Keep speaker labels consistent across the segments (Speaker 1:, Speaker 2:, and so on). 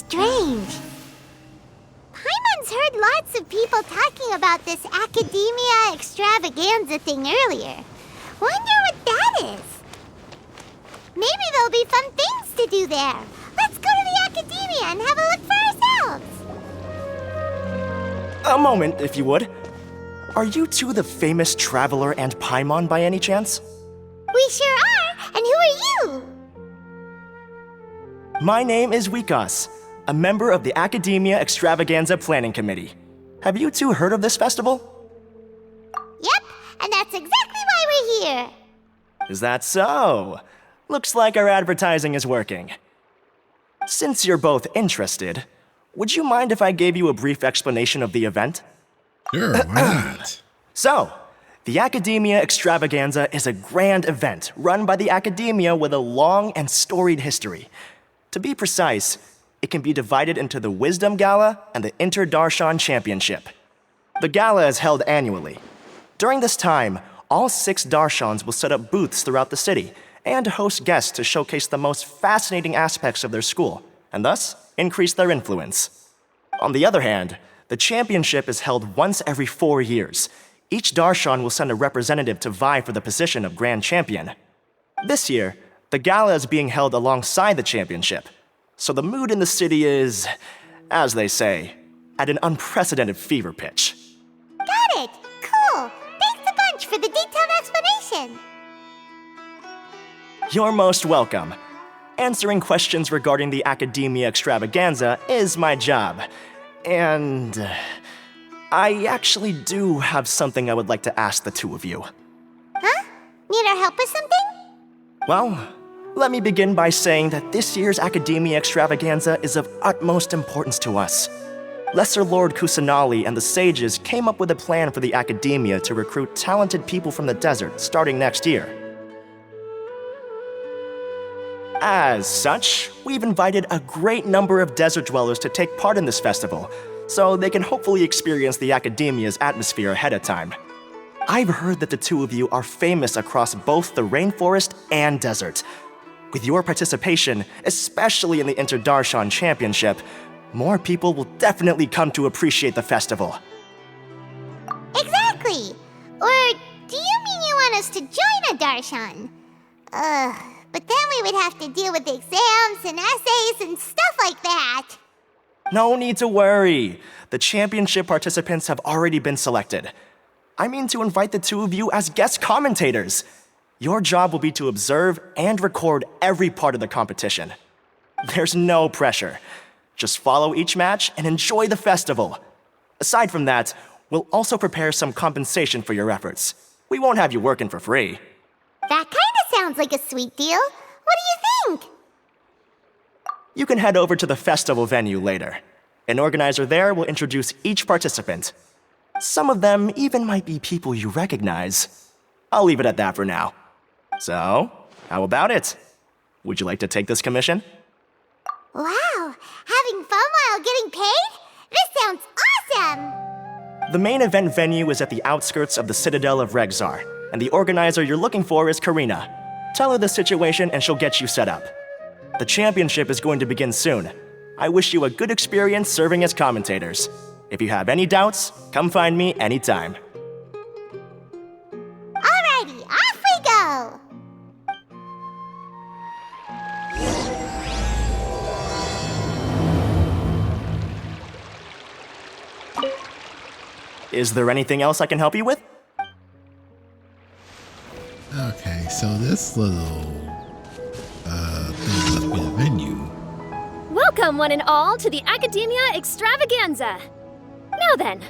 Speaker 1: strange. Paimon's heard lots of people talking about this Akademiya Extravaganza thing earlier. Wonder what that is. Maybe there'll be fun things to do there. Let's go to the Akademiya and have a look for ourselves.
Speaker 2: A moment, if you would. Are you two the famous Traveler and Paimon by any chance?
Speaker 1: We sure are, and who are you?
Speaker 2: My name is Wikas, a member of the Akademiya Extravaganza Planning Committee. Have you two heard of this festival?
Speaker 1: Yep, and that's exactly why we're here.
Speaker 2: Is that so? Looks like our advertising is working. Since you're both interested, would you mind if I gave you a brief explanation of the event?
Speaker 3: Sure, why not?
Speaker 2: So, the Akademiya Extravaganza is a grand event run by the Akademiya with a long and storied history. To be precise, it can be divided into the Wisdom Gala and the Interdarshan Championship. The gala is held annually. During this time, all 6 Darshans will set up booths throughout the city and host guests to showcase the most fascinating aspects of their school, and thus increase their influence. On the other hand, the championship is held once every 4 years. Each Darshan will send a representative to vie for the position of Grand Champion. This year, the gala is being held alongside the championship, so the mood in the city is, as they say, at an unprecedented fever pitch.
Speaker 1: Got it! Cool! Thanks a bunch for the detailed explanation.
Speaker 2: You're most welcome. Answering questions regarding the Akademiya Extravaganza is my job. And I actually do have something I would like to ask the two of you.
Speaker 1: Huh? Need our help with something?
Speaker 2: Well, let me begin by saying that this year's Akademiya Extravaganza is of utmost importance to us. Lesser Lord Kusanali and the sages came up with a plan for the Akademiya to recruit talented people from the desert starting next year. As such, we've invited a great number of desert dwellers to take part in this festival, so they can hopefully experience the Akademiya's atmosphere ahead of time. I've heard that the two of you are famous across both the rainforest and desert. With your participation, especially in the Interdarshan Championship, more people will definitely come to appreciate the festival.
Speaker 1: Exactly! Or do you mean you want us to join a Darshan? But then we would have to deal with exams and essays and stuff like that.
Speaker 2: No need to worry. The championship participants have already been selected. I mean to invite the two of you as guest commentators. Your job will be to observe and record every part of the competition. There's no pressure. Just follow each match and enjoy the festival. Aside from that, we'll also prepare some compensation for your efforts. We won't have you working for free.
Speaker 1: That kinda sounds like a sweet deal. What do you think?
Speaker 2: You can head over to the festival venue later. An organizer there will introduce each participant. Some of them even might be people you recognize. I'll leave it at that for now. So, how about it? Would you like to take this commission?
Speaker 1: Wow, having fun while getting paid? This sounds awesome!
Speaker 2: The main event venue is at the outskirts of the Citadel of Regzar, and the organizer you're looking for is Karina. Tell her the situation and she'll get you set up. The championship is going to begin soon. I wish you a good experience serving as commentators. If you have any doubts, come find me anytime.
Speaker 1: Alrighty, off we go!
Speaker 2: Is there anything else I can help you with?
Speaker 3: Okay, so this little thing must be the venue.
Speaker 4: Welcome, one and all, to the Akademiya Extravaganza. Now then,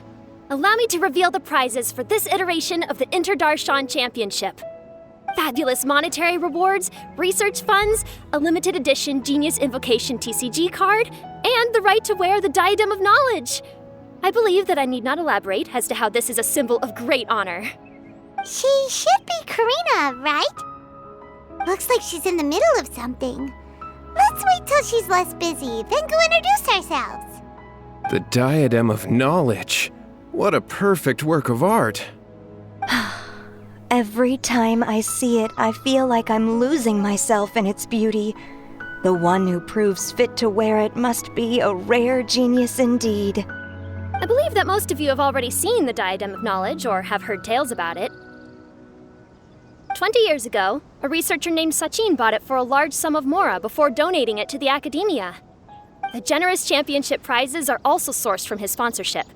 Speaker 4: allow me to reveal the prizes for this iteration of the Interdarshan Championship. Fabulous monetary rewards, research funds, a limited edition Genius Invocation TCG card, and the right to wear the Diadem of Knowledge. I believe that I need not elaborate as to how this is a symbol of great honor.
Speaker 1: She should be Karina, right? Looks like she's in the middle of something. Let's wait till she's less busy, then go introduce ourselves.
Speaker 5: The Diadem of Knowledge. What a perfect work of art.
Speaker 6: Every time I see it, I feel like I'm losing myself in its beauty. The one who proves fit to wear it must be a rare genius indeed.
Speaker 4: I believe that most of you have already seen the Diadem of Knowledge or have heard tales about it. 20 years ago, a researcher named Sachin bought it for a large sum of mora before donating it to the Akademiya. The generous championship prizes are also sourced from his sponsorship.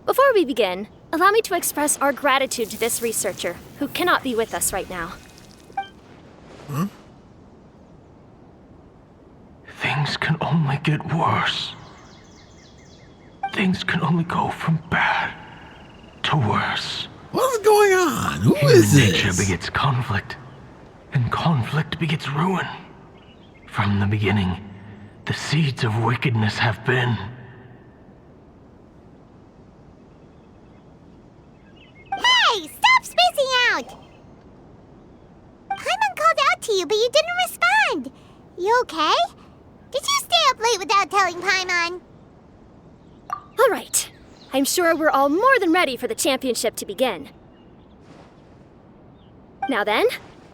Speaker 4: Before we begin, allow me to express our gratitude to this researcher, who cannot be with us right now.
Speaker 3: Huh?
Speaker 7: Things can only get worse. Things can only go from bad to worse.
Speaker 3: What's going on? Who is
Speaker 7: Nature
Speaker 3: this?
Speaker 7: begets conflict, and conflict begets ruin. From the beginning, the seeds of wickedness have been.
Speaker 1: Hey, stop spacing out! Paimon called out to you, but you didn't respond. You okay? Did you stay up late without telling Paimon?
Speaker 4: All right. I'm sure we're all more than ready for the championship to begin. Now then,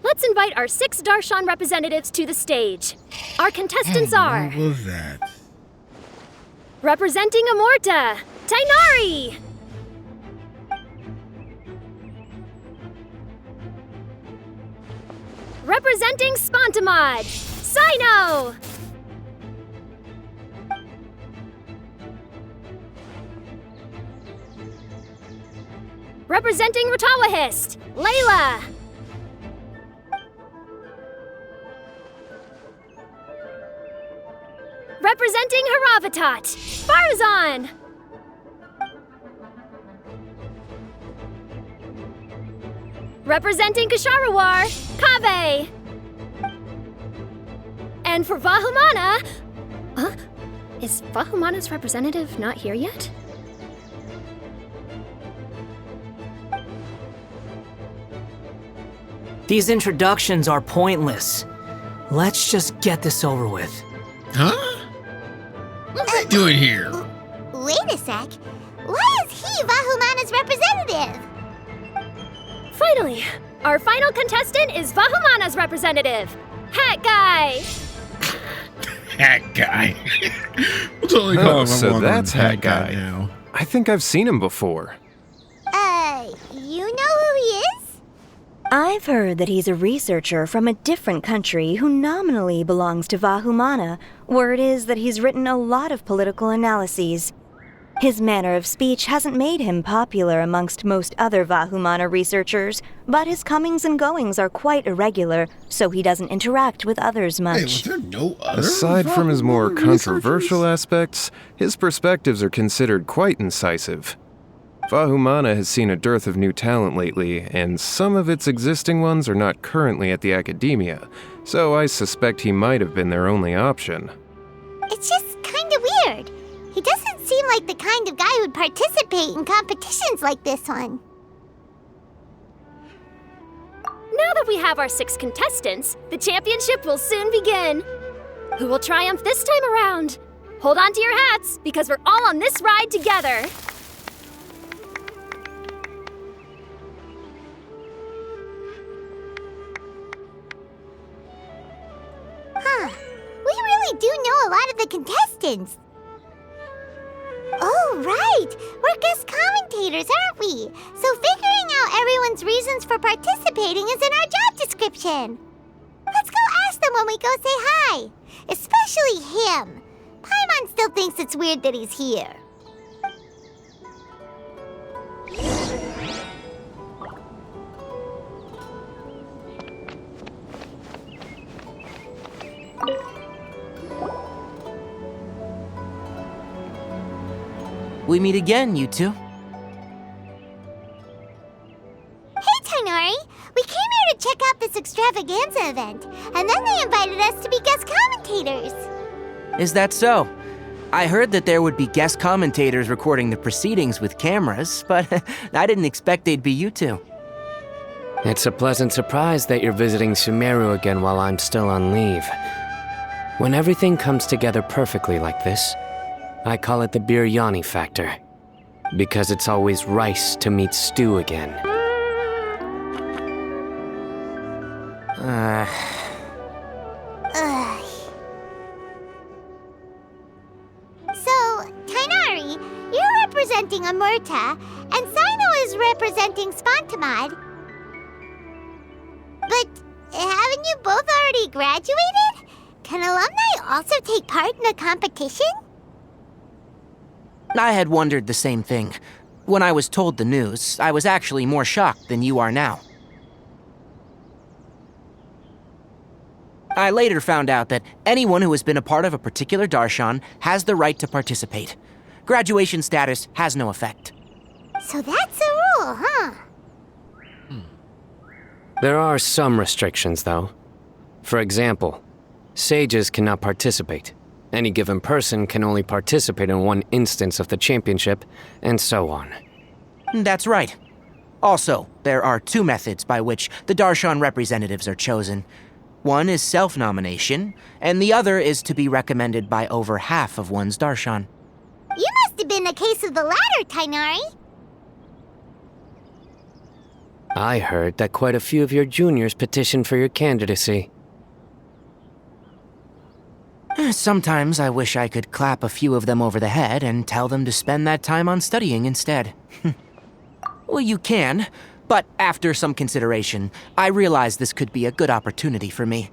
Speaker 4: let's invite our 6 Darshan representatives to the stage. Our contestants are...
Speaker 3: What was that?
Speaker 4: Representing Amorta, Tainari! Representing Spontamod, Sino! Representing Ratawahist, Layla! Representing Haravatat, Farzan! Representing Kasharawar, Kaveh! And for Vahumana... Huh? Is Vahumana's representative not here yet?
Speaker 8: These introductions are pointless. Let's just get this over with.
Speaker 3: Huh? What's he doing here?
Speaker 1: Wait a sec. Why is he Vahumana's representative?
Speaker 4: Finally, our final contestant is Vahumana's representative, Hat Guy!
Speaker 3: Hat guy. We'll totally call him
Speaker 5: so
Speaker 3: one
Speaker 5: that's Hat Guy.
Speaker 3: now.
Speaker 5: I think I've seen him before.
Speaker 1: You know who he is?
Speaker 6: I've heard that he's a researcher from a different country who nominally belongs to Vahumana. Word is that he's written a lot of political analyses. His manner of speech hasn't made him popular amongst most other Vahumana researchers, but his comings and goings are quite irregular, so he doesn't interact with others
Speaker 3: Hey, was
Speaker 6: much.
Speaker 3: there no other?
Speaker 5: Aside from his more
Speaker 3: Vahumana
Speaker 5: controversial
Speaker 3: researchers?
Speaker 5: aspects, his perspectives are considered quite incisive. Vahumana has seen a dearth of new talent lately, and some of its existing ones are not currently at the Akademiya, so I suspect he might have been their only option.
Speaker 1: It's just kinda weird. He doesn't seem like the kind of guy who'd participate in competitions like this one.
Speaker 4: Now that we have our 6 contestants, the championship will soon begin. Who will triumph this time around? Hold on to your hats, because we're all on this ride together.
Speaker 1: Huh. We really do know a lot of the contestants. Oh, right! We're guest commentators, aren't we? So figuring out everyone's reasons for participating is in our job description. Let's go ask them when we go say hi. Especially him. Paimon still thinks it's weird that he's here.
Speaker 8: We meet again, you two.
Speaker 1: Hey, Tainari! We came here to check out this extravaganza event, and then they invited us to be guest commentators.
Speaker 8: Is that so? I heard that there would be guest commentators recording the proceedings with cameras, but I didn't expect they'd be you two.
Speaker 9: It's a pleasant surprise that you're visiting Sumeru again while I'm still on leave. When everything comes together perfectly like this, I call it the biryani factor. Because it's always rice to meet stew again.
Speaker 1: Ugh. Tainari, you're representing Amurta, and Sino is representing Spantamad. But haven't you both already graduated? Can alumni also take part in a competition?
Speaker 8: I had wondered the same thing. When I was told the news, I was actually more shocked than you are now. I later found out that anyone who has been a part of a particular Darshan has the right to participate. Graduation status has no effect.
Speaker 1: So that's a rule, huh?
Speaker 9: There are some restrictions, though. For example, sages cannot participate. Any given person can only participate in one instance of the championship, and so on.
Speaker 8: That's right. Also, there are two methods by which the Darshan representatives are chosen. One is self-nomination, and the other is to be recommended by over half of one's Darshan.
Speaker 1: You must have been a case of the latter, Tainari.
Speaker 9: I heard that quite a few of your juniors petitioned for your candidacy.
Speaker 8: Sometimes I wish I could clap a few of them over the head and tell them to spend that time on studying instead. Well, you can, but after some consideration, I realized this could be a good opportunity for me.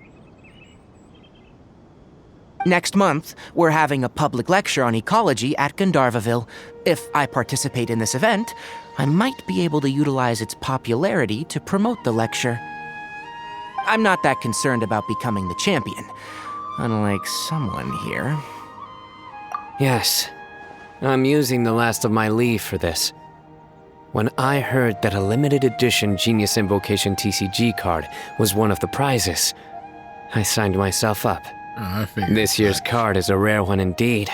Speaker 8: Next month, we're having a public lecture on ecology at Gandharvaville. If I participate in this event, I might be able to utilize its popularity to promote the lecture. I'm not that concerned about becoming the champion, unlike someone here.
Speaker 9: Yes, I'm using the last of my leave for this. When I heard that a limited edition Genius Invocation TCG card was one of the prizes, I signed myself up. This year's card is a rare one indeed.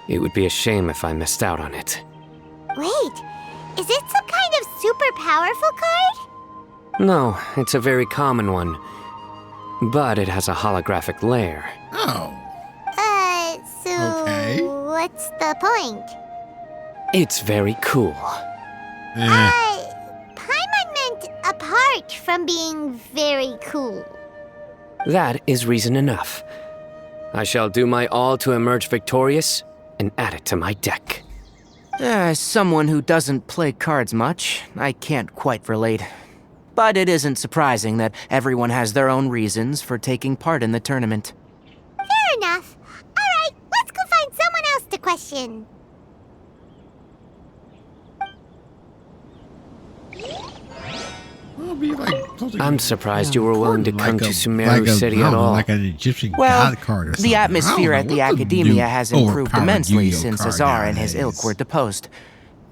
Speaker 9: It would be a shame if I missed out on it.
Speaker 1: Wait, is it some kind of super powerful card?
Speaker 9: No, it's a very common one. But it has a holographic layer.
Speaker 3: Oh.
Speaker 1: So
Speaker 3: Okay.
Speaker 1: what's the point?
Speaker 9: It's very cool.
Speaker 1: Paimon meant apart from being very cool.
Speaker 9: That is reason enough. I shall do my all to emerge victorious and add it to my deck.
Speaker 8: As someone who doesn't play cards much, I can't quite relate. But it isn't surprising that everyone has their own reasons for taking part in the tournament.
Speaker 1: Fair enough. Alright, let's go find someone else to question.
Speaker 3: It'll be like something
Speaker 9: I'm surprised you were willing to come
Speaker 3: like
Speaker 9: to
Speaker 3: a-
Speaker 9: Sumeru
Speaker 3: like a-
Speaker 9: City
Speaker 3: I
Speaker 9: at
Speaker 3: don't know,
Speaker 9: all.
Speaker 3: like an Egyptian
Speaker 8: Well,
Speaker 3: god card or something.
Speaker 8: the
Speaker 3: I
Speaker 8: atmosphere
Speaker 3: don't
Speaker 8: at
Speaker 3: know,
Speaker 8: the
Speaker 3: what's a
Speaker 8: Akademiya
Speaker 3: new
Speaker 8: has improved
Speaker 3: overpowered
Speaker 8: immensely
Speaker 3: Yu-Gi-Oh
Speaker 8: since
Speaker 3: card
Speaker 8: Azar and his
Speaker 3: nowadays?
Speaker 8: ilk were deposed.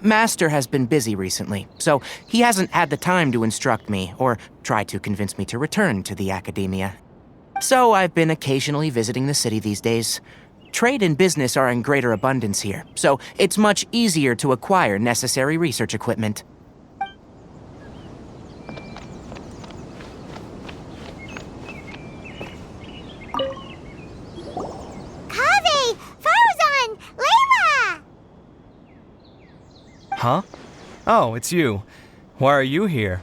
Speaker 8: Master has been busy recently, so he hasn't had the time to instruct me or try to convince me to return to the Akademiya. So I've been occasionally visiting the city these days. Trade and business are in greater abundance here, so it's much easier to acquire necessary research equipment.
Speaker 1: Kaveh! Farzan! Layla!
Speaker 10: Huh? Oh, it's you. Why are you here?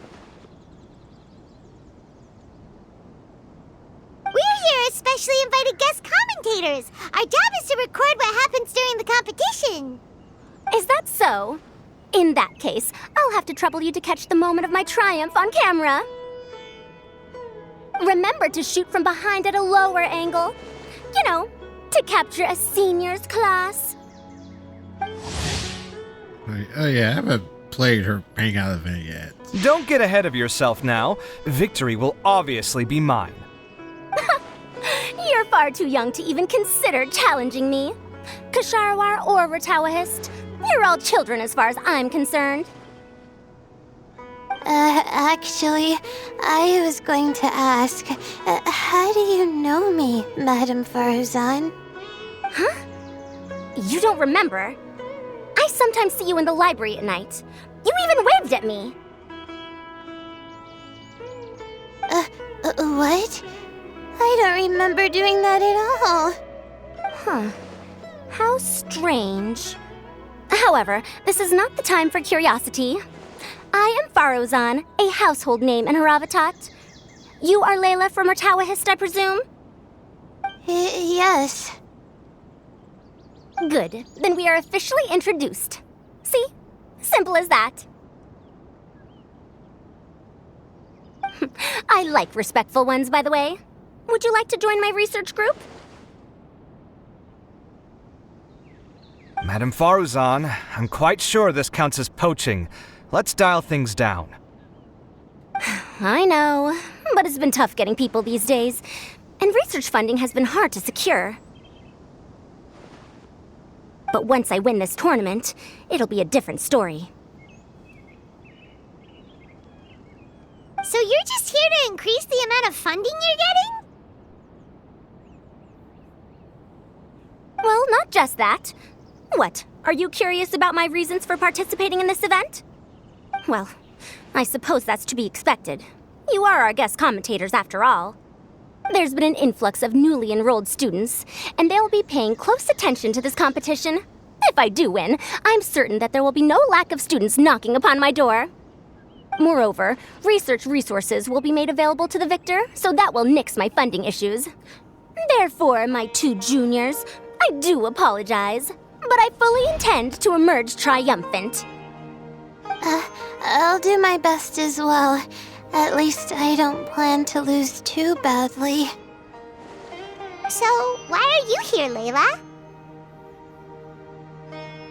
Speaker 1: We're here especially invited guest commentators. Our job is to record what happens during the competition.
Speaker 4: Is that so? In that case, I'll have to trouble you to catch the moment of my triumph on camera. Remember to shoot from behind at a lower angle. You know, to capture a seniors class.
Speaker 3: Oh yeah, I haven't played her hang out event yet.
Speaker 10: Don't get ahead of yourself now. Victory will obviously be mine.
Speaker 4: You're far too young to even consider challenging me. Kasharawar or Ratawahist, you're all children as far as I'm concerned.
Speaker 1: Actually, I was going to ask, how do you know me, Madam Farzan?
Speaker 4: Huh? You don't remember? I sometimes see you in the library at night. You even waved at me.
Speaker 1: What? I don't remember doing that at all.
Speaker 4: Huh. How strange. However, this is not the time for curiosity. I am Farozan, a household name in Haravatat. You are Layla from Ratawahist, I presume?
Speaker 1: Yes.
Speaker 4: Good. Then we are officially introduced. See? Simple as that. I like respectful ones, by the way. Would you like to join my research group?
Speaker 10: Madam Faruzan, I'm quite sure this counts as poaching. Let's dial things down.
Speaker 4: I know, but it's been tough getting people these days. And research funding has been hard to secure. But once I win this tournament, it'll be a different story.
Speaker 1: So you're just here to increase the amount of funding you're getting?
Speaker 4: Well, not just that. What, are you curious about my reasons for participating in this event? Well, I suppose that's to be expected. You are our guest commentators after all. There's been an influx of newly enrolled students, and they'll be paying close attention to this competition. If I do win, I'm certain that there will be no lack of students knocking upon my door. Moreover, research resources will be made available to the victor, so that will nix my funding issues. Therefore, my 2 juniors, I do apologize, but I fully intend to emerge triumphant.
Speaker 1: I'll do my best as well. At least I don't plan to lose too badly. So, why are you here, Layla?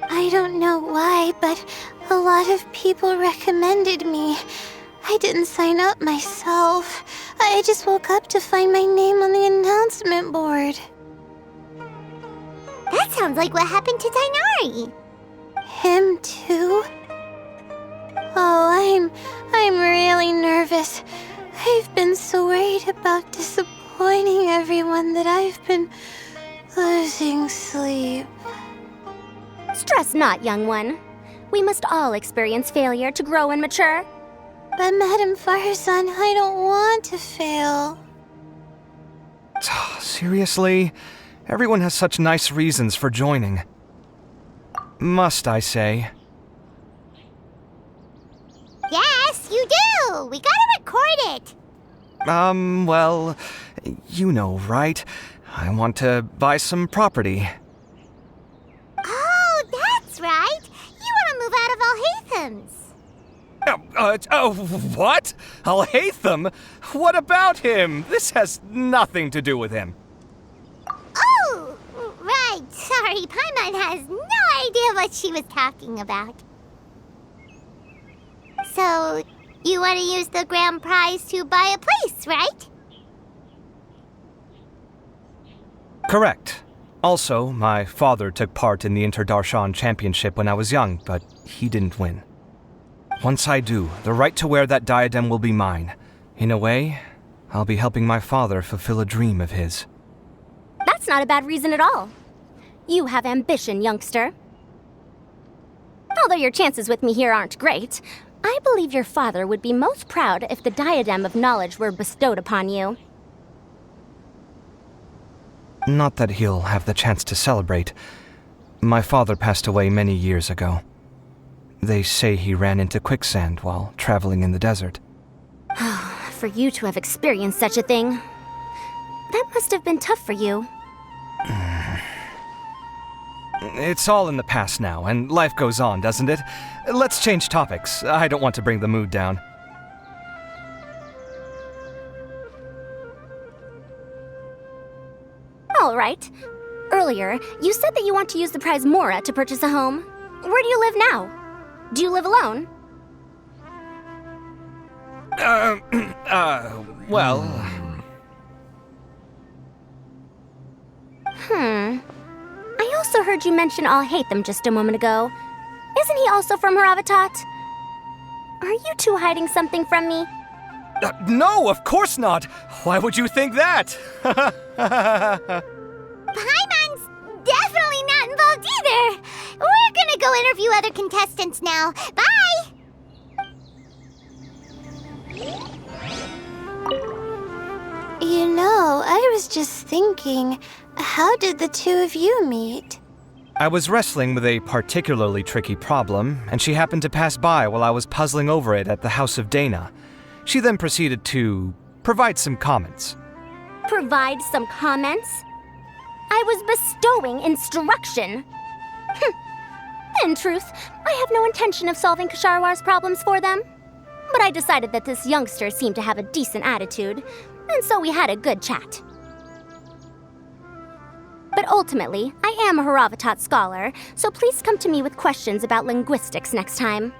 Speaker 1: I don't know why, but a lot of people recommended me. I didn't sign up myself. I just woke up to find my name on the announcement board. That sounds like what happened to Dainari. Him too? Oh, I'm really nervous. I've been so worried about disappointing everyone that I've been losing sleep.
Speaker 4: Stress not, young one. We must all experience failure to grow and mature.
Speaker 1: But Madam Faruzan, I don't want to fail.
Speaker 10: Seriously? Everyone has such nice reasons for joining. Must I say?
Speaker 1: Yes, you do! We gotta record it!
Speaker 10: Well, you know, right? I want to buy some property.
Speaker 1: Oh, that's right! You want to move out of Alhatham's.
Speaker 10: What? Alhaitham? What about him? This has nothing to do with him.
Speaker 1: Oh, right. Sorry, Paimon has no idea what she was talking about. So, you want to use the grand prize to buy a place, right?
Speaker 10: Correct. Also, my father took part in the Interdarshan Championship when I was young, but he didn't win. Once I do, the right to wear that diadem will be mine. In a way, I'll be helping my father fulfill a dream of his.
Speaker 4: That's not a bad reason at all. You have ambition, youngster. Although your chances with me here aren't great, I believe your father would be most proud if the diadem of knowledge were bestowed upon you.
Speaker 10: Not that he'll have the chance to celebrate. My father passed away many years ago. They say he ran into quicksand while traveling in the desert.
Speaker 4: For you to have experienced such a thing, that must have been tough for you.
Speaker 10: It's all in the past now, and life goes on, doesn't it? Let's change topics. I don't want to bring the mood down.
Speaker 4: All right. Earlier, you said that you want to use the prize Mora to purchase a home. Where do you live now? Do you live alone?
Speaker 10: Well...
Speaker 4: I also heard you mention Alhaitham just a moment ago. Isn't he also from Haravatat? Are you two hiding something from me?
Speaker 10: No, of course not! Why would you think that?
Speaker 1: Paimon's definitely not involved either! We're gonna go interview other contestants now. Bye! You know, I was just thinking, how did the two of you meet?
Speaker 10: I was wrestling with a particularly tricky problem, and she happened to pass by while I was puzzling over it at the House of Dana. She then proceeded to provide some comments.
Speaker 4: Provide some comments? I was bestowing instruction. In truth, I have no intention of solving Ksharowar's problems for them. But I decided that this youngster seemed to have a decent attitude, and so we had a good chat. But ultimately, I am a Haravatat scholar, so please come to me with questions about linguistics next time.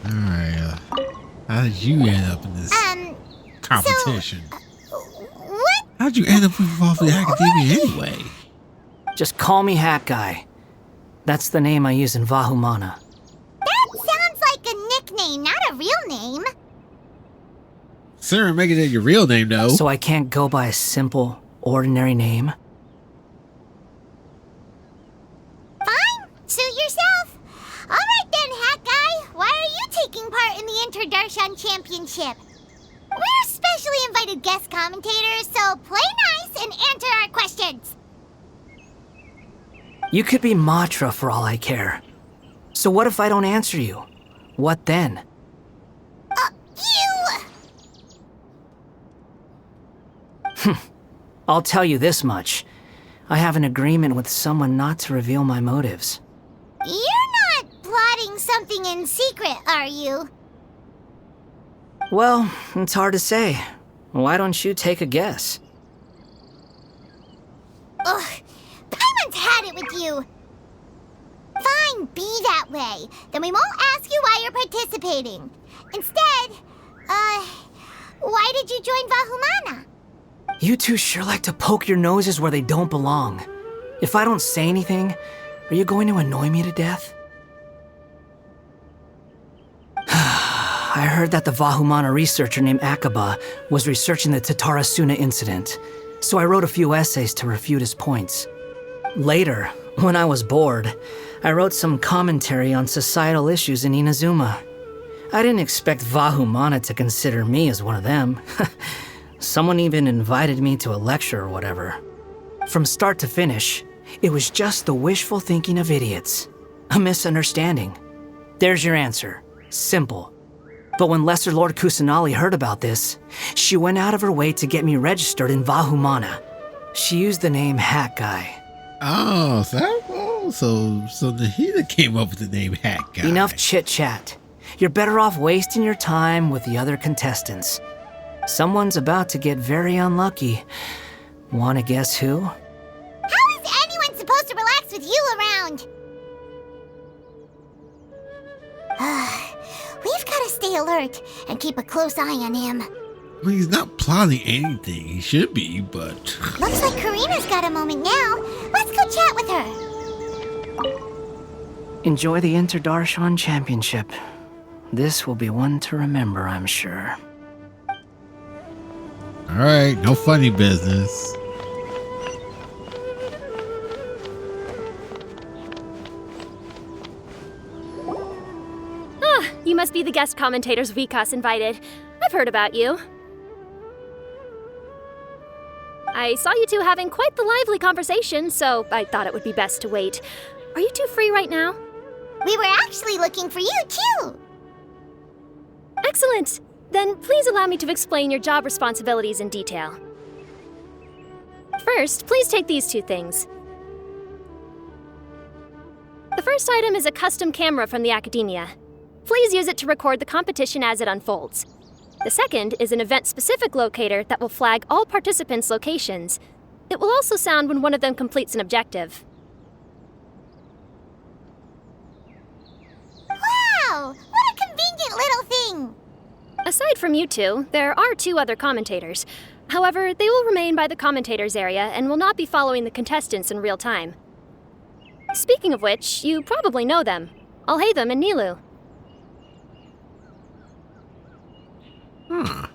Speaker 3: Alright, how did you end up in this competition?
Speaker 1: What?
Speaker 3: How'd you end up involved in academia anyway?
Speaker 11: Just call me Hat Guy. That's the name I use in Vahumana.
Speaker 1: That sounds like a nickname, not a real name.
Speaker 3: Sir, make it your real name, though.
Speaker 11: So I can't go by a simple, ordinary name?
Speaker 1: Fine, suit yourself. All right then, Hat Guy. Why are you taking part in the Interdarshan Championship? We're specially invited guest commentators, so play nice and answer our questions.
Speaker 11: You could be Matra for all I care. So what if I don't answer you? What then? I'll tell you this much. I have an agreement with someone not to reveal my motives.
Speaker 1: You're not plotting something in secret, are you?
Speaker 11: Well, it's hard to say. Why don't you take a guess?
Speaker 1: Ugh, Paimon's had it with you. Fine, be that way. Then we won't ask you why you're participating. Instead, why did you join Vahumana?
Speaker 11: You two sure like to poke your noses where they don't belong. If I don't say anything, are you going to annoy me to death? I heard that the Vahumana researcher named Akaba was researching the Tatarasuna incident, so I wrote a few essays to refute his points. Later, when I was bored, I wrote some commentary on societal issues in Inazuma. I didn't expect Vahumana to consider me as one of them. Someone even invited me to a lecture or whatever. From start to finish, it was just the wishful thinking of idiots. A misunderstanding. There's your answer. Simple. But when Lesser Lord Kusanali heard about this, she went out of her way to get me registered in Vahumana. She used the name Hat Guy.
Speaker 3: Oh, so the he came up with the name Hat Guy.
Speaker 11: Enough chit-chat. You're better off wasting your time with the other contestants. Someone's about to get very unlucky. Wanna guess who?
Speaker 1: How is anyone supposed to relax with you around? We've got to stay alert and keep a close eye on him.
Speaker 3: Well, he's not plotting anything. He should be, but...
Speaker 1: Looks like Karina's got a moment now. Let's go chat with her.
Speaker 11: Enjoy the Interdarshan Championship. This will be one to remember, I'm sure.
Speaker 3: Alright, no funny business.
Speaker 4: You must be the guest commentators Vikas invited. I've heard about you. I saw you two having quite the lively conversation, so I thought it would be best to wait. Are you two free right now?
Speaker 1: We were actually looking for you, too.
Speaker 4: Excellent. Then please allow me to explain your job responsibilities in detail. First, please take these two things. The first item is a custom camera from the Akademiya. Please use it to record the competition as it unfolds. The second is an event-specific locator that will flag all participants' locations. It will also sound when one of them completes an objective.
Speaker 1: Wow! What a convenient little thing!
Speaker 4: Aside from you two, there are two other commentators. However, they will remain by the commentators area and will not be following the contestants in real time. Speaking of which, you probably know them. Alhaitham and Nilu.
Speaker 3: Huh.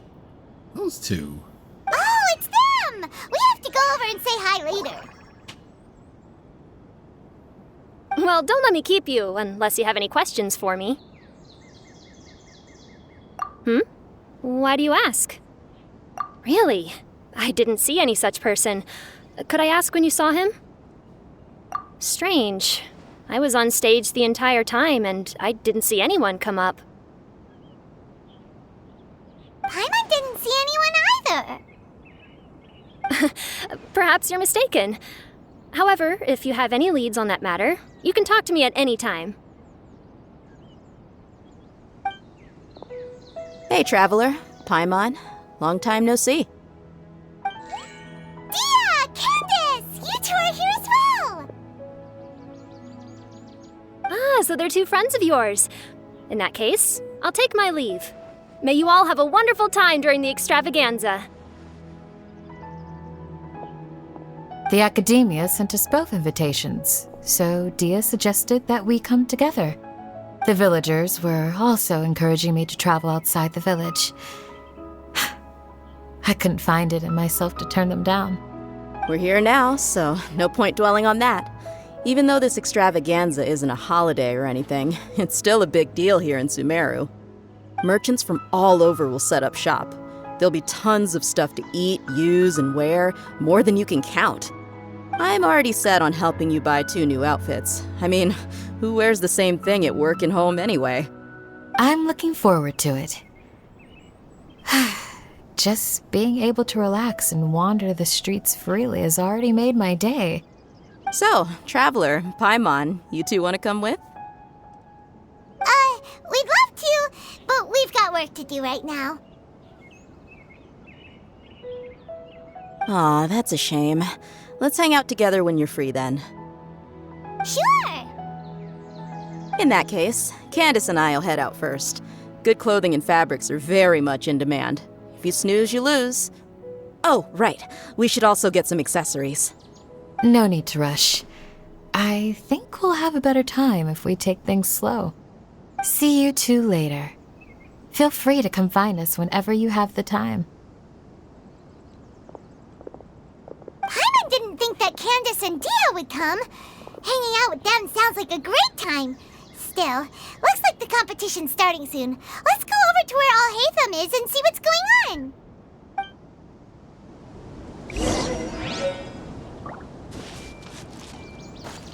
Speaker 3: Those two.
Speaker 1: Oh, it's them! We have to go over and say hi later.
Speaker 4: Well, don't let me keep you, unless you have any questions for me. Why do you ask? Really? I didn't see any such person. Could I ask when you saw him? Strange. I was on stage the entire time, and I didn't see anyone come up.
Speaker 1: Paimon didn't see anyone either.
Speaker 4: Perhaps you're mistaken. However, if you have any leads on that matter, you can talk to me at any time.
Speaker 12: Hey, Traveler. Paimon. Long time no see.
Speaker 1: Dia! Candace! You two are here as well!
Speaker 4: Ah, so they're two friends of yours. In that case, I'll take my leave. May you all have a wonderful time during the extravaganza.
Speaker 13: The Akademiya sent us both invitations, so Dia suggested that we come together. The villagers were also encouraging me to travel outside the village. I couldn't find it in myself to turn them down.
Speaker 12: We're here now, so no point dwelling on that. Even though this extravaganza isn't a holiday or anything, it's still a big deal here in Sumeru. Merchants from all over will set up shop. There'll be tons of stuff to eat, use, and wear, more than you can count. I'm already set on helping you buy 2 new outfits. I mean, who wears the same thing at work and home anyway?
Speaker 13: I'm looking forward to it. Just being able to relax and wander the streets freely has already made my day.
Speaker 12: So, Traveler, Paimon, you two want to come with?
Speaker 1: We'd love to, but we've got work to do right now.
Speaker 12: Aw, that's a shame. Let's hang out together when you're free then.
Speaker 1: Sure!
Speaker 12: In that case, Candace and I'll head out first. Good clothing and fabrics are very much in demand. If you snooze, you lose. Oh, right. We should also get some accessories.
Speaker 13: No need to rush. I think we'll have a better time if we take things slow. See you two later. Feel free to come find us whenever you have the time.
Speaker 1: Paimon didn't think that Candace and Dia would come. Hanging out with them sounds like a great time. Still, looks like the competition's starting soon. Let's go over to where Alhaitham is and see what's going on.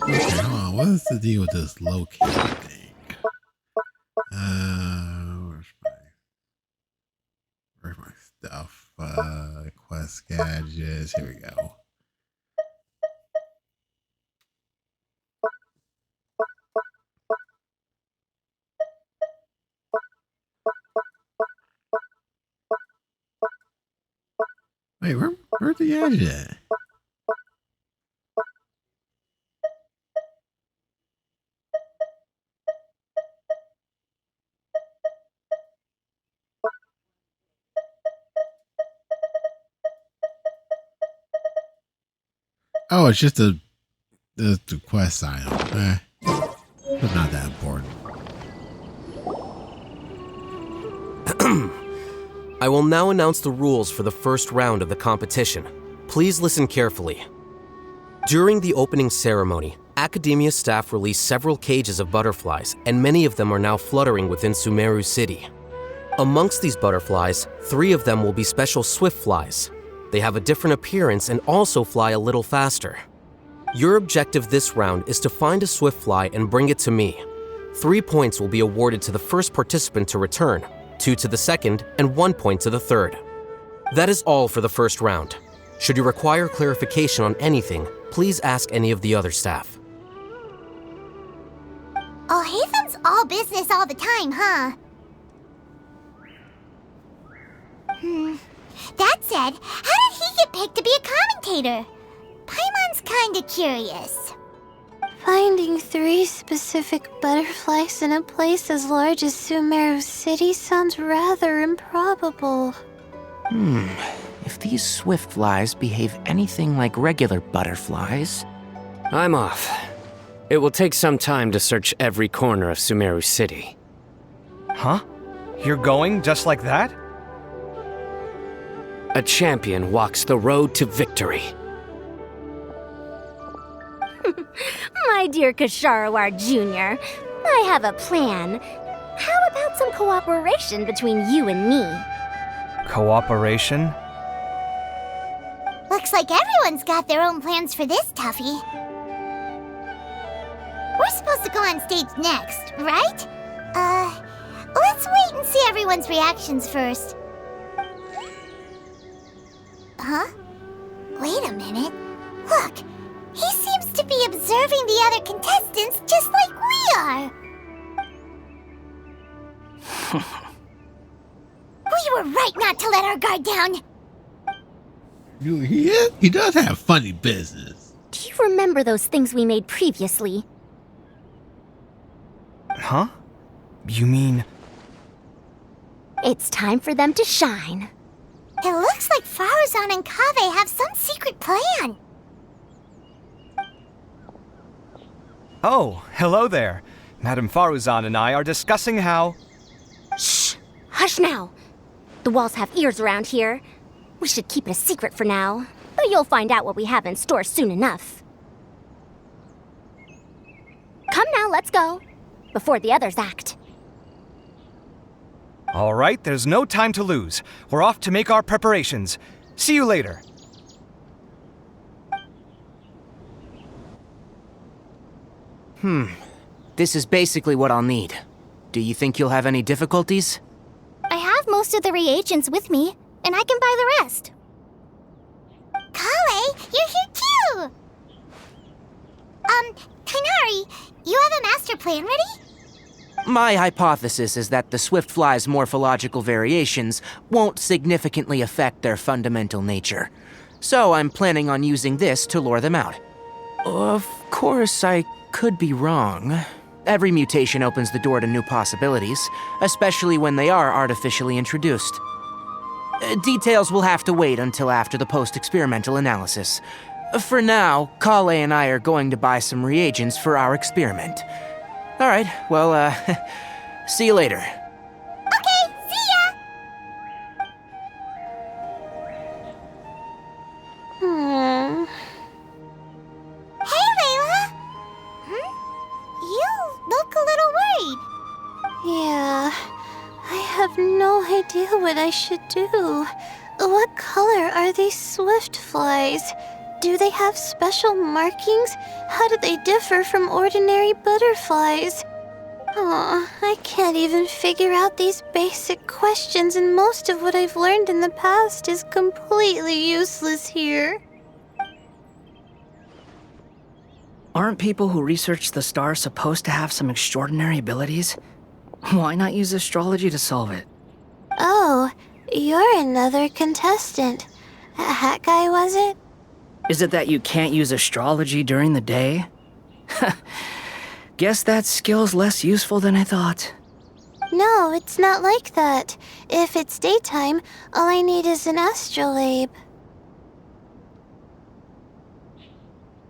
Speaker 3: Okay, hold on. What is the deal with this locating thing? Where's my stuff? Quest gadgets. Here we go. Wait, where's the gadget at? Oh, it's just the quest item. It's not that important.
Speaker 14: I will now announce the rules for the first round of the competition. Please listen carefully. During the opening ceremony, Akademiya staff released several cages of butterflies, and many of them are now fluttering within Sumeru City. Amongst these butterflies, 3 of them will be special swift flies. They have a different appearance and also fly a little faster. Your objective this round is to find a swift fly and bring it to me. 3 points will be awarded to the first participant to return, 2 to the second, and 1 point to the third. That is all for the first round. Should you require clarification on anything, please ask any of the other staff.
Speaker 1: Alhaitham's all business all the time, huh? That said, how did he get picked to be a commentator? Paimon's kinda curious.
Speaker 15: Finding 3 specific butterflies in a place as large as Sumeru City sounds rather improbable.
Speaker 8: If these swift flies behave anything like regular butterflies...
Speaker 9: I'm off. It will take some time to search every corner of Sumeru City.
Speaker 10: Huh? You're going just like that?
Speaker 9: A champion walks the road to victory.
Speaker 4: My dear Kasharawar Jr., I have a plan. How about some cooperation between you and me?
Speaker 10: Cooperation?
Speaker 1: Looks like everyone's got their own plans for this toughie. We're supposed to go on stage next, right? Let's wait and see everyone's reactions first. Huh? Wait a minute. Look, he seems to be observing the other contestants just like we are. We were right not to let our guard down.
Speaker 3: He does have funny business.
Speaker 16: Do you remember those things we made previously?
Speaker 10: Huh? You mean...
Speaker 16: It's time for them to shine.
Speaker 1: It looks like Faruzan and Kaveh have some secret plan.
Speaker 10: Oh, hello there. Madame Faruzan and I are discussing how...
Speaker 16: Shh! Hush now! The walls have ears around here. We should keep it a secret for now, but you'll find out what we have in store soon enough. Come now, let's go. Before the others act.
Speaker 10: All right, there's no time to lose. We're off to make our preparations. See you later.
Speaker 8: This is basically what I'll need. Do you think you'll have any difficulties?
Speaker 16: I have most of the reagents with me, and I can buy the rest.
Speaker 1: Kaveh, you're here too! Kainari, you have a master plan ready?
Speaker 8: My hypothesis is that the Swiftfly's morphological variations won't significantly affect their fundamental nature. So I'm planning on using this to lure them out. Of course, I could be wrong. Every mutation opens the door to new possibilities, especially when they are artificially introduced. Details will have to wait until after the post-experimental analysis. For now, Kale and I are going to buy some reagents for our experiment. All right, well, see you later.
Speaker 1: Okay, see ya! Hey, Layla! You look a little worried.
Speaker 15: Yeah, I have no idea what I should do. What color are these swift flies? Do they have special markings? How do they differ from ordinary butterflies? Aw, I can't even figure out these basic questions, and most of what I've learned in the past is completely useless here.
Speaker 11: Aren't people who research the stars supposed to have some extraordinary abilities? Why not use astrology to solve it?
Speaker 15: Oh, you're another contestant. That guy, was it?
Speaker 11: Is it that you can't use astrology during the day? Guess that skill's less useful than I thought.
Speaker 15: No, it's not like that. If it's daytime, all I need is an astrolabe.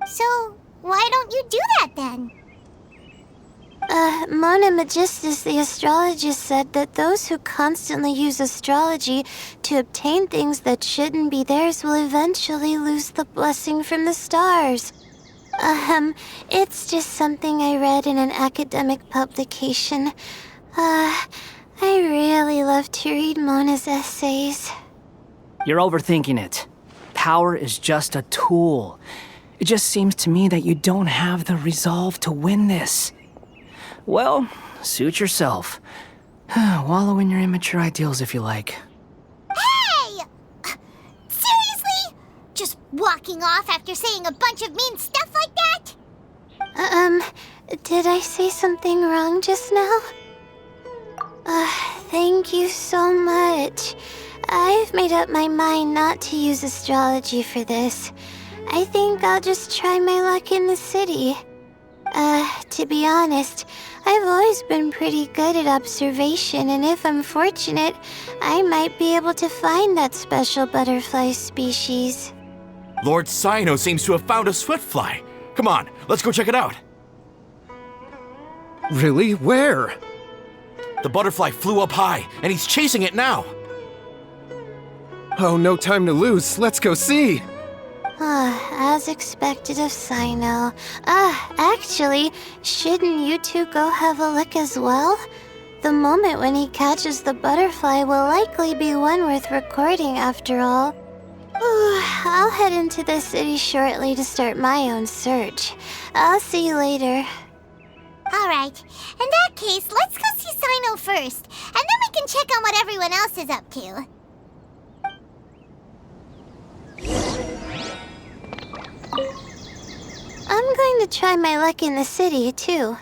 Speaker 1: So, why don't you do that then?
Speaker 15: Mona Magistus, the astrologist, said that those who constantly use astrology to obtain things that shouldn't be theirs will eventually lose the blessing from the stars. It's just something I read in an academic publication. I really love to read Mona's essays.
Speaker 11: You're overthinking it. Power is just a tool. It just seems to me that you don't have the resolve to win this. Well, suit yourself. Wallow in your immature ideals if you like.
Speaker 1: Hey! Seriously? Just walking off after saying a bunch of mean stuff like that?
Speaker 15: Did I say something wrong just now? Thank you so much. I've made up my mind not to use astrology for this. I think I'll just try my luck in the city. To be honest, I've always been pretty good at observation, and if I'm fortunate, I might be able to find that special butterfly species.
Speaker 17: Lord Cyno seems to have found a swiftfly. Come on, let's go check it out.
Speaker 5: Really? Where?
Speaker 17: The butterfly flew up high, and he's chasing it now.
Speaker 5: Oh, no time to lose. Let's go see.
Speaker 15: As expected of Cyno. Actually, shouldn't you two go have a look as well? The moment when he catches the butterfly will likely be one worth recording after all. I'll head into the city shortly to start my own search. I'll see you later.
Speaker 1: Alright, in that case, let's go see Cyno first, and then we can check on what everyone else is up to.
Speaker 15: going to try my luck in the city, too.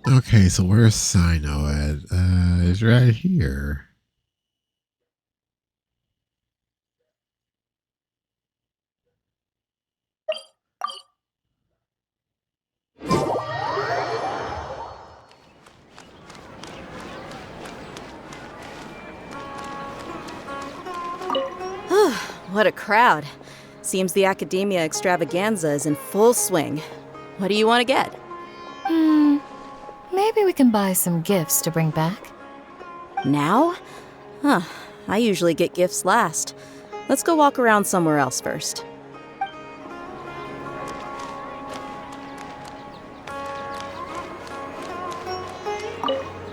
Speaker 3: Okay, so where's Sino at? It's right here.
Speaker 12: What a crowd. Seems the Akademiya Extravaganza is in full swing. What do you want to get?
Speaker 13: Maybe we can buy some gifts to bring back.
Speaker 12: Now? Huh. I usually get gifts last. Let's go walk around somewhere else first.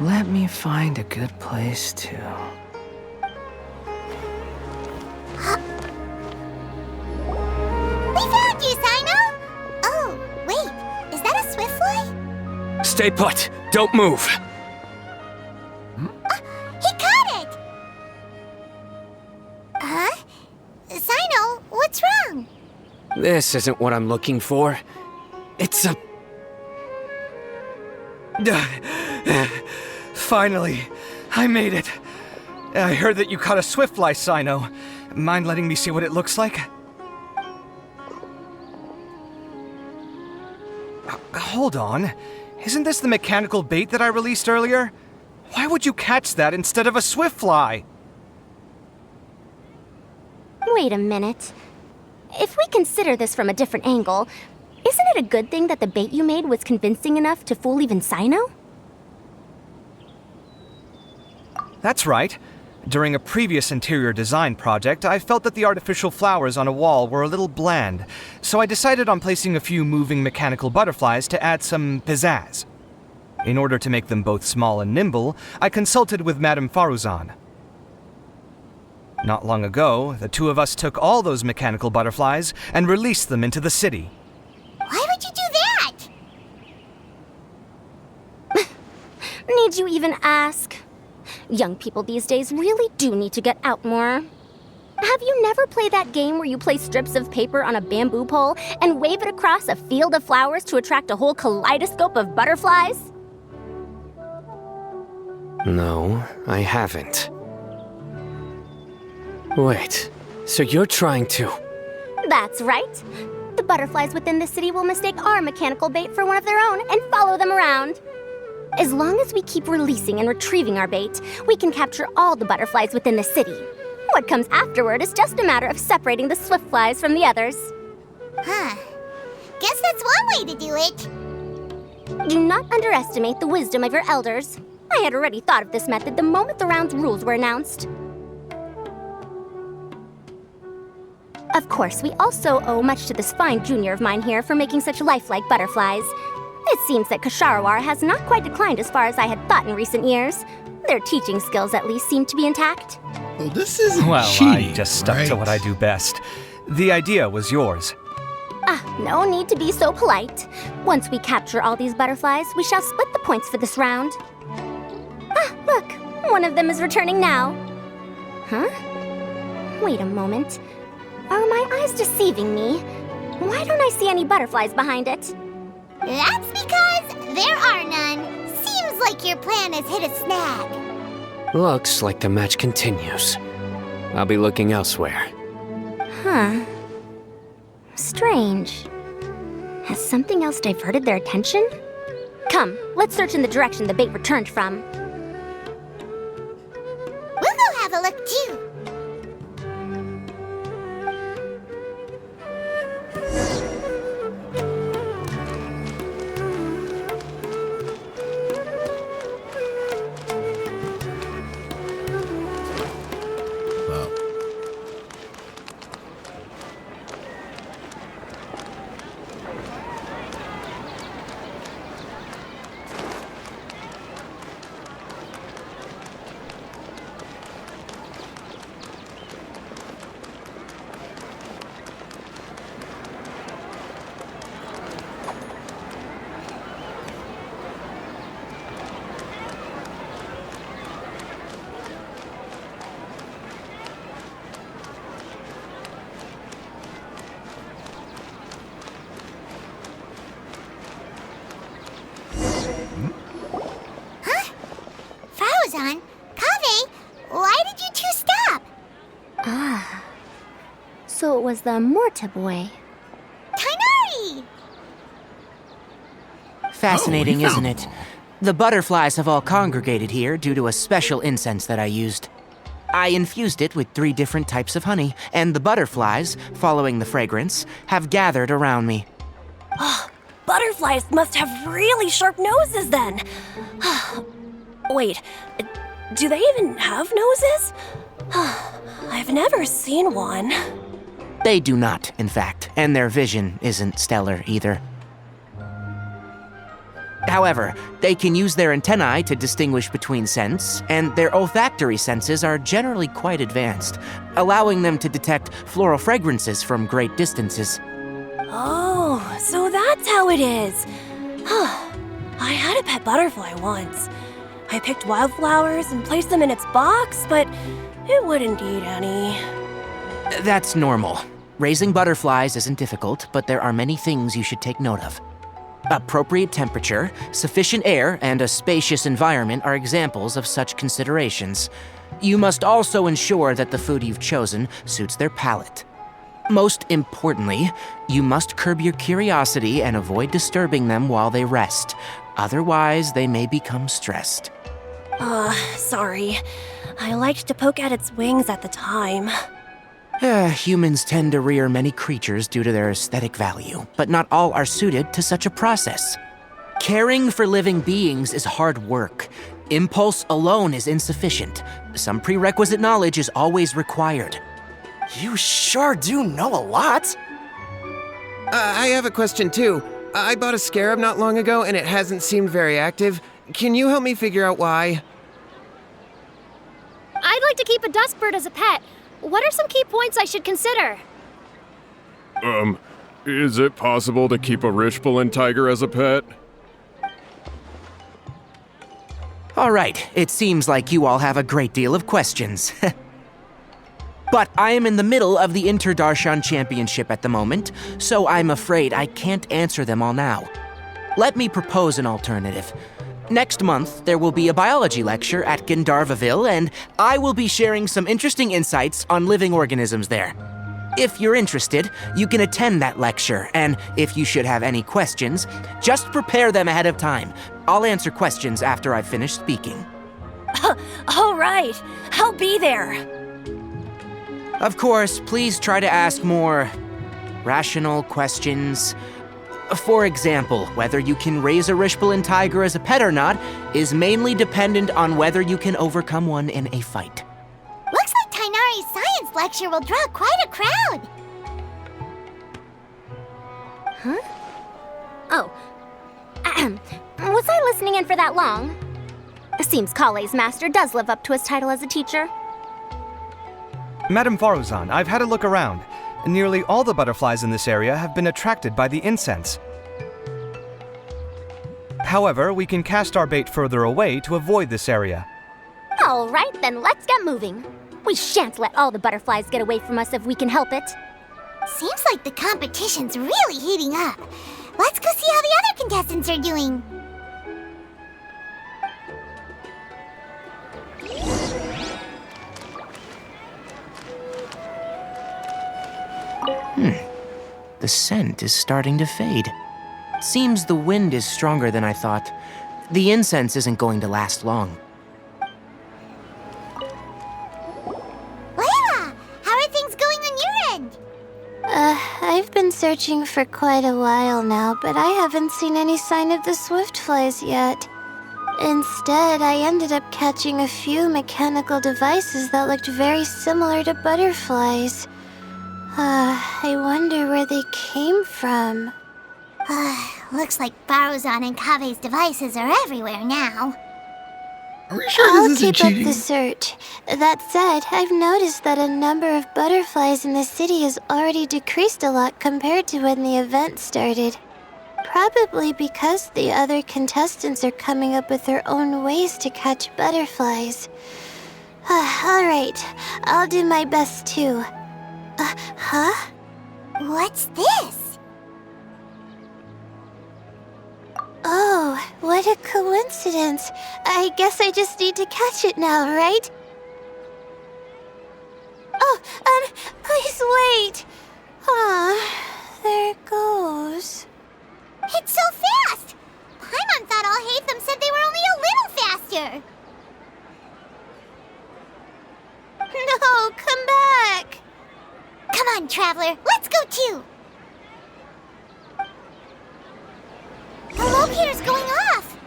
Speaker 10: Let me find a good place to...
Speaker 1: We found you, Sino! Oh, wait, is that a swiftfly?
Speaker 9: Stay put! Don't move!
Speaker 1: He caught it! Huh? Sino, what's wrong?
Speaker 9: This isn't what I'm looking for. It's a...
Speaker 10: Finally, I made it. I heard that you caught a swiftfly, Sino. Mind letting me see what it looks like? Hold on. Isn't this the mechanical bait that I released earlier? Why would you catch that instead of a swiftfly?
Speaker 16: Wait a minute. If we consider this from a different angle, isn't it a good thing that the bait you made was convincing enough to fool even Sino?
Speaker 10: That's right. During a previous interior design project, I felt that the artificial flowers on a wall were a little bland, so I decided on placing a few moving mechanical butterflies to add some pizzazz. In order to make them both small and nimble, I consulted with Madame Faruzan. Not long ago, the two of us took all those mechanical butterflies and released them into the city.
Speaker 1: Why would you do that?
Speaker 16: Need you even ask? Young people these days really do need to get out more. Have you never played that game where you place strips of paper on a bamboo pole and wave it across a field of flowers to attract a whole kaleidoscope of butterflies?
Speaker 9: No, I haven't. Wait, so you're trying to...
Speaker 16: That's right. The butterflies within the city will mistake our mechanical bait for one of their own and follow them around. As long as we keep releasing and retrieving our bait, we can capture all the butterflies within the city. What comes afterward is just a matter of separating the swift flies from the others.
Speaker 1: Huh. Guess that's one way to do it.
Speaker 16: Do not underestimate the wisdom of your elders. I had already thought of this method the moment the round's rules were announced. Of course, we also owe much to this fine junior of mine here for making such lifelike butterflies. It seems that Kasharawar has not quite declined as far as I had thought in recent years. Their teaching skills at least seem to be intact.
Speaker 3: Well, this isn't
Speaker 10: Well,
Speaker 3: cheating,
Speaker 10: I just stuck
Speaker 3: right?
Speaker 10: to what I do best. The idea was yours.
Speaker 16: No need to be so polite. Once we capture all these butterflies, we shall split the points for this round. Look, one of them is returning now. Huh? Wait a moment. Are my eyes deceiving me? Why don't I see any butterflies behind it?
Speaker 1: That's because there are none. Seems like your plan has hit a snag.
Speaker 9: Looks like the match continues. I'll be looking elsewhere.
Speaker 16: Huh. Strange. Has something else diverted their attention? Come, let's search in the direction the bait returned from.
Speaker 1: We'll go have a look too. Faruzan. Kaveh, why did you two stop?
Speaker 16: Ah. So it was the Morta boy.
Speaker 1: Tainari!
Speaker 8: Fascinating, isn't it? The butterflies have all congregated here due to a special incense that I used. I infused it with 3 different types of honey, and the butterflies, following the fragrance, have gathered around me.
Speaker 4: Oh, butterflies must have really sharp noses then. Wait, do they even have noses? I've never seen one.
Speaker 8: They do not, in fact, and their vision isn't stellar either. However, they can use their antennae to distinguish between scents, and their olfactory senses are generally quite advanced, allowing them to detect floral fragrances from great distances.
Speaker 4: Oh, so that's how it is. I had a pet butterfly once. I picked wildflowers and placed them in its box, but it wouldn't eat any.
Speaker 8: That's normal. Raising butterflies isn't difficult, but there are many things you should take note of. Appropriate temperature, sufficient air, and a spacious environment are examples of such considerations. You must also ensure that the food you've chosen suits their palate. Most importantly, you must curb your curiosity and avoid disturbing them while they rest. Otherwise, they may become stressed.
Speaker 4: Sorry. I liked to poke at its wings at the time.
Speaker 8: Humans tend to rear many creatures due to their aesthetic value, but not all are suited to such a process. Caring for living beings is hard work. Impulse alone is insufficient. Some prerequisite knowledge is always required.
Speaker 2: You sure do know a lot.
Speaker 5: I have a question too. I bought a scarab not long ago and it hasn't seemed very active. Can you help me figure out why?
Speaker 4: I'd like to keep a dustbird as a pet. What are some key points I should consider?
Speaker 18: Is it possible to keep a Rishbalin tiger as a pet?
Speaker 8: All right, it seems like you all have a great deal of questions. But I am in the middle of the Interdarshan Championship at the moment, so I'm afraid I can't answer them all now. Let me propose an alternative. Next month, there will be a biology lecture at Gandharvaville, and I will be sharing some interesting insights on living organisms there. If you're interested, you can attend that lecture, and if you should have any questions, just prepare them ahead of time. I'll answer questions after I've finished speaking.
Speaker 4: All right, I'll be there.
Speaker 8: Of course, please try to ask more rational questions. For example, whether you can raise a Rishbalin tiger as a pet or not is mainly dependent on whether you can overcome one in a fight.
Speaker 1: Looks like Tainari's science lecture will draw quite a crowd.
Speaker 16: Huh? Oh. Was I listening in for that long? Seems Kaveh's master does live up to his title as a teacher.
Speaker 10: Madam Faruzan, I've had a look around. Nearly all the butterflies in this area have been attracted by the incense. However, we can cast our bait further away to avoid this area.
Speaker 16: All right, then let's get moving. We shan't let all the butterflies get away from us if we can help it.
Speaker 1: Seems like the competition's really heating up. Let's go see how the other contestants are doing.
Speaker 8: The scent is starting to fade. Seems the wind is stronger than I thought. The incense isn't going to last long.
Speaker 1: Layla, how are things going on your end?
Speaker 15: I've been searching for quite a while now, but I haven't seen any sign of the swiftflies yet. Instead, I ended up catching a few mechanical devices that looked very similar to butterflies. I wonder where they came from.
Speaker 1: Looks like Faruzan and Kaveh's devices are everywhere now.
Speaker 3: Are we sure
Speaker 15: I'll
Speaker 3: this isn't
Speaker 15: keep up
Speaker 3: cheating?
Speaker 15: the search. That said, I've noticed that a number of butterflies in the city has already decreased a lot compared to when the event started. Probably because the other contestants are coming up with their own ways to catch butterflies. Alright, I'll do my best too. Huh?
Speaker 1: What's this?
Speaker 15: Oh, What a coincidence. I guess I just need to catch it now, right? Oh, please wait. There it goes.
Speaker 1: It's so fast! Paimon thought all Hatham said they were only a little faster.
Speaker 15: No, come back.
Speaker 1: Come on, Traveler, let's go too. The locator's going off.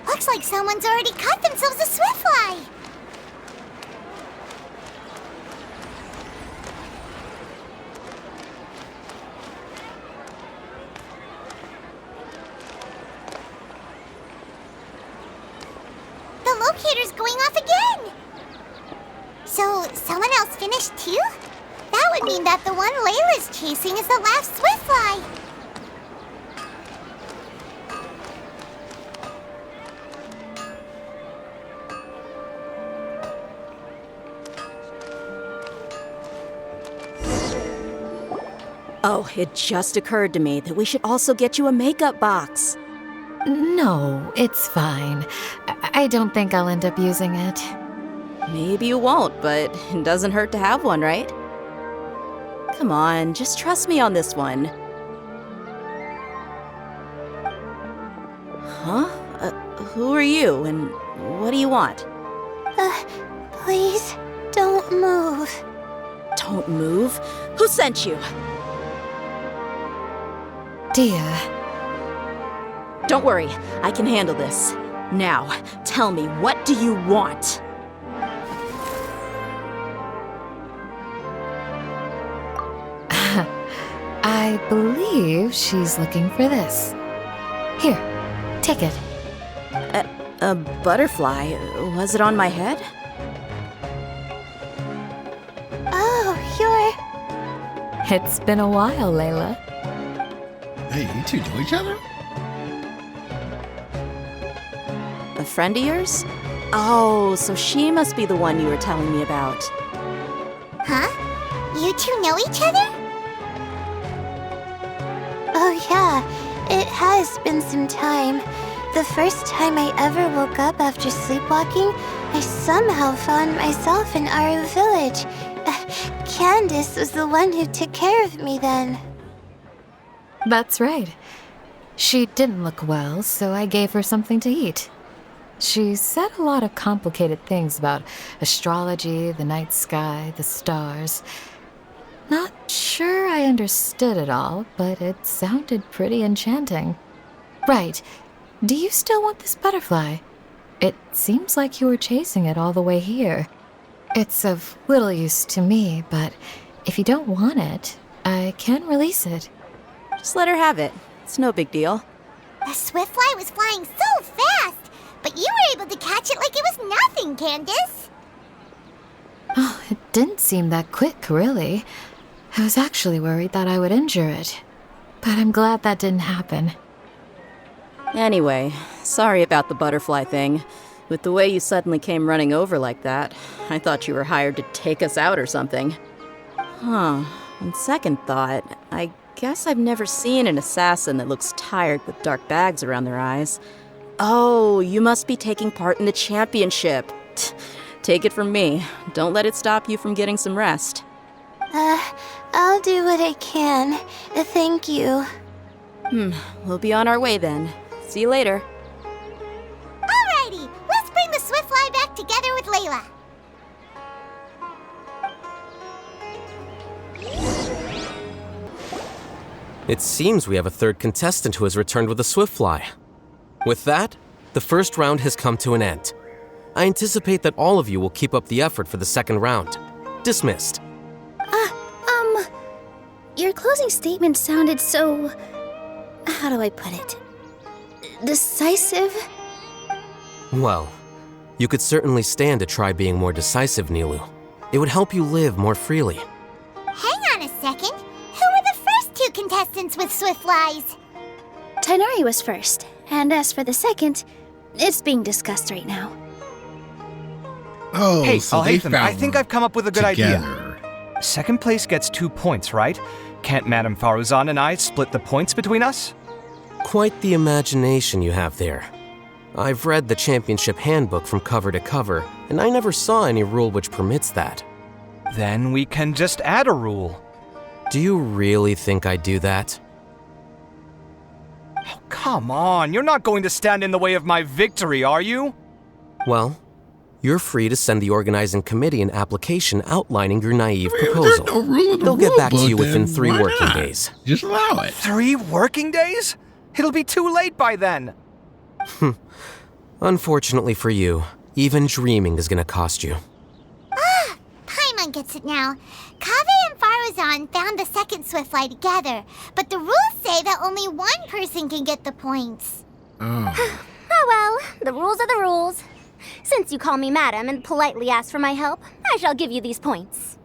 Speaker 1: Looks like someone's already caught themselves a Swiftfly. The locator's going off again. So, someone else finished too? That would mean that the one Layla's chasing is the last Swiftfly.
Speaker 12: Oh, it just occurred to me that we should also get you a makeup box.
Speaker 13: No, it's fine. I don't think I'll end up using it.
Speaker 12: Maybe you won't, but it doesn't hurt to have one, right? Come on, just trust me on this one. Huh? Who are you, and what do you want?
Speaker 15: Please, don't move.
Speaker 12: Don't move? Who sent you?
Speaker 13: Dia.
Speaker 12: Don't worry, I can handle this. Now, tell me, what do you want?
Speaker 13: I believe she's looking for this. Here, take it.
Speaker 12: A butterfly? Was it on my head?
Speaker 15: Oh, you're...
Speaker 13: It's been a while, Layla.
Speaker 3: Hey, you two know each other?
Speaker 12: A friend of yours? Oh, so she must be the one you were telling me about.
Speaker 1: Huh? You two know each other?
Speaker 15: Oh yeah, it has been some time. The first time I ever woke up after sleepwalking, I somehow found myself in Aru village. Candace was the one who took care of me then.
Speaker 13: That's right. She didn't look well, so I gave her something to eat. She said a lot of complicated things about astrology, the night sky, the stars. Not sure I understood it all, but it sounded pretty enchanting. Right. Do you still want this butterfly? It seems like you were chasing it all the way here. It's of little use to me, but if you don't want it, I can release it.
Speaker 12: Just let her have it. It's no big deal.
Speaker 1: The Swiftfly was flying so fast, but you were able to catch it like it was nothing, Candace.
Speaker 13: Oh, it didn't seem that quick, really. I was actually worried that I would injure it, but I'm glad that didn't happen.
Speaker 12: Anyway, sorry about the butterfly thing. With the way you suddenly came running over like that, I thought you were hired to take us out or something. Huh. On second thought, I guess I've never seen an assassin that looks tired with dark bags around their eyes. Oh, you must be taking part in the championship. Take it from me. Don't let it stop you from getting some rest.
Speaker 15: I'll do what I can. Thank you.
Speaker 12: We'll be on our way then. See you later.
Speaker 1: Alrighty, let's bring the Swiftfly back together with Layla.
Speaker 14: It seems we have a third contestant who has returned with a Swiftfly. With that, the first round has come to an end. I anticipate that all of you will keep up the effort for the second round. Dismissed.
Speaker 16: Your closing statement sounded so... how do I put it? Decisive?
Speaker 14: Well, you could certainly stand to try being more decisive, Nilu. It would help you live more freely.
Speaker 1: Hang on a second. Who were the first two contestants with Swiftflies?
Speaker 16: Tighnari was first, and as for the second, it's being discussed right now.
Speaker 3: Oh,
Speaker 10: hey,
Speaker 3: so they
Speaker 10: Alhaitham,
Speaker 3: found
Speaker 10: I think I've come up with a good
Speaker 3: together.
Speaker 10: idea. Second place gets 2 points, right? Can't Madame Faruzan and I split the points between us?
Speaker 14: Quite the imagination you have there. I've read the championship handbook from cover to cover, and I never saw any rule which permits that.
Speaker 10: Then we can just add a rule.
Speaker 14: Do you really think I'd do that?
Speaker 10: Oh, come on, you're not going to stand in the way of my victory, are you?
Speaker 14: Well, you're free to send the organizing committee an application outlining your naive proposal. They'll get back to you within 3 working days.
Speaker 3: Just allow it.
Speaker 10: 3 working days? It'll be too late by then.
Speaker 14: Unfortunately for you, even dreaming is gonna cost you.
Speaker 1: Ah, Paimon gets it now. Kaveh and Faruzan found the second Swiftfly together, but the rules say that only one person can get the points.
Speaker 16: Oh well, the rules are the rules. Since you call me madam and politely ask for my help, I shall give you these points.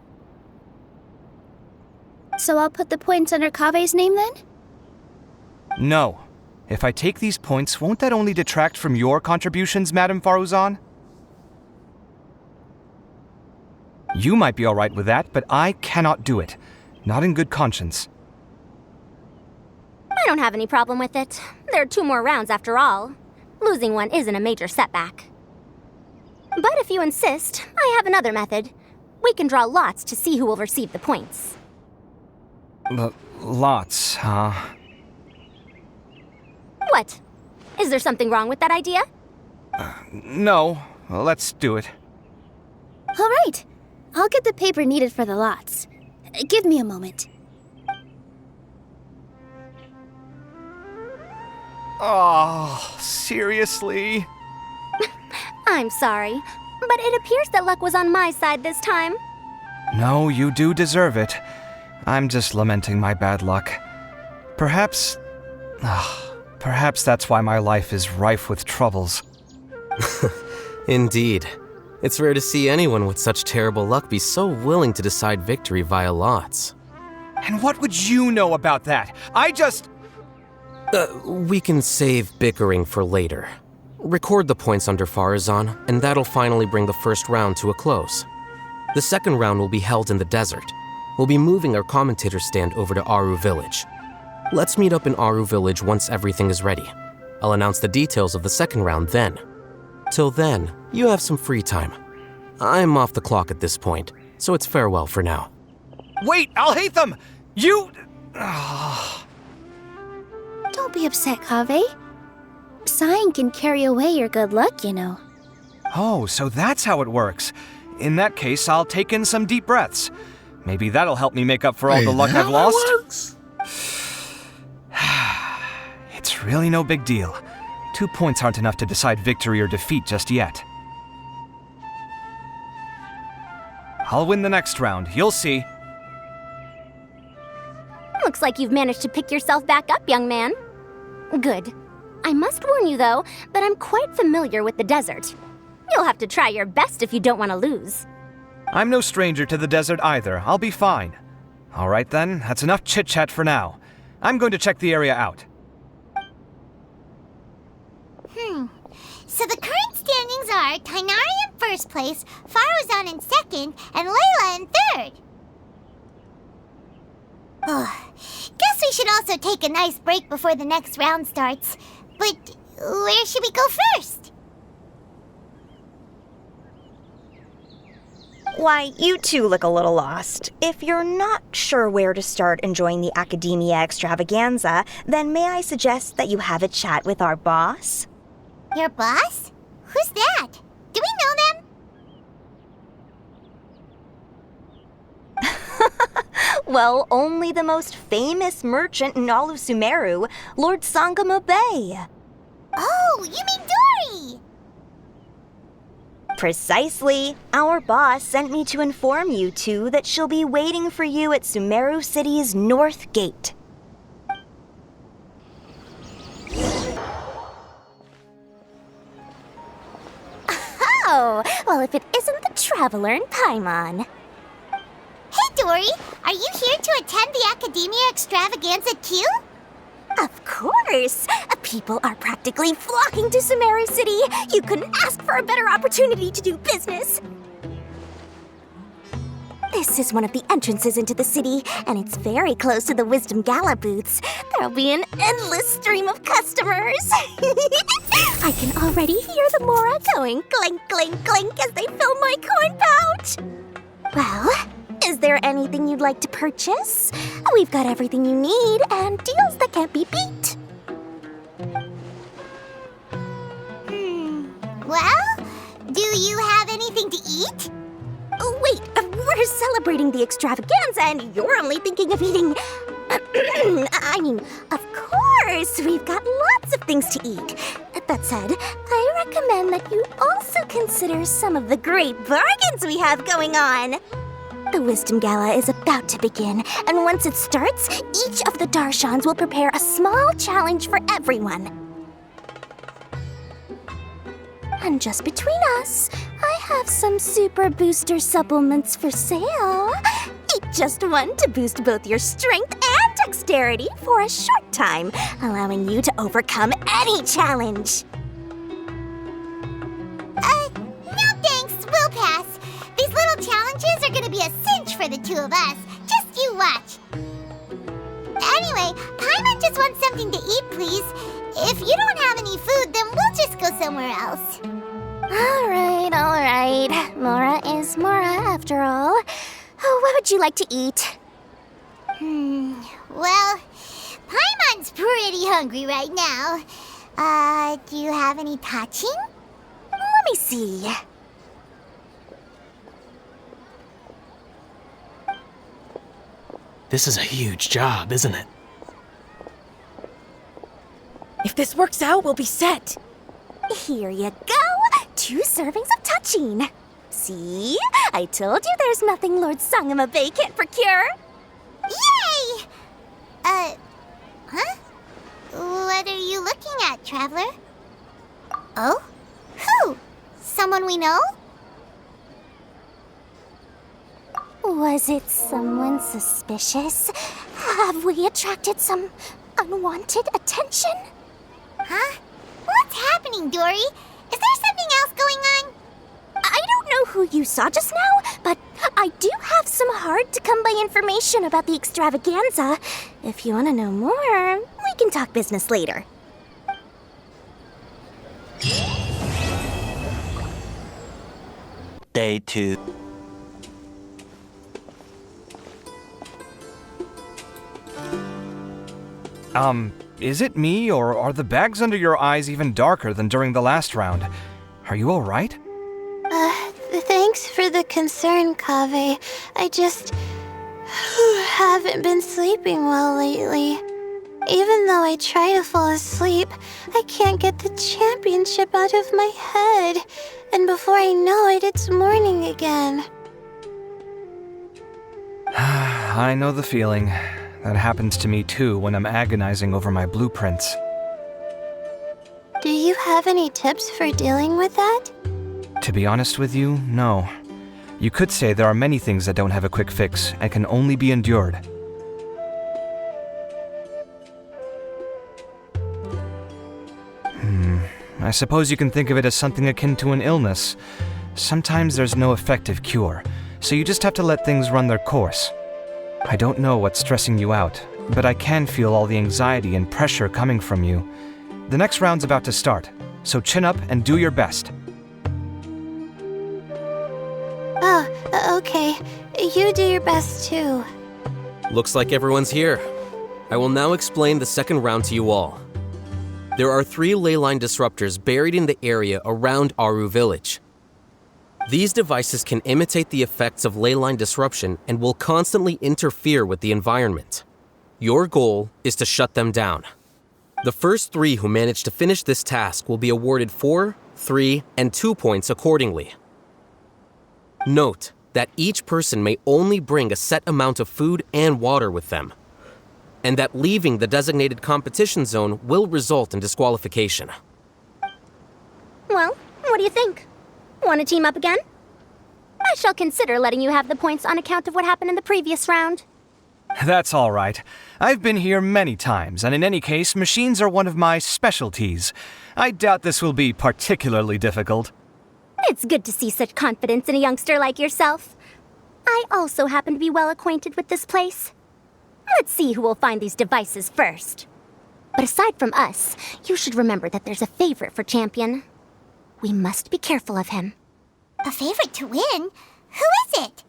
Speaker 15: So I'll put the points under Kaveh's name then?
Speaker 10: No. If I take these points, won't that only detract from your contributions, Madame Faruzan? You might be alright with that, but I cannot do it. Not in good conscience.
Speaker 16: I don't have any problem with it. There are 2 more rounds after all. Losing one isn't a major setback. But if you insist, I have another method. We can draw lots to see who will receive the points.
Speaker 10: Lots, huh?
Speaker 16: What? Is there something wrong with that idea?
Speaker 10: No. Well, let's do it.
Speaker 15: All right. I'll get the paper needed for the lots. Give me a moment.
Speaker 10: Oh, seriously?
Speaker 16: I'm sorry, but it appears that luck was on my side this time.
Speaker 10: No, you do deserve it. I'm just lamenting my bad luck. Perhaps that's why my life is rife with troubles.
Speaker 14: Indeed. It's rare to see anyone with such terrible luck be so willing to decide victory via lots.
Speaker 10: And what would you know about that?
Speaker 14: We can save bickering for later. Record the points under Faruzan, and that'll finally bring the first round to a close. The second round will be held in the desert. We'll be moving our commentator stand over to Aru Village. Let's meet up in Aru Village once everything is ready. I'll announce the details of the second round then. Till then, you have some free time. I'm off the clock at this point, so it's farewell for now.
Speaker 10: Wait, I'll hate them! You...
Speaker 15: Don't be upset, Kaveh. Sighing can carry away your good luck, you know.
Speaker 10: Oh, so that's how it works. In that case, I'll take in some deep breaths. Maybe that'll help me make up for all the luck I've lost. It's really no big deal. 2 points aren't enough to decide victory or defeat just yet. I'll win the next round, you'll see.
Speaker 16: Looks like you've managed to pick yourself back up, young man. Good. I must warn you, though, that I'm quite familiar with the desert. You'll have to try your best if you don't want to lose.
Speaker 10: I'm no stranger to the desert either. I'll be fine. All right then, that's enough chit-chat for now. I'm going to check the area out.
Speaker 1: So the current standings are Tighnari in first place, Faruzan in second, and Layla in third. Guess we should also take a nice break before the next round starts. But where should we go first?
Speaker 6: Why, you two look a little lost. If you're not sure where to start enjoying the Akademiya Extravaganza, then may I suggest that you have a chat with our boss?
Speaker 1: Your boss? Who's that? Do we know them?
Speaker 6: Well, only the most famous merchant in all of Sumeru, Lord Sangamo Bay.
Speaker 1: Oh, you mean Dory!
Speaker 6: Precisely. Our boss sent me to inform you two that she'll be waiting for you at Sumeru City's North Gate.
Speaker 16: Oh, well, if it isn't the Traveler in Paimon.
Speaker 1: Hey, Dory! Are you here to attend the Akademiya Extravaganza too?
Speaker 16: Of course! People are practically flocking to Sumeru City. You couldn't ask for a better opportunity to do business. This is one of the entrances into the city, and it's very close to the Wisdom Gala booths. There'll be an endless stream of customers. I can already hear the Mora going clink, clink, clink as they fill my coin pouch. Well, is there anything you'd like to purchase? We've got everything you need and deals that can't be beat.
Speaker 1: Well, do you have anything to eat?
Speaker 16: Oh, wait, we're celebrating the extravaganza and you're only thinking of eating... I mean, of course, we've got lots of things to eat. That said, I recommend that you also consider some of the great bargains we have going on. The Wisdom Gala is about to begin, and once it starts, each of the Darshans will prepare a small challenge for everyone. And just between us, I have some super booster supplements for sale. Eat just one to boost both your strength and dexterity for a short time, allowing you to overcome any challenge.
Speaker 1: No thanks, we'll pass. These little challenges are gonna be a cinch for the two of us. Just you watch. Anyway, Paimon just wants something to eat, please. If you don't have any food, then we'll just go somewhere else.
Speaker 16: All right. Mora is Mora, after all. Oh, what would you like to eat?
Speaker 1: Well, Paimon's pretty hungry right now. Do you have any touching?
Speaker 16: Let me see.
Speaker 19: This is a huge job, isn't it?
Speaker 12: If this works out, we'll be set.
Speaker 16: Here you go. 2 servings of touching. See? I told you there's nothing Lord Sangamabe can't procure.
Speaker 1: Yay! Huh? What are you looking at, Traveler? Oh? Who? Someone we know?
Speaker 16: Was it someone suspicious? Have we attracted some unwanted attention?
Speaker 1: Huh? What's happening, Dory? Is there something else going on?
Speaker 16: I don't know who you saw just now, but I do have some hard-to-come-by information about the extravaganza. If you want to know more, we can talk business later.
Speaker 20: Day 2.
Speaker 10: Is it me, or are the bags under your eyes even darker than during the last round? Are you alright?
Speaker 15: Thanks for the concern, Kaveh. I just haven't been sleeping well lately. Even though I try to fall asleep, I can't get the championship out of my head. And before I know it, it's morning again.
Speaker 10: I know the feeling. That happens to me too when I'm agonizing over my blueprints.
Speaker 15: Do you have any tips for dealing with that?
Speaker 10: To be honest with you, no. You could say there are many things that don't have a quick fix and can only be endured. I suppose you can think of it as something akin to an illness. Sometimes there's no effective cure, so you just have to let things run their course. I don't know what's stressing you out, but I can feel all the anxiety and pressure coming from you. The next round's about to start, so chin up and do your best.
Speaker 15: Oh, okay. You do your best too.
Speaker 14: Looks like everyone's here. I will now explain the second round to you all. There are 3 leyline disruptors buried in the area around Aru Village. These devices can imitate the effects of leyline disruption and will constantly interfere with the environment. Your goal is to shut them down. The first 3 who manage to finish this task will be awarded 4, 3, and 2 points accordingly. Note that each person may only bring a set amount of food and water with them, and that leaving the designated competition zone will result in disqualification.
Speaker 16: Well, what do you think? Want to team up again? I shall consider letting you have the points on account of what happened in the previous round.
Speaker 10: That's all right. I've been here many times, and in any case, machines are one of my specialties. I doubt this will be particularly difficult.
Speaker 16: It's good to see such confidence in a youngster like yourself. I also happen to be well acquainted with this place. Let's see who will find these devices first. But aside from us, you should remember that there's a favorite for Champion. We must be careful of him.
Speaker 1: A favorite to win? Who is it?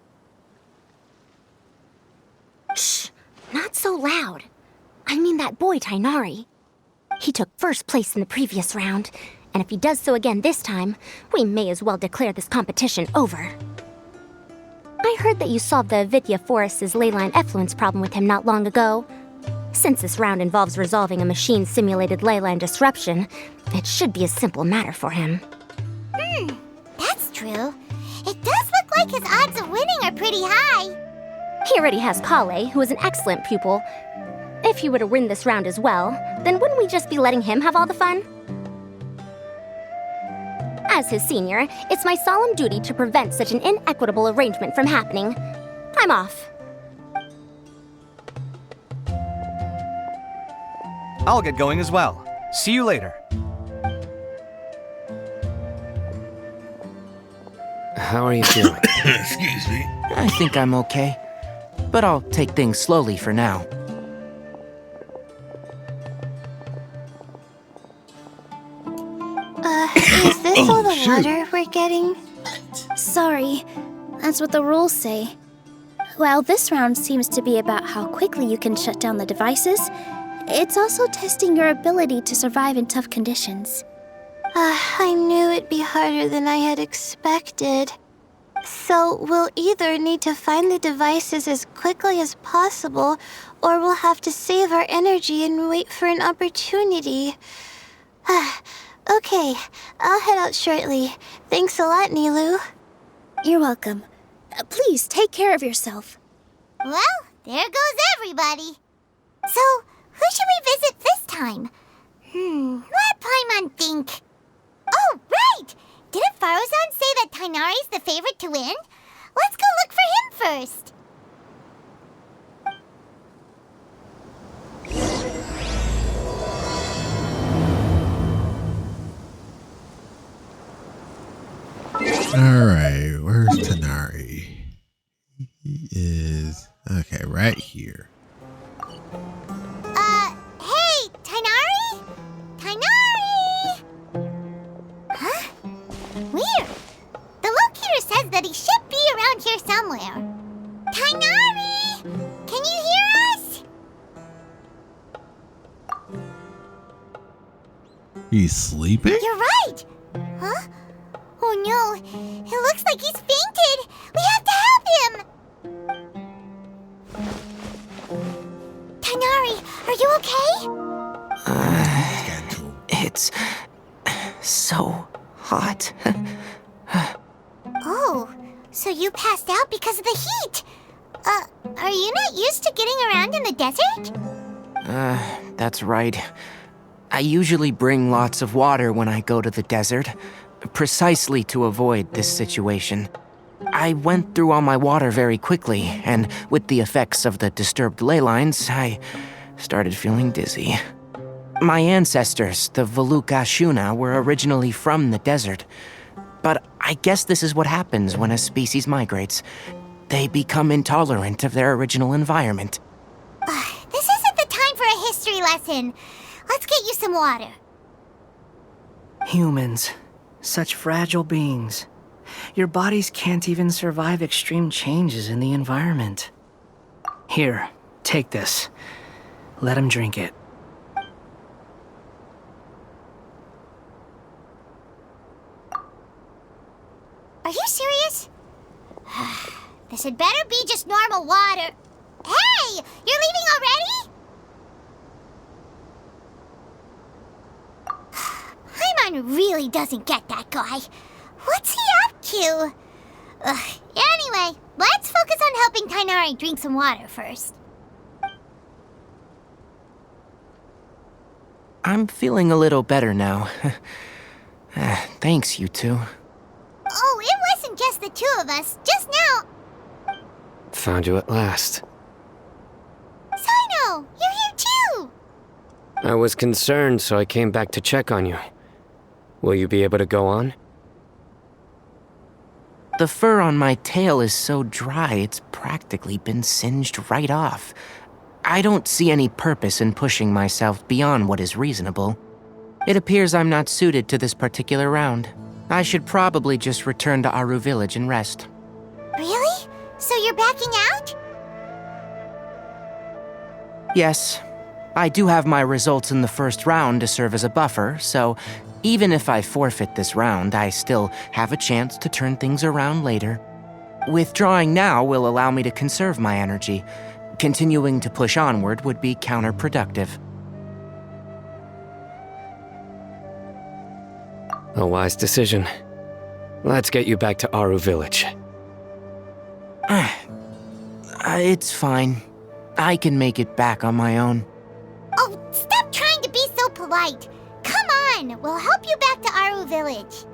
Speaker 16: Shh! Not so loud. I mean that boy, Tainari. He took first place in the previous round, and if he does so again this time, we may as well declare this competition over. I heard that you solved the Avidya Forest's leyline effluence problem with him not long ago. Since this round involves resolving a machine-simulated leyline disruption, it should be a simple matter for him.
Speaker 1: That's true. It does look like his odds of winning are pretty high.
Speaker 16: He already has Kaveh, who is an excellent pupil. If he were to win this round as well, then wouldn't we just be letting him have all the fun? As his senior, it's my solemn duty to prevent such an inequitable arrangement from happening. I'm off.
Speaker 10: I'll get going as well. See you later.
Speaker 9: How are you feeling?
Speaker 8: Excuse me. I think I'm okay, but I'll take things slowly for now.
Speaker 15: Is this all the water we're getting?
Speaker 20: Sorry, that's what the rules say. While this round seems to be about how quickly you can shut down the devices, it's also testing your ability to survive in tough conditions.
Speaker 15: I knew it'd be harder than I had expected. So we'll either need to find the devices as quickly as possible, or we'll have to save our energy and wait for an opportunity. Okay, I'll head out shortly. Thanks a lot, Nilu.
Speaker 20: You're welcome. Please take care of yourself.
Speaker 1: Well, there goes everybody. So, who should we visit this time? Let Paimon think. Oh, right! Didn't Faruzan say that Tainari's the favorite to win? Let's go look for him first.
Speaker 3: Alright, where's Tanari? He is... okay, right here.
Speaker 1: Hey, Tainari? Tainari! Huh? Weird. The locator says that he should be around here somewhere. Tainari! Can you hear us?
Speaker 3: He's sleeping?
Speaker 1: You're right! Huh? Oh no, it looks like he's fainted! We have to help him! Tainari, are you okay?
Speaker 8: It's so hot.
Speaker 1: Oh, so you passed out because of the heat. Are you not used to getting around in the desert?
Speaker 8: That's right. I usually bring lots of water when I go to the desert, precisely to avoid this situation. I went through all my water very quickly, and with the effects of the disturbed ley lines, I started feeling dizzy. My ancestors, the Veluka Shuna, were originally from the desert. But I guess this is what happens when a species migrates. They become intolerant of their original environment.
Speaker 1: This isn't the time for a history lesson. Let's get you some water.
Speaker 11: Humans. Such fragile beings. Your bodies can't even survive extreme changes in the environment. Here, take this. Let him drink it.
Speaker 1: Are you serious? This had better be just normal water. Hey! You're leaving already? Paimon really doesn't get that guy. What's he up to? Anyway, let's focus on helping Tainari drink some water first.
Speaker 8: I'm feeling a little better now. Thanks, you two.
Speaker 1: Oh, it wasn't just the two of us. Just now.
Speaker 9: Found you at last.
Speaker 1: Sino, you're here too.
Speaker 9: I was concerned, so I came back to check on you. Will you be able to go on?
Speaker 8: The fur on my tail is so dry it's practically been singed right off. I don't see any purpose in pushing myself beyond what is reasonable. It appears I'm not suited to this particular round. I should probably just return to Aru Village and rest.
Speaker 1: Really? So you're backing out?
Speaker 8: Yes. I do have my results in the first round to serve as a buffer, so even if I forfeit this round, I still have a chance to turn things around later. Withdrawing now will allow me to conserve my energy. Continuing to push onward would be counterproductive.
Speaker 9: A wise decision. Let's get you back to Aru Village.
Speaker 8: It's fine. I can make it back on my own.
Speaker 1: Oh, stop trying to be so polite. Come on, we'll help you back to Aru Village.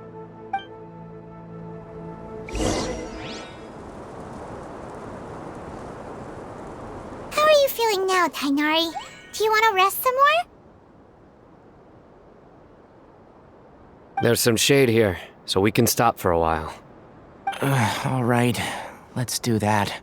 Speaker 1: How are you feeling now, Tighnari? Do you want to rest some more?
Speaker 9: There's some shade here, so we can stop for a while.
Speaker 8: All right, let's do that.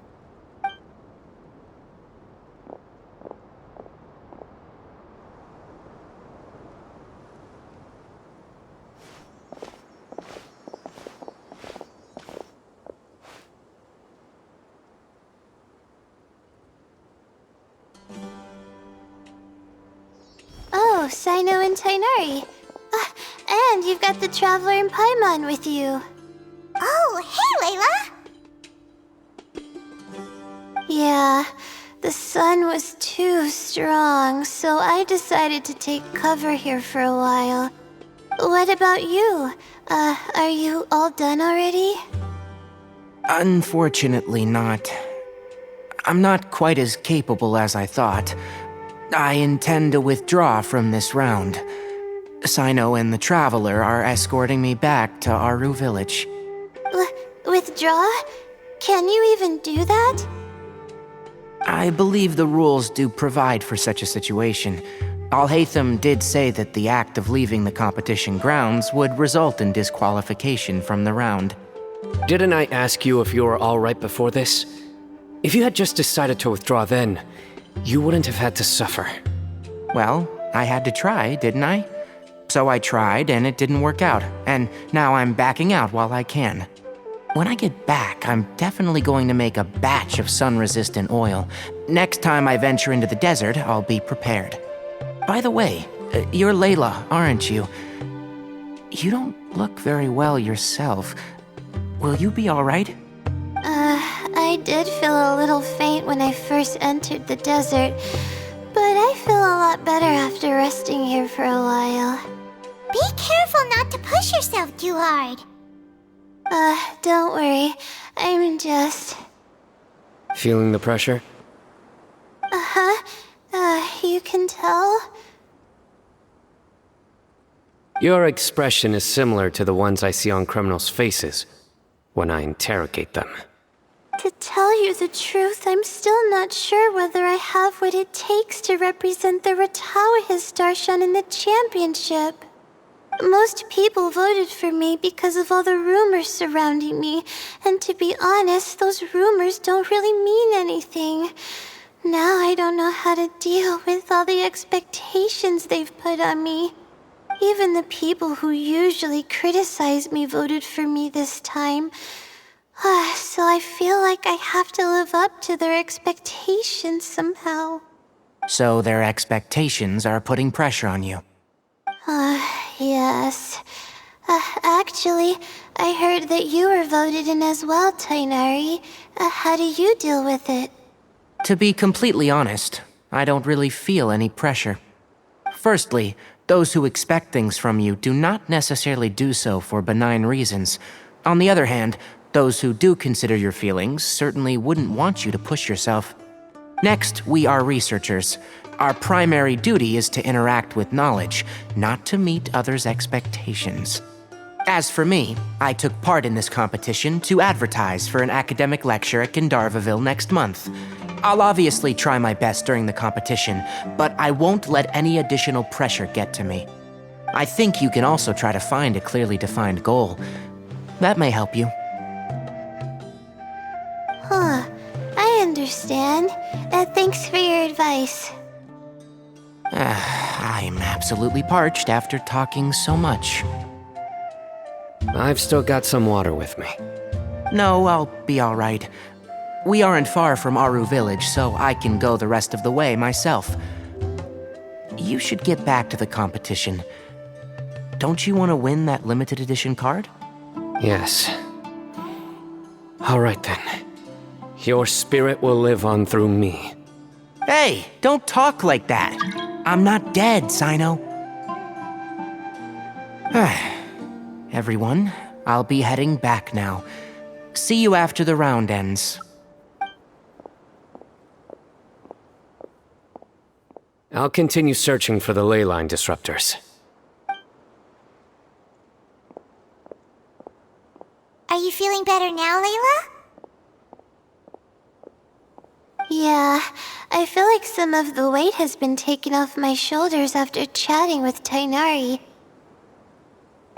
Speaker 15: Oh, Cyno and Tighnari. And you've got the Traveler and Paimon with you.
Speaker 1: Oh, hey, Layla!
Speaker 15: Yeah, the sun was too strong, so I decided to take cover here for a while. What about you? Are you all done already?
Speaker 8: Unfortunately not. I'm not quite as capable as I thought. I intend to withdraw from this round. Cyno and the Traveler are escorting me back to Aru Village.
Speaker 15: Withdraw? Can you even do that?
Speaker 8: I believe the rules do provide for such a situation. Alhaitham did say that the act of leaving the competition grounds would result in disqualification from the round.
Speaker 9: Didn't I ask you if you were alright before this? If you had just decided to withdraw then, you wouldn't have had to suffer.
Speaker 8: Well, I had to try, didn't I? So I tried, and it didn't work out, and now I'm backing out while I can. When I get back, I'm definitely going to make a batch of sun-resistant oil. Next time I venture into the desert, I'll be prepared. By the way, you're Layla, aren't you? You don't look very well yourself. Will you be alright?
Speaker 15: I did feel a little faint when I first entered the desert, but I feel a lot better after resting here for a while.
Speaker 1: Be careful not to push yourself too hard.
Speaker 15: Don't worry. I'm just...
Speaker 9: Feeling the pressure?
Speaker 15: You can tell?
Speaker 9: Your expression is similar to the ones I see on criminals' faces when I interrogate them.
Speaker 15: To tell you the truth, I'm still not sure whether I have what it takes to represent the Ratawahis Darshan in the championship. Most people voted for me because of all the rumors surrounding me, and to be honest, those rumors don't really mean anything. Now I don't know how to deal with all the expectations they've put on me. Even the people who usually criticize me voted for me this time. So I feel like I have to live up to their expectations somehow.
Speaker 8: So their expectations are putting pressure on you.
Speaker 15: Yes. Actually, I heard that you were voted in as well, Tighnari. How do you deal with it?
Speaker 8: To be completely honest, I don't really feel any pressure. Firstly, those who expect things from you do not necessarily do so for benign reasons. On the other hand, those who do consider your feelings certainly wouldn't want you to push yourself. Next, we are researchers. Our primary duty is to interact with knowledge, not to meet others' expectations. As for me, I took part in this competition to advertise for an academic lecture at Gandharvaville next month. I'll obviously try my best during the competition, but I won't let any additional pressure get to me. I think you can also try to find a clearly defined goal. That may help you.
Speaker 15: understand. Thanks for your advice.
Speaker 8: I'm absolutely parched after talking so much.
Speaker 9: I've still got some water with me.
Speaker 8: No, I'll be all right. We aren't far from Aru Village, so I can go the rest of the way myself. You should get back to the competition. Don't you want to win that limited edition card?
Speaker 9: Yes. All right then. Your spirit will live on through me.
Speaker 8: Hey, don't talk like that. I'm not dead, Sino. Everyone, I'll be heading back now. See you after the round ends.
Speaker 9: I'll continue searching for the ley line disruptors.
Speaker 1: Are you feeling better now, Layla?
Speaker 15: Yeah, I feel like some of the weight has been taken off my shoulders after chatting with Tighnari.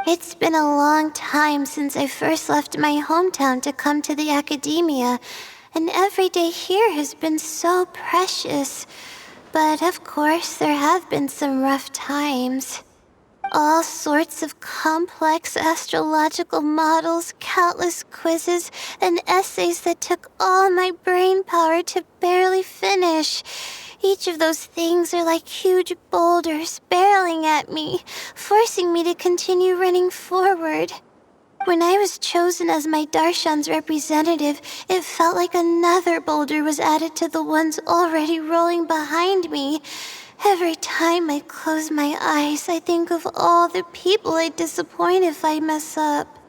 Speaker 15: It's been a long time since I first left my hometown to come to the Akademiya, and every day here has been so precious. But of course, there have been some rough times. All sorts of complex astrological models, countless quizzes, and essays that took all my brain power to barely finish. Each of those things are like huge boulders barreling at me, forcing me to continue running forward. When I was chosen as my Darshan's representative, it felt like another boulder was added to the ones already rolling behind me. Every time I close my eyes, I think of all the people I'd disappoint if I mess up.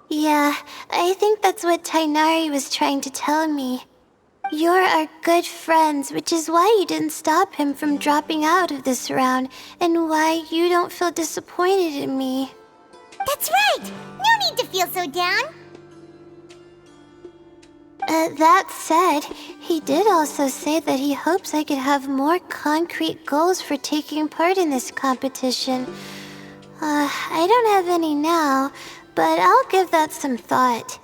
Speaker 15: Yeah, I think that's what Tighnari was trying to tell me. You're our good friends, which is why you didn't stop him from dropping out of this round, and why you don't feel disappointed in me.
Speaker 1: That's right! No need to feel so down!
Speaker 15: That said, he did also say that he hopes I could have more concrete goals for taking part in this competition. I don't have any now, but I'll give that some thought.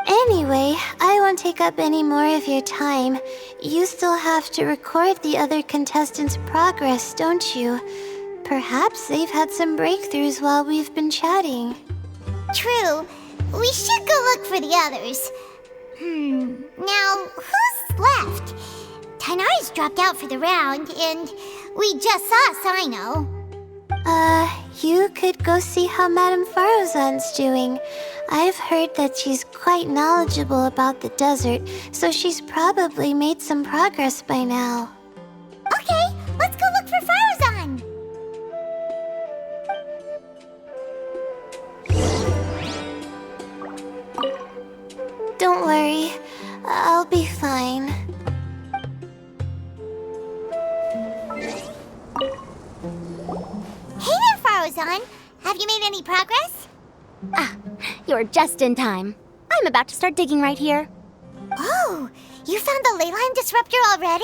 Speaker 15: Anyway, I won't take up any more of your time. You still have to record the other contestants' progress, don't you? Perhaps they've had some breakthroughs while we've been chatting.
Speaker 1: True. We should go look for the others. Now, who's left? Tighnari's dropped out for the round, and we just saw Sino.
Speaker 15: You could go see how Madame Farozan's doing. I've heard that she's quite knowledgeable about the desert, so she's probably made some progress by now.
Speaker 1: Okay, let's go look for Farozan!
Speaker 15: Don't worry, I'll be fine.
Speaker 1: Hey there, Farozan! Have you made any progress?
Speaker 16: You're just in time. I'm about to start digging right here.
Speaker 1: Oh, you found the ley line disruptor already?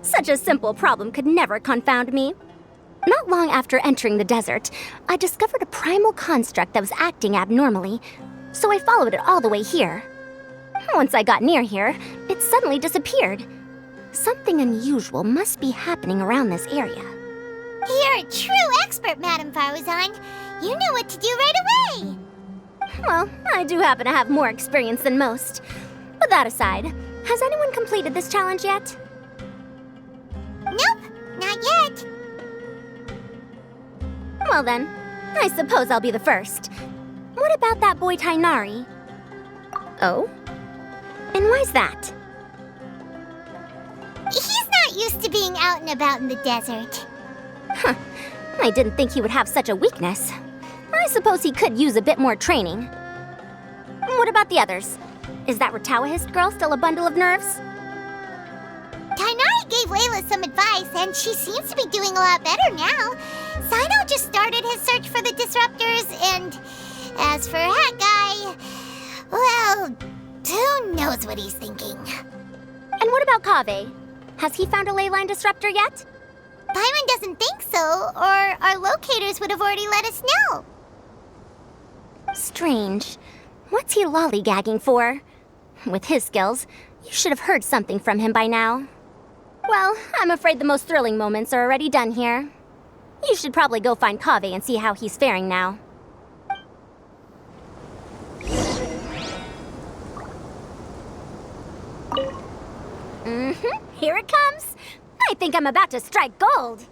Speaker 16: Such a simple problem could never confound me. Not long after entering the desert, I discovered a primal construct that was acting abnormally, so I followed it all the way here. Once I got near here, it suddenly disappeared. Something unusual must be happening around this area.
Speaker 1: You're a true expert, Madame Farozan. You knew what to do right away.
Speaker 16: Well, I do happen to have more experience than most. But that aside, has anyone completed this challenge yet?
Speaker 1: Nope, not yet.
Speaker 16: Well then, I suppose I'll be the first. What about that boy Tighnari? Oh? And why's that?
Speaker 1: He's not used to being out and about in the desert.
Speaker 16: Huh. I didn't think he would have such a weakness. I suppose he could use a bit more training. What about the others? Is that Ratawahist girl still a bundle of nerves?
Speaker 1: Tighnari gave Layla some advice, and she seems to be doing a lot better now. Sino just started his search for the disruptors, and as for that guy, well, who knows what he's thinking.
Speaker 16: And what about Kaveh? Has he found a ley line disruptor yet?
Speaker 1: Paimon doesn't think so, or our locators would have already let us know.
Speaker 16: Strange. What's he lollygagging for? With his skills, you should have heard something from him by now. Well, I'm afraid the most thrilling moments are already done here. You should probably go find Kaveh and see how he's faring now. Here it comes. I think I'm about to strike gold.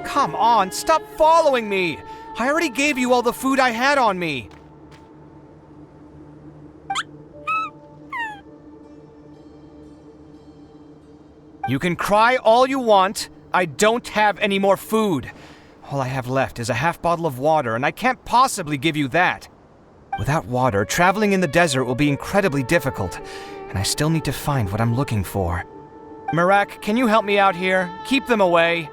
Speaker 10: Come on, stop following me! I already gave you all the food I had on me. You can cry all you want. I don't have any more food. All I have left is a half bottle of water, and I can't possibly give you that. Without water, traveling in the desert will be incredibly difficult, and I still need to find what I'm looking for. Merak, can you help me out here? Keep them away.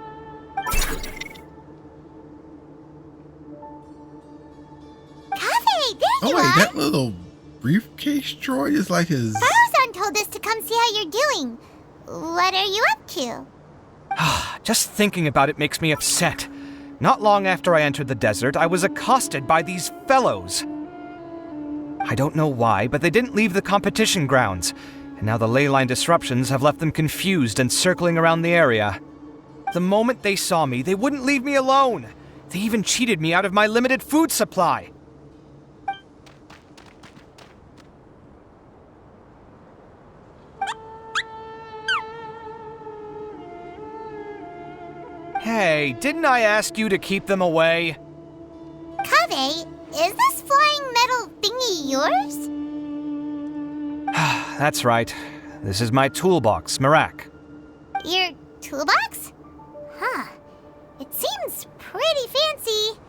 Speaker 1: Kaveh, there
Speaker 3: Oh
Speaker 1: you
Speaker 3: wait,
Speaker 1: are!
Speaker 3: that little briefcase droid is like his...
Speaker 1: Farozan told us to come see how you're doing. What are you up to?
Speaker 10: Just thinking about it makes me upset. Not long after I entered the desert, I was accosted by these fellows. I don't know why, but they didn't leave the competition grounds, and now the ley line disruptions have left them confused and circling around the area. The moment they saw me, they wouldn't leave me alone. They even cheated me out of my limited food supply. Hey, didn't I ask you to keep them away?
Speaker 1: Kaveh, is this flying metal thingy yours?
Speaker 10: That's right. This is my toolbox, Merak.
Speaker 1: Your toolbox? Huh. It seems pretty fancy.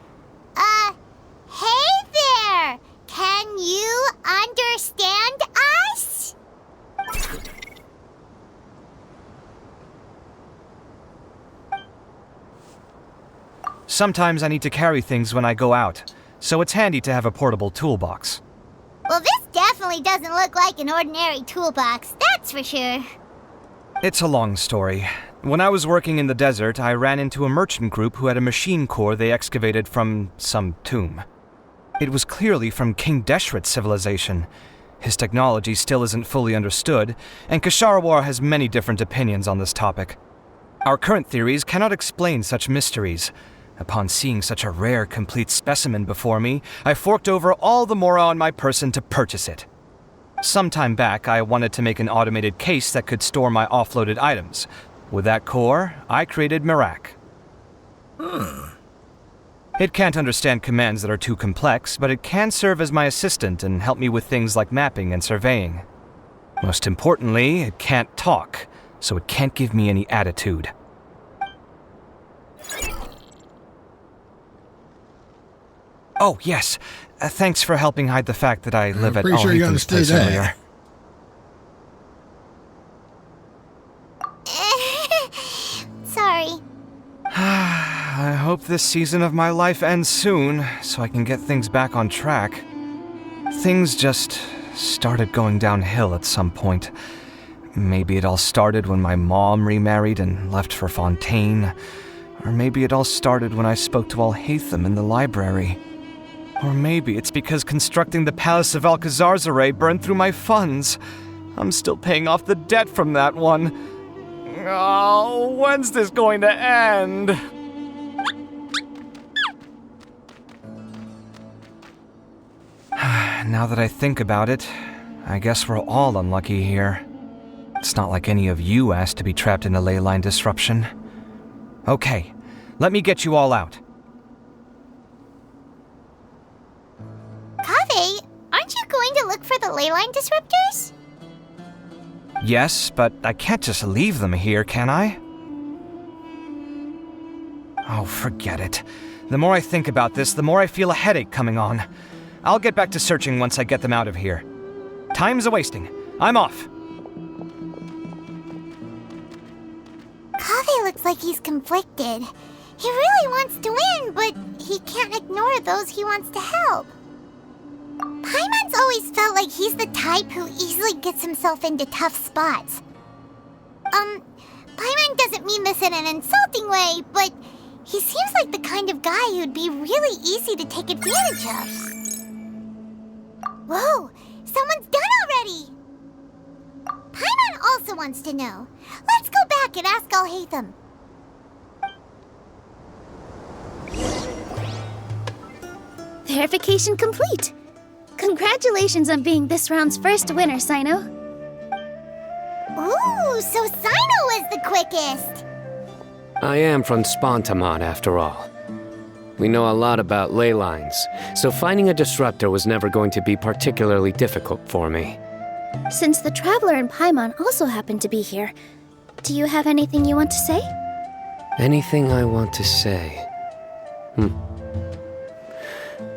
Speaker 1: Hey there! Can you understand us?
Speaker 10: Sometimes I need to carry things when I go out, so it's handy to have a portable toolbox.
Speaker 1: Well, this definitely doesn't look like an ordinary toolbox, that's for sure.
Speaker 10: It's a long story. When I was working in the desert, I ran into a merchant group who had a machine core they excavated from some tomb. It was clearly from King Deshret's civilization. His technology still isn't fully understood, and Kasharawar has many different opinions on this topic. Our current theories cannot explain such mysteries. Upon seeing such a rare, complete specimen before me, I forked over all the mora on my person to purchase it. Some time back, I wanted to make an automated case that could store my offloaded items. With that core, I created Merak. It can't understand commands that are too complex, but it can serve as my assistant and help me with things like mapping and surveying. Most importantly, it can't talk, so it can't give me any attitude. Oh, yes. Thanks for helping hide the fact that I live at
Speaker 3: pretty sure you
Speaker 10: Alhaitham's
Speaker 3: understood
Speaker 10: place
Speaker 3: that.
Speaker 10: earlier.
Speaker 1: Sorry.
Speaker 10: I hope this season of my life ends soon, so I can get things back on track. Things just started going downhill at some point. Maybe it all started when my mom remarried and left for Fontaine. Or maybe it all started when I spoke to Alhaitham in the library. Or maybe it's because constructing the Palace of Alcazarzaray burned through my funds. I'm still paying off the debt from that one. Oh, when's this going to end? Now that I think about it, I guess we're all unlucky here. It's not like any of you asked to be trapped in a ley line disruption. Okay, let me get you all out.
Speaker 1: Kaveh, aren't you going to look for the ley line disruptors?
Speaker 10: Yes, but I can't just leave them here, can I? Oh, forget it. The more I think about this, the more I feel a headache coming on. I'll get back to searching once I get them out of here. Time's a-wasting. I'm off.
Speaker 1: Kaveh looks like he's conflicted. He really wants to win, but he can't ignore those he wants to help. Paimon's always felt like he's the type who easily gets himself into tough spots. Paimon doesn't mean this in an insulting way, but he seems like the kind of guy who'd be really easy to take advantage of. Whoa, someone's done already! Paimon also wants to know. Let's go back and ask Alhaitham.
Speaker 20: Verification complete. Congratulations on being this round's first winner, Sino.
Speaker 1: Ooh, so Sino was the quickest.
Speaker 9: I am from Spontamod, after all. We know a lot about ley lines, so finding a disruptor was never going to be particularly difficult for me.
Speaker 20: Since the Traveler and Paimon also happen to be here, do you have anything you want to say?
Speaker 9: Anything I want to say?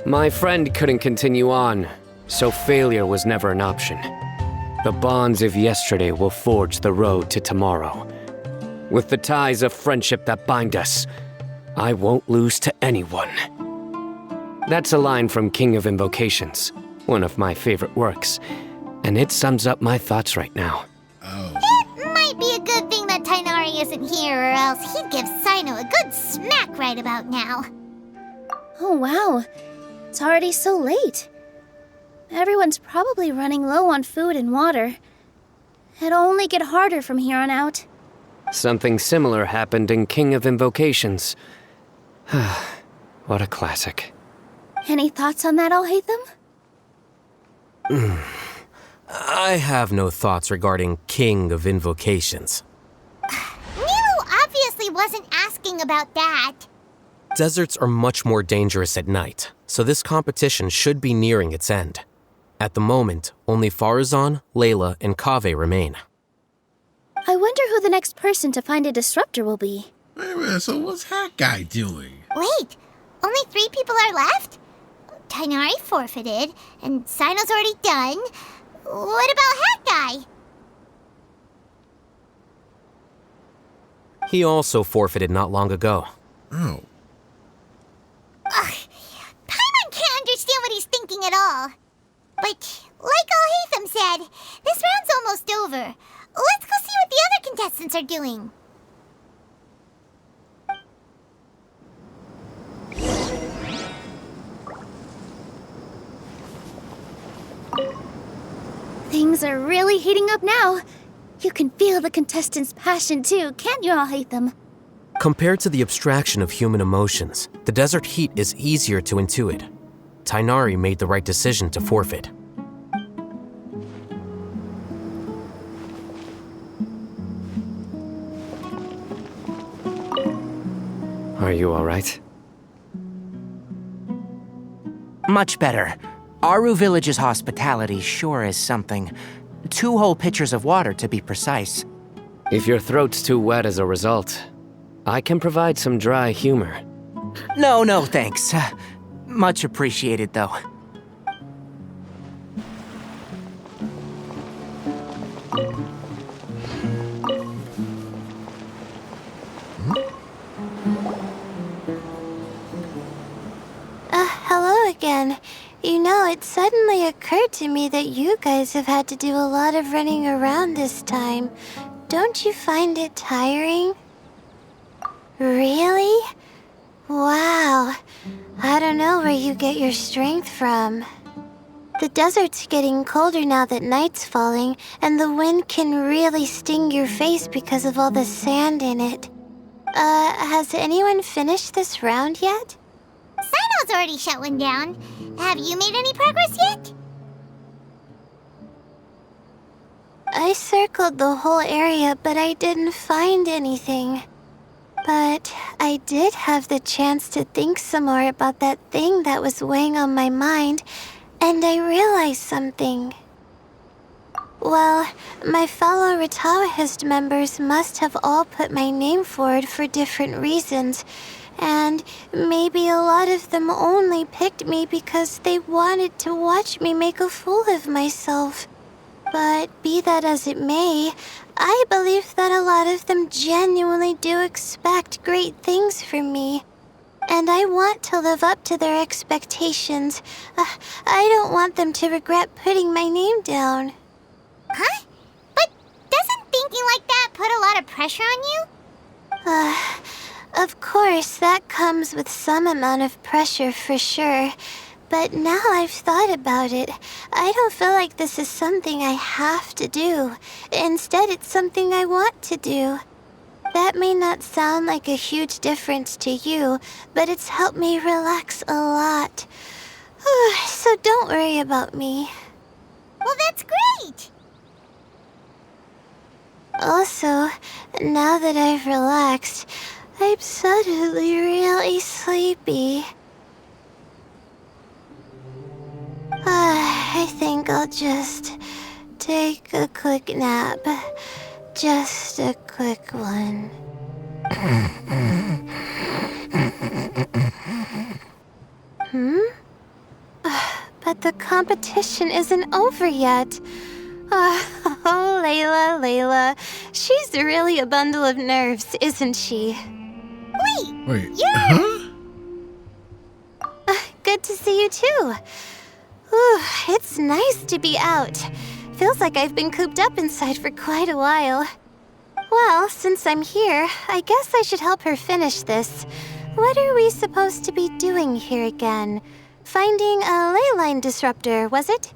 Speaker 9: My friend couldn't continue on, so failure was never an option. The bonds of yesterday will forge the road to tomorrow. With the ties of friendship that bind us, I won't lose to anyone. That's a line from King of Invocations, one of my favorite works, and it sums up my thoughts right now.
Speaker 1: It might be a good thing that Tighnari isn't here, or else he'd give Sino a good smack right about now.
Speaker 20: Oh wow, it's already so late. Everyone's probably running low on food and water. It'll only get harder from here on out.
Speaker 9: Something similar happened in King of Invocations. What a classic.
Speaker 20: Any thoughts on that, Alhaitham?
Speaker 14: I have no thoughts regarding King of Invocations.
Speaker 1: Milu obviously wasn't asking about that.
Speaker 14: Deserts are much more dangerous at night, so this competition should be nearing its end. At the moment, only Farazan, Layla, and Kaveh remain.
Speaker 20: I wonder who the next person to find a disruptor will be.
Speaker 3: Wait a minute, so what's that guy doing?
Speaker 1: Wait, only 3 people are left? Tighnari forfeited, and Sino's already done. What about Hat Guy?
Speaker 14: He also forfeited not long ago.
Speaker 3: Oh.
Speaker 1: Ugh, Paimon can't understand what he's thinking at all. But, like Alhaitham said, this round's almost over. Let's go see what the other contestants are doing.
Speaker 20: Things are really heating up now. You can feel the contestants' passion too, can't you, Alhaitham?
Speaker 14: Compared to the abstraction of human emotions, the desert heat is easier to intuit. Tighnari made the right decision to forfeit.
Speaker 9: Are you alright?
Speaker 8: Much better. Aru Village's hospitality sure is something. 2 whole pitchers of water, to be precise.
Speaker 9: If your throat's too wet as a result, I can provide some dry humor.
Speaker 8: No, thanks. Much appreciated, though.
Speaker 15: Hello again. You know, it suddenly occurred to me that you guys have had to do a lot of running around this time. Don't you find it tiring? Really? Wow. I don't know where you get your strength from. The desert's getting colder now that night's falling, and the wind can really sting your face because of all the sand in it. Has anyone finished this round yet?
Speaker 1: Sino's already shut one down. Have you made any progress yet?
Speaker 15: I circled the whole area, but I didn't find anything. But I did have the chance to think some more about that thing that was weighing on my mind, and I realized something. Well, my fellow Retawahist members must have all put my name forward for different reasons, and maybe a lot of them only picked me because they wanted to watch me make a fool of myself. But be that as it may, I believe that a lot of them genuinely do expect great things from me. And I want to live up to their expectations. I don't want them to regret putting my name down.
Speaker 1: Huh? But doesn't thinking like that put a lot of pressure pressure on you?
Speaker 15: Of course, that comes with some amount of pressure for sure. But now I've thought about it, I don't feel like this is something I have to do. Instead, it's something I want to do. That may not sound like a huge difference to you, but it's helped me relax a lot. So don't worry about me.
Speaker 1: Well, that's great!
Speaker 15: Also, now that I've relaxed, I'm suddenly really sleepy. I think I'll just take a quick nap. Just a quick one. But the competition isn't over yet. Oh, Layla. She's really a bundle of nerves, isn't she?
Speaker 3: Wait.
Speaker 1: You're...
Speaker 15: Good to see you too. It's nice to be out. Feels like I've been cooped up inside for quite a while. Well, since I'm here, I guess I should help her finish this. What are we supposed to be doing here again? Finding a ley line disruptor, was it?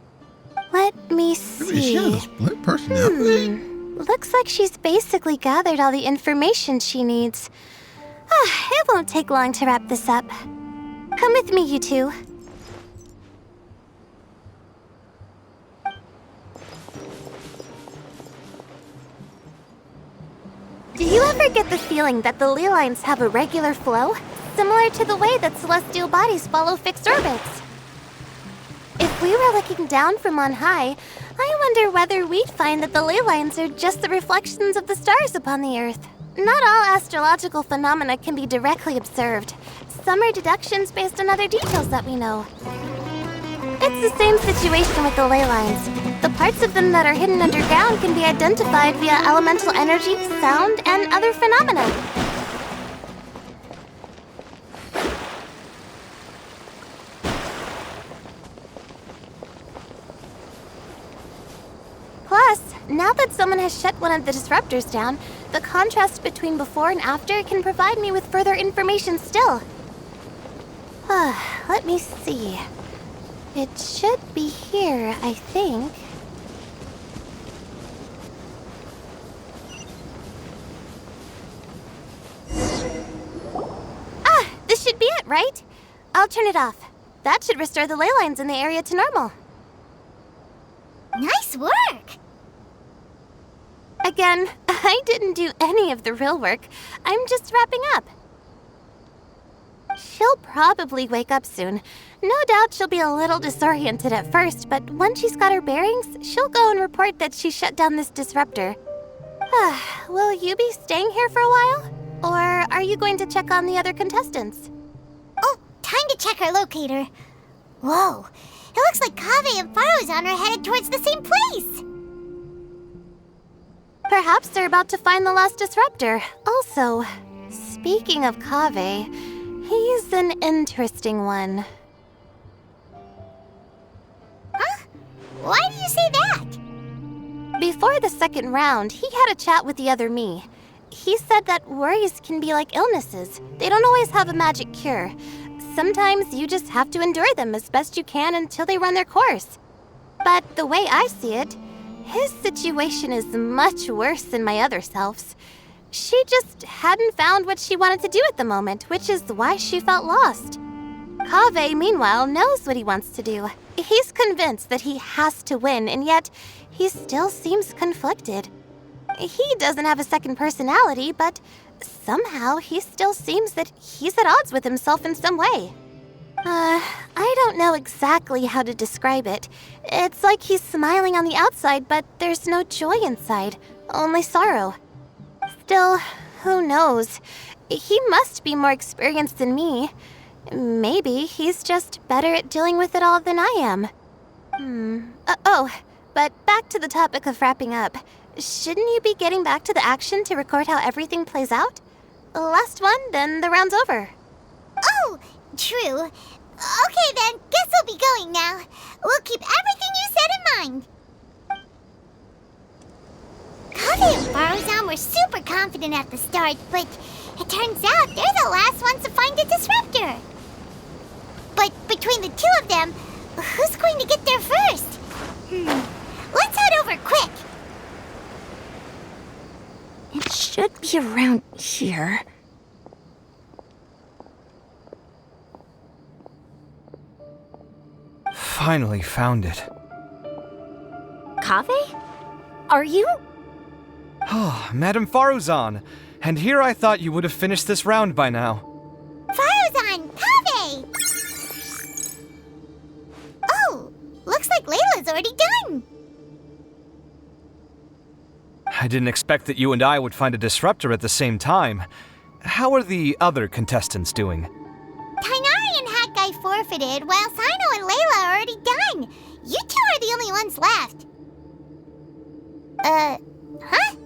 Speaker 15: Let me see.
Speaker 3: She has a split personality.
Speaker 15: Looks like she's basically gathered all the information she needs. It won't take long to wrap this up. Come with me, you two. Do you ever get the feeling that the ley lines have a regular flow? Similar to the way that celestial bodies follow fixed orbits. If we were looking down from on high, I wonder whether we'd find that the ley lines are just the reflections of the stars upon the Earth. Not all astrological phenomena can be directly observed. Some are deductions based on other details that we know. It's the same situation with the ley lines. The parts of them that are hidden underground can be identified via elemental energy, sound, and other phenomena. Plus, now that someone has shut one of the disruptors down, the contrast between before and after can provide me with further information still. Let me see. It should be here, I think. This should be it, right? I'll turn it off. That should restore the ley lines in the area to normal.
Speaker 1: Nice work!
Speaker 15: Again, I didn't do any of the real work. I'm just wrapping up. She'll probably wake up soon. No doubt she'll be a little disoriented at first, but once she's got her bearings, she'll go and report that she shut down this disruptor. Will you be staying here for a while? Or are you going to check on the other contestants?
Speaker 1: Oh, time to check our locator. Whoa, it looks like Kaveh and Farozan are headed towards the same place.
Speaker 15: Perhaps they're about to find the last disruptor. Also, speaking of Kaveh, he's an interesting one.
Speaker 1: Huh? Why do you say that?
Speaker 15: Before the second round, he had a chat with the other me. He said that worries can be like illnesses. They don't always have a magic cure. Sometimes you just have to endure them as best you can until they run their course. But the way I see it, his situation is much worse than my other self's. She just hadn't found what she wanted to do at the moment, which is why she felt lost. Kaveh, meanwhile, knows what he wants to do. He's convinced that he has to win, and yet he still seems conflicted. He doesn't have a second personality, but somehow he still seems that he's at odds with himself in some way. I don't know exactly how to describe it. It's like he's smiling on the outside, but there's no joy inside, only sorrow. Still, who knows? He must be more experienced than me. Maybe he's just better at dealing with it all than I am. But back to the topic of wrapping up. Shouldn't you be getting back to the action to record how everything plays out? Last one, then the round's over.
Speaker 1: Oh, true. Okay then, guess we'll be going now. We'll keep everything you said in mind. Kaveh and Faruzan were super confident at the start, but it turns out they're the last ones to find a disruptor. But between the two of them, who's going to get there first? Let's head over quick.
Speaker 16: It should be around here.
Speaker 10: Finally found it.
Speaker 16: Kaveh? Are you?
Speaker 10: Oh, Madame Faruzan. And here I thought you would have finished this round by now.
Speaker 1: Faruzan! Kaveh! Oh, looks like Layla's already done.
Speaker 10: I didn't expect that you and I would find a disruptor at the same time. How are the other contestants doing?
Speaker 1: Tainari and Hakai forfeited, while Sino and Layla are already done. You two are the only ones left. Huh?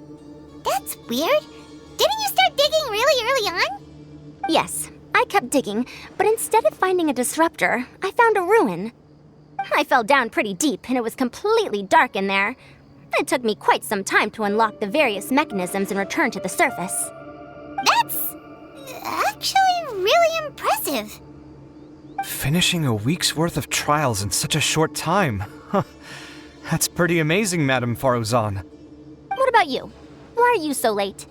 Speaker 1: That's weird. Didn't you start digging really early on?
Speaker 16: Yes, I kept digging, but instead of finding a disruptor, I found a ruin. I fell down pretty deep, and it was completely dark in there. It took me quite some time to unlock the various mechanisms and return to the surface.
Speaker 1: That's actually really impressive.
Speaker 10: Finishing a week's worth of trials in such a short time. Huh. That's pretty amazing, Madame Faruzan.
Speaker 16: What about you? Why are you so late?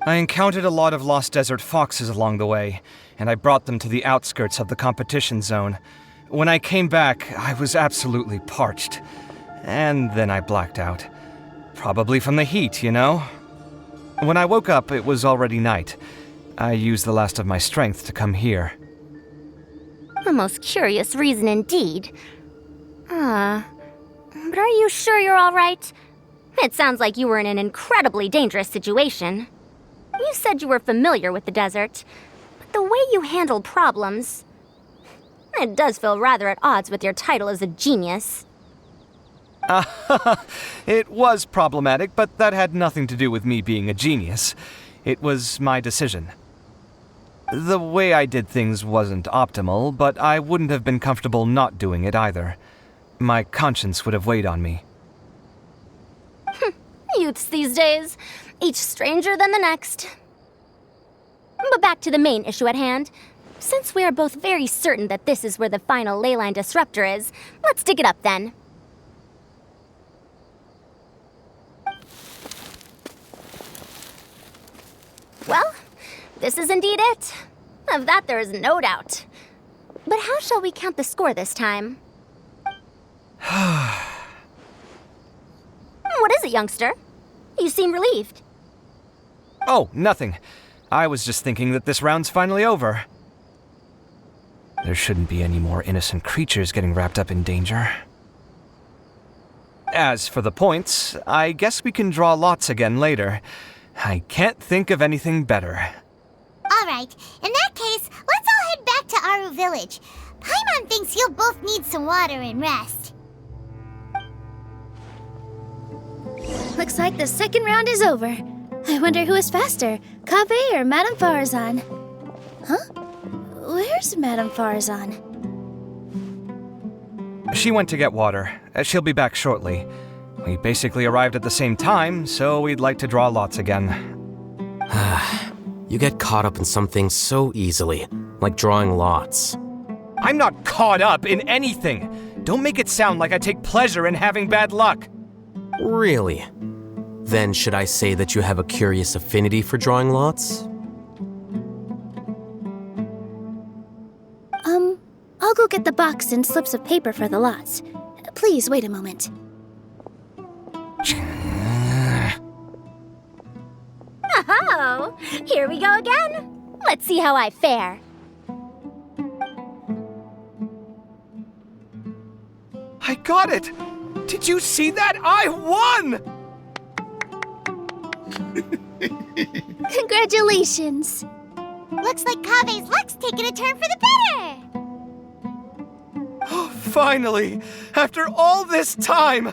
Speaker 10: I encountered a lot of lost desert foxes along the way, and I brought them to the outskirts of the competition zone. When I came back, I was absolutely parched. And then I blacked out. Probably from the heat, you know? When I woke up, it was already night. I used the last of my strength to come here.
Speaker 16: A most curious reason indeed. But are you sure you're all right? It sounds like you were in an incredibly dangerous situation. You said you were familiar with the desert, but the way you handle problems... It does feel rather at odds with your title as a genius.
Speaker 10: It was problematic, but that had nothing to do with me being a genius. It was my decision. The way I did things wasn't optimal, but I wouldn't have been comfortable not doing it either. My conscience would have weighed on me.
Speaker 16: Youths these days, each stranger than the next. But back to the main issue at hand. Since we are both very certain that this is where the final leyline disruptor is, let's dig it up then. Well, this is indeed it. Of that there is no doubt. But how shall we count the score this time? What is it, youngster? You seem relieved.
Speaker 10: Oh, nothing. I was just thinking that this round's finally over. There shouldn't be any more innocent creatures getting wrapped up in danger. As for the points, I guess we can draw lots again later. I can't think of anything better.
Speaker 1: All right, in that case, let's all head back to Aru Village. Paimon thinks you'll both need some water and rest.
Speaker 20: Looks like the second round is over. I wonder who is faster, Kaveh or Madame Faruzan? Huh? Where's Madame Faruzan?
Speaker 10: She went to get water. She'll be back shortly. We basically arrived at the same time, so we'd like to draw lots again.
Speaker 14: You get caught up in some things so easily, like drawing lots.
Speaker 10: I'm not caught up in anything! Don't make it sound like I take pleasure in having bad luck!
Speaker 14: Really? Then should I say that you have a curious affinity for drawing lots?
Speaker 20: I'll go get the box and slips of paper for the lots. Please wait a moment.
Speaker 16: Oh, here we go again. Let's see how I fare.
Speaker 10: I got it! Did you see that? I won!
Speaker 20: Congratulations!
Speaker 1: Looks like Kaveh's luck's taking a turn for the better!
Speaker 10: Finally! After all this time!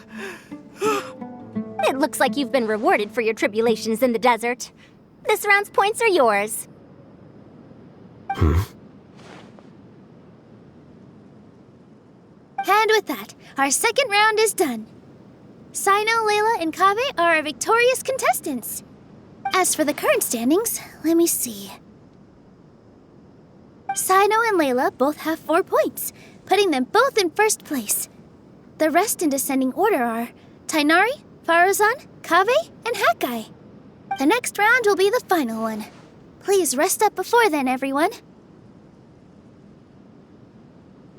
Speaker 16: It looks like you've been rewarded for your tribulations in the desert. This round's points are yours.
Speaker 20: And with that, our second round is done. Sino, Layla, and Kaveh are our victorious contestants. As for the current standings, let me see. Sino and Layla both have 4 points, putting them both in first place. The rest in descending order are Tainari, Farazan, Kaveh, and Hakai. The next round will be the final one. Please rest up before then, everyone.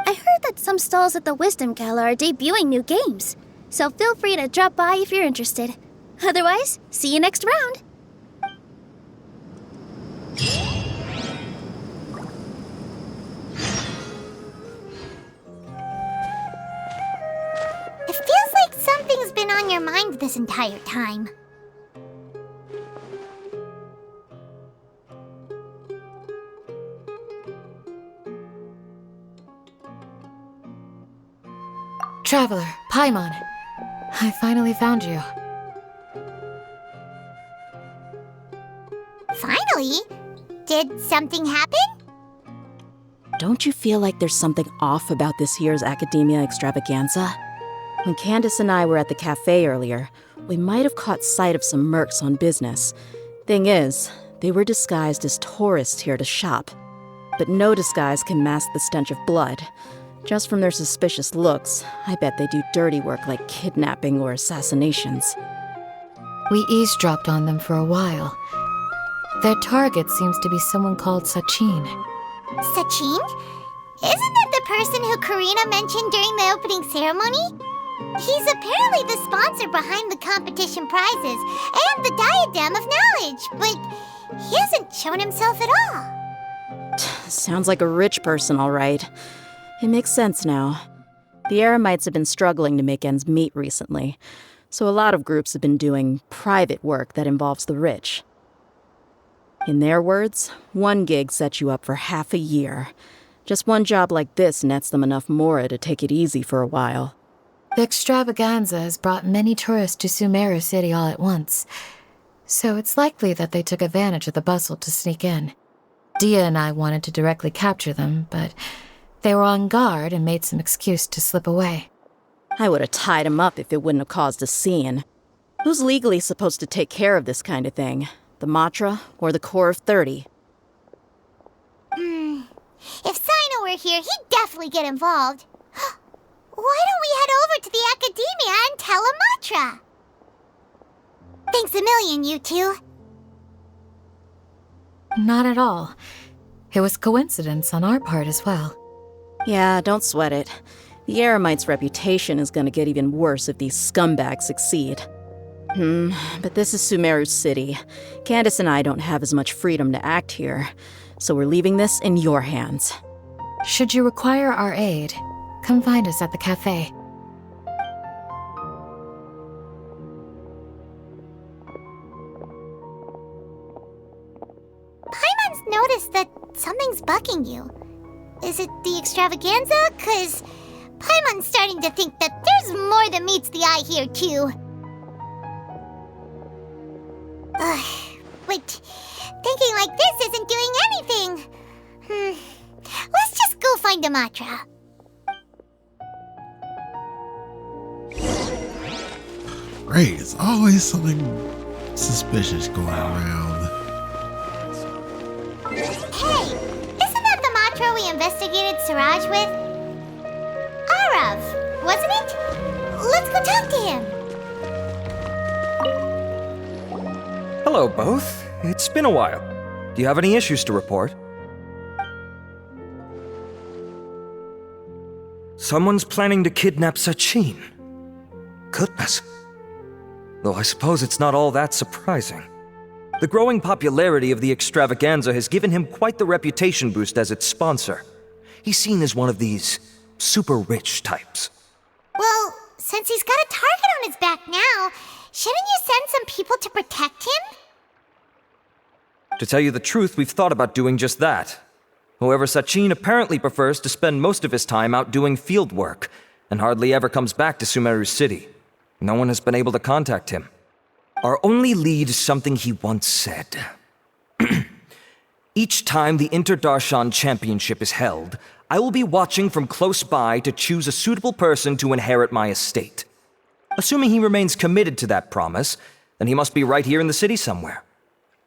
Speaker 20: I heard that some stalls at the Wisdom Gala are debuting new games, so feel free to drop by if you're interested. Otherwise, see you next round.
Speaker 1: It feels like something's been on your mind this entire time.
Speaker 13: Traveler, Paimon. I finally found you.
Speaker 1: Finally? Did something happen?
Speaker 12: Don't you feel like there's something off about this year's Akademiya Extravaganza? When Candace and I were at the cafe earlier, we might have caught sight of some mercs on business. Thing is, they were disguised as tourists here to shop. But no disguise can mask the stench of blood. Just from their suspicious looks, I bet they do dirty work like kidnapping or assassinations.
Speaker 13: We eavesdropped on them for a while. Their target seems to be someone called Sachin.
Speaker 1: Sachin? Isn't that the person who Karina mentioned during the opening ceremony? He's apparently the sponsor behind the competition prizes and the Diadem of Knowledge, but he hasn't shown himself at all.
Speaker 12: Sounds like a rich person, all right. It makes sense now. The Eremites have been struggling to make ends meet recently, so a lot of groups have been doing private work that involves the rich. In their words, one gig sets you up for half a year. Just one job like this nets them enough mora to take it easy for a while.
Speaker 13: The extravaganza has brought many tourists to Sumeru City all at once, so it's likely that they took advantage of the bustle to sneak in. Dia and I wanted to directly capture them, but they were on guard and made some excuse to slip away.
Speaker 12: I would have tied him up if it wouldn't have caused a scene. Who's legally supposed to take care of this kind of thing? The Matra or the Corps of 30?
Speaker 1: If Sino were here, he'd definitely get involved. Why don't we head over to the Akademiya and tell Matra? Thanks a million, you two.
Speaker 13: Not at all. It was coincidence on our part as well.
Speaker 12: Yeah, don't sweat it. The Eremites' reputation is gonna get even worse if these scumbags succeed. But this is Sumeru City. Candace and I don't have as much freedom to act here, so we're leaving this in your hands.
Speaker 13: Should you require our aid, come find us at the cafe.
Speaker 1: Paimon's noticed that something's bugging you. Is it the extravaganza? 'Cause Paimon's starting to think that there's more than meets the eye here, too. But thinking like this isn't doing anything. Let's just go find Matra.
Speaker 3: Great, it's always something suspicious going around.
Speaker 1: Hey, isn't that the Matra we investigated Siraj with? Arav, wasn't it? Let's go talk to him.
Speaker 21: Hello, both. It's been a while. Do you have any issues to report? Someone's planning to kidnap Sachin. Goodness. Though I suppose it's not all that surprising. The growing popularity of the extravaganza has given him quite the reputation boost as its sponsor. He's seen as one of these super rich types.
Speaker 1: Well, since he's got a target on his back now, shouldn't you send some people to protect him?
Speaker 21: To tell you the truth, we've thought about doing just that. However, Sachin apparently prefers to spend most of his time out doing field work, and hardly ever comes back to Sumeru City. No one has been able to contact him. Our only lead is something he once said. Each time the Interdarshan Championship is held, I will be watching from close by to choose a suitable person to inherit my estate. Assuming he remains committed to that promise, then he must be right here in the city somewhere.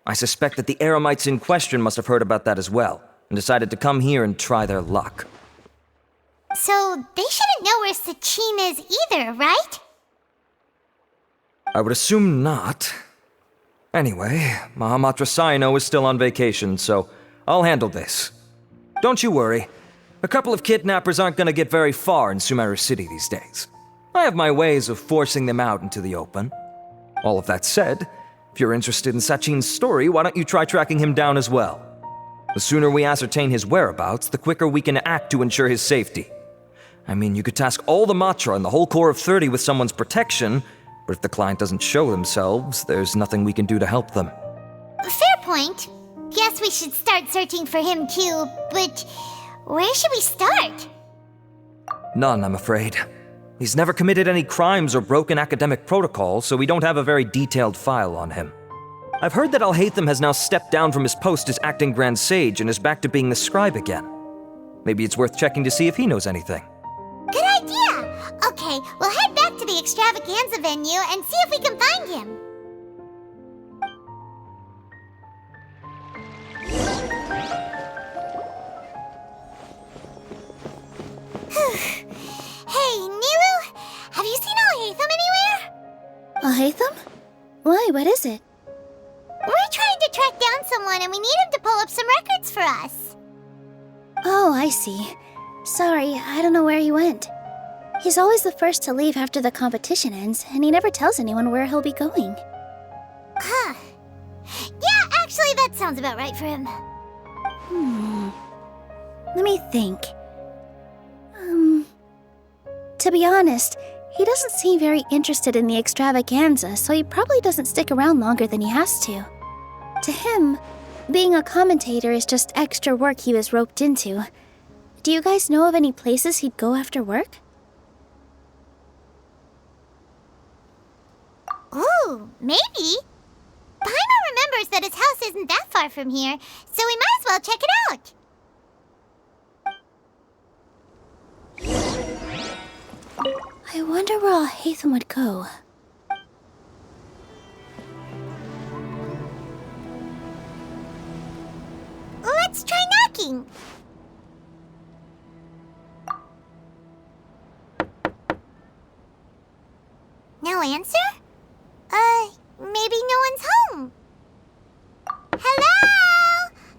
Speaker 21: I suspect that the Eremites in question must have heard about that as well, and decided to come here and try their luck.
Speaker 1: So they shouldn't know where Sachin is either, right?
Speaker 21: I would assume not. Anyway, Mahamatra Saino is still on vacation, so I'll handle this. Don't you worry. A couple of kidnappers aren't going to get very far in Sumeru City these days. I have my ways of forcing them out into the open. All of that said, if you're interested in Sachin's story, why don't you try tracking him down as well? The sooner we ascertain his whereabouts, the quicker we can act to ensure his safety. I mean, you could task all the Matra and the whole Corps of 30 with someone's protection, but if the client doesn't show themselves, there's nothing we can do to help them.
Speaker 1: Fair point. Guess we should start searching for him too, but where should we start?
Speaker 21: None, I'm afraid. He's never committed any crimes or broken academic protocol, so we don't have a very detailed file on him. I've heard that Alhaitham has now stepped down from his post as acting Grand Sage and is back to being the scribe again. Maybe it's worth checking to see if he knows anything.
Speaker 1: Good idea! Okay, we'll head back to the Extravaganza venue and see if we can find him. Hey, Nilu! Have you seen Alhaitham anywhere?
Speaker 20: Alhaitham? Why, what is it?
Speaker 1: We're trying to track down someone and we need him to pull up some records for us.
Speaker 20: Oh, I see. Sorry, I don't know where he went. He's always the first to leave after the competition ends, and he never tells anyone where he'll be going.
Speaker 1: Huh. Yeah, actually, that sounds about right for him.
Speaker 20: Let me think. To be honest, he doesn't seem very interested in the extravaganza, so he probably doesn't stick around longer than he has to. To him, being a commentator is just extra work he was roped into. Do you guys know of any places he'd go after work?
Speaker 1: Ooh, maybe. Paimon remembers that his house isn't that far from here, so we might as well check it out.
Speaker 20: I wonder where Alhaitham would go.
Speaker 1: Let's try knocking. No answer? Maybe no one's home. Hello?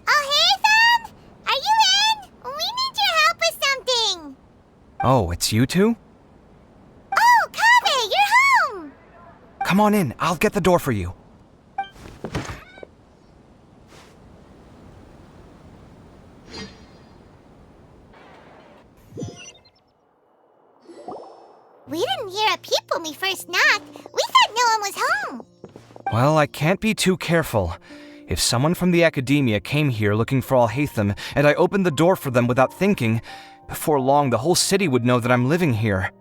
Speaker 1: Alhaitham? Are you in? We need your help with something.
Speaker 10: Oh, it's you two?
Speaker 1: Oh, Kaveh, you're home!
Speaker 10: Come on in, I'll get the door for you.
Speaker 1: We didn't hear a peep when we first knocked. We thought no one was home.
Speaker 10: Well, I can't be too careful. If someone from the Akademiya came here looking for Alhaitham, and I opened the door for them without thinking, before long the whole city would know that I'm living here.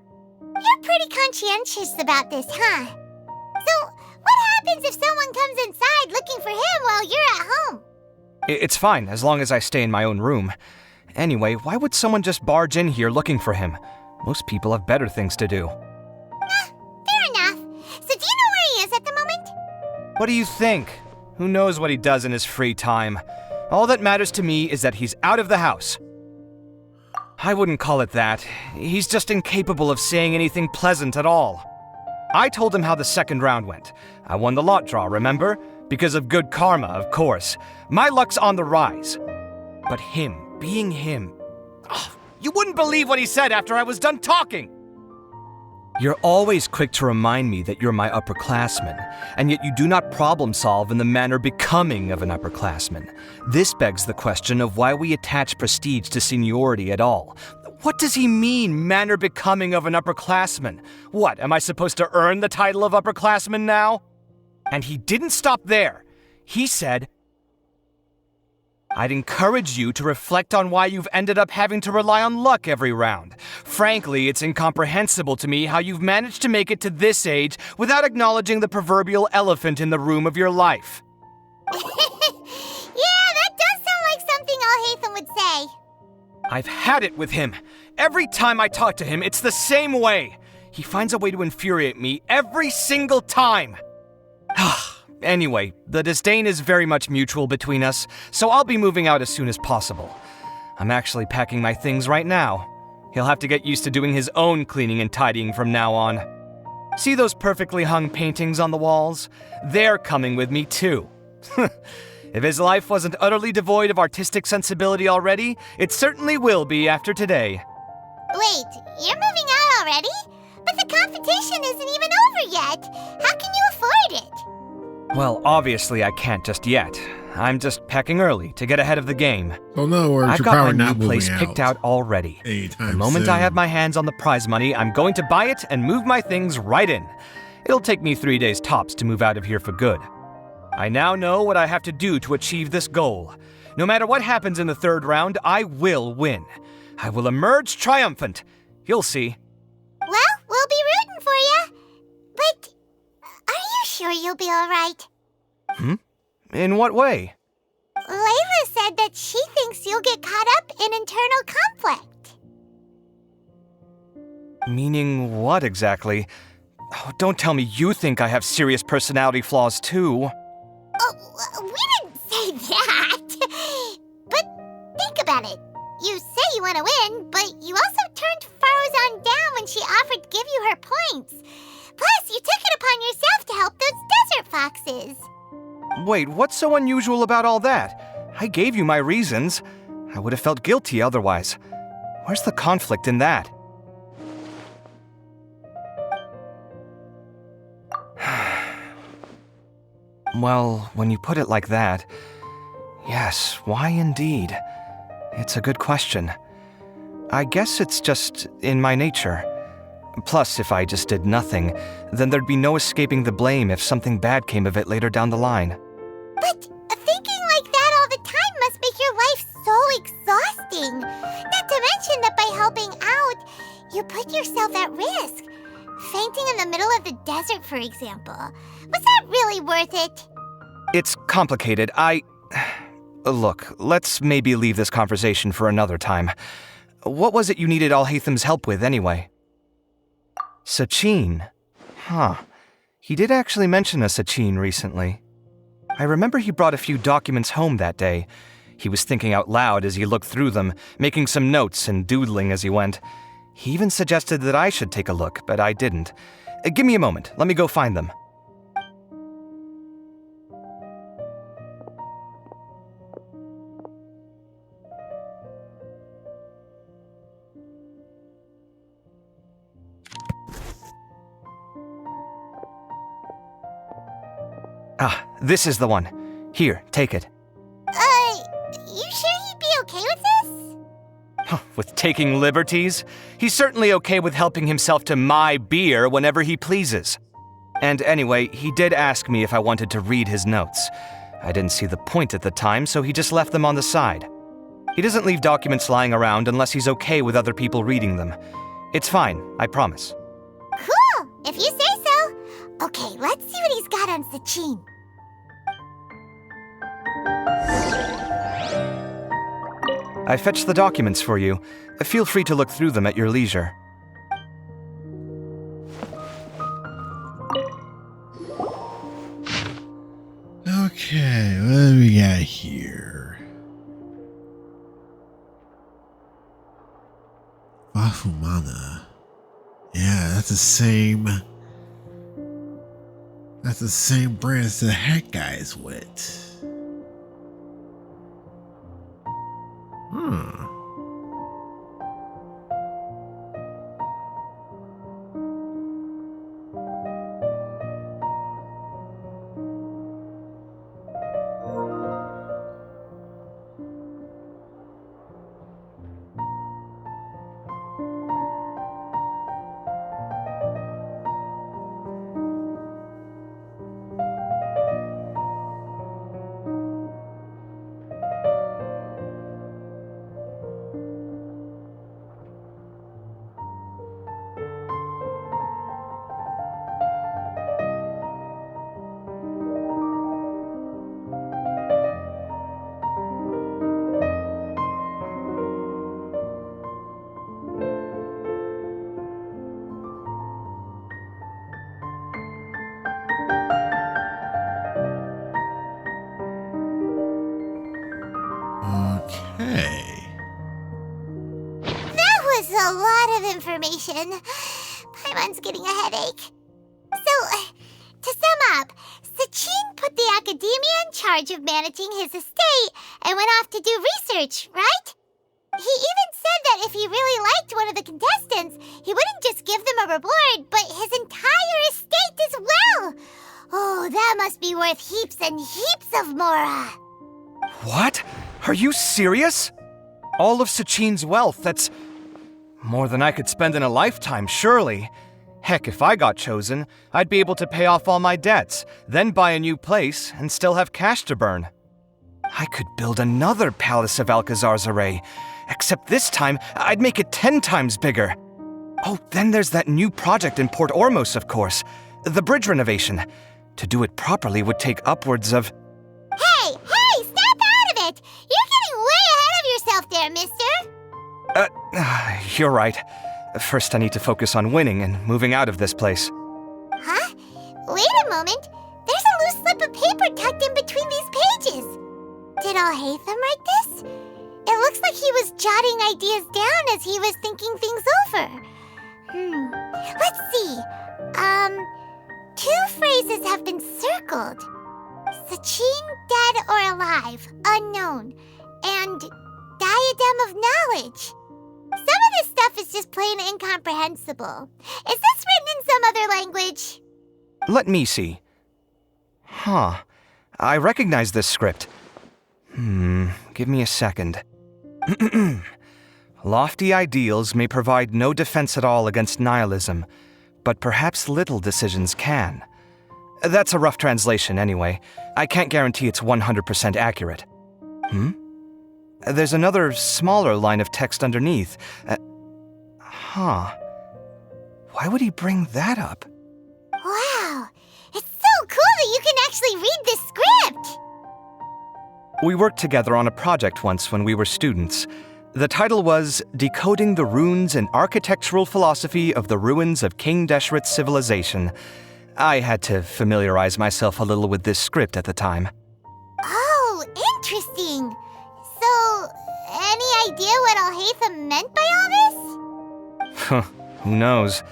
Speaker 1: You're pretty conscientious about this, huh? So, what happens if someone comes inside looking for him while you're at home?
Speaker 10: It's fine, as long as I stay in my own room. Anyway, why would someone just barge in here looking for him? Most people have better things to do.
Speaker 1: Fair enough. So do you know where he is at the moment?
Speaker 10: What do you think? Who knows what he does in his free time? All that matters to me is that he's out of the house. I wouldn't call it that. He's just incapable of saying anything pleasant at all. I told him how the second round went. I won the lot draw, remember? Because of good karma, of course. My luck's on the rise. But him, being him... Oh, you wouldn't believe what he said after I was done talking! You're always quick to remind me that you're my upperclassman, and yet you do not problem solve in the manner becoming of an upperclassman. This begs the question of why we attach prestige to seniority at all. What does he mean, manner becoming of an upperclassman? What, am I supposed to earn the title of upperclassman now? And he didn't stop there. He said, I'd encourage you to reflect on why you've ended up having to rely on luck every round. Frankly, it's incomprehensible to me how you've managed to make it to this age without acknowledging the proverbial elephant in the room of your life.
Speaker 1: Yeah, that does sound like something Alhaitham would say.
Speaker 10: I've had it with him. Every time I talk to him, it's the same way. He finds a way to infuriate me every single time. Anyway, the disdain is very much mutual between us, so I'll be moving out as soon as possible. I'm actually packing my things right now. He'll have to get used to doing his own cleaning and tidying from now on. See those perfectly hung paintings on the walls? They're coming with me too. If his life wasn't utterly devoid of artistic sensibility already, it certainly will be after today.
Speaker 1: Wait, you're moving out already? But the competition isn't even over yet. How can you afford it?
Speaker 10: Well, obviously I can't just yet. I'm just packing early to get ahead of the game.
Speaker 3: So in other words,
Speaker 10: I've
Speaker 3: you're
Speaker 10: got my
Speaker 3: probably not
Speaker 10: new place
Speaker 3: moving
Speaker 10: picked out already.
Speaker 3: anytime
Speaker 10: The moment
Speaker 3: soon.
Speaker 10: I have my hands on the prize money, I'm going to buy it and move my things right in. It'll take me 3 days tops to move out of here for good. I now know what I have to do to achieve this goal. No matter what happens in the third round, I will win. I will emerge triumphant. You'll see.
Speaker 1: Well, we'll be rooting for you. But are you sure you'll be all right?
Speaker 10: In what way?
Speaker 1: Layla said that she thinks you'll get caught up in internal conflict.
Speaker 10: Meaning what exactly? Oh, don't tell me you think I have serious personality flaws too.
Speaker 1: Oh, we didn't say that. But think about it. You say you want to win, but you also turned Frozone down when she offered to give you her points. Plus, you took it upon yourself to help those desert foxes.
Speaker 10: Wait, what's so unusual about all that? I gave you my reasons. I would have felt guilty otherwise. Where's the conflict in that? Well, when you put it like that, yes, why indeed? It's a good question. I guess it's just in my nature. Plus, if I just did nothing, then there'd be no escaping the blame if something bad came of it later down the line.
Speaker 1: But thinking like that all the time must make your life so exhausting. Not to mention that by helping out, you put yourself at risk. Fainting in the middle of the desert, for example. Was that really worth it?
Speaker 10: It's complicated. Look, let's maybe leave this conversation for another time. What was it you needed Alhatham's help with, anyway? Sachin? Huh. He did actually mention a Sachin recently. I remember he brought a few documents home that day. He was thinking out loud as he looked through them, making some notes and doodling as he went. He even suggested that I should take a look, but I didn't. Give me a moment. Let me go find them. Ah, this is the one. Here, take it.
Speaker 1: You sure he'd be okay with this?
Speaker 10: With taking liberties? He's certainly okay with helping himself to my beer whenever he pleases. And anyway, he did ask me if I wanted to read his notes. I didn't see the point at the time, so he just left them on the side. He doesn't leave documents lying around unless he's okay with other people reading them. It's fine, I promise.
Speaker 1: Cool, if you say so. Okay, let's see what he's got on Sachin.
Speaker 10: I fetched the documents for you. Feel free to look through them at your leisure.
Speaker 3: Okay, what do we got here? Vahumana. Yeah, that's the same. That's the same brand as the hat guy's with.
Speaker 1: a lot of information. Paimon's getting a headache. So, to sum up, Sachin put the Akademiya in charge of managing his estate and went off to do research, right? He even said that if he really liked one of the contestants, he wouldn't just give them a reward, but his entire estate as well. Oh, that must be worth heaps and heaps of Mora.
Speaker 10: What? Are you serious? All of Sachin's wealth, that's more than I could spend in a lifetime, surely. Heck, if I got chosen, I'd be able to pay off all my debts, then buy a new place, and still have cash to burn. I could build another Palace of Alcazar's Array, except this time, I'd make it 10 times bigger. Oh, then there's that new project in Port Ormos, of course. The bridge renovation. To do it properly would take upwards of...
Speaker 1: Hey, snap out of it! You're getting way ahead of yourself there, mister.
Speaker 10: You're right. First, I need to focus on winning and moving out of this place.
Speaker 1: Huh? Wait a moment. There's a loose slip of paper tucked in between these pages. Did Alhaitham write this? It looks like he was jotting ideas down as he was thinking things over. Let's see. 2 phrases have been circled. Sachin, dead or alive, unknown, and diadem of knowledge. Some of this stuff is just plain incomprehensible. Is this written in some other language?
Speaker 10: Let me see. Huh. I recognize this script. Give me a second. Lofty ideals may provide no defense at all against nihilism, but perhaps little decisions can. That's a rough translation anyway. I can't guarantee it's 100% accurate. There's another smaller line of text underneath. Why would he bring that up?
Speaker 1: Wow, it's so cool that you can actually read this script!
Speaker 10: We worked together on a project once when we were students. The title was Decoding the Runes and Architectural Philosophy of the Ruins of King Deshret's Civilization. I had to familiarize myself a little with this script at the time.
Speaker 1: Oh, interesting. So, any idea what Alhaitham meant by all this?
Speaker 10: Who knows?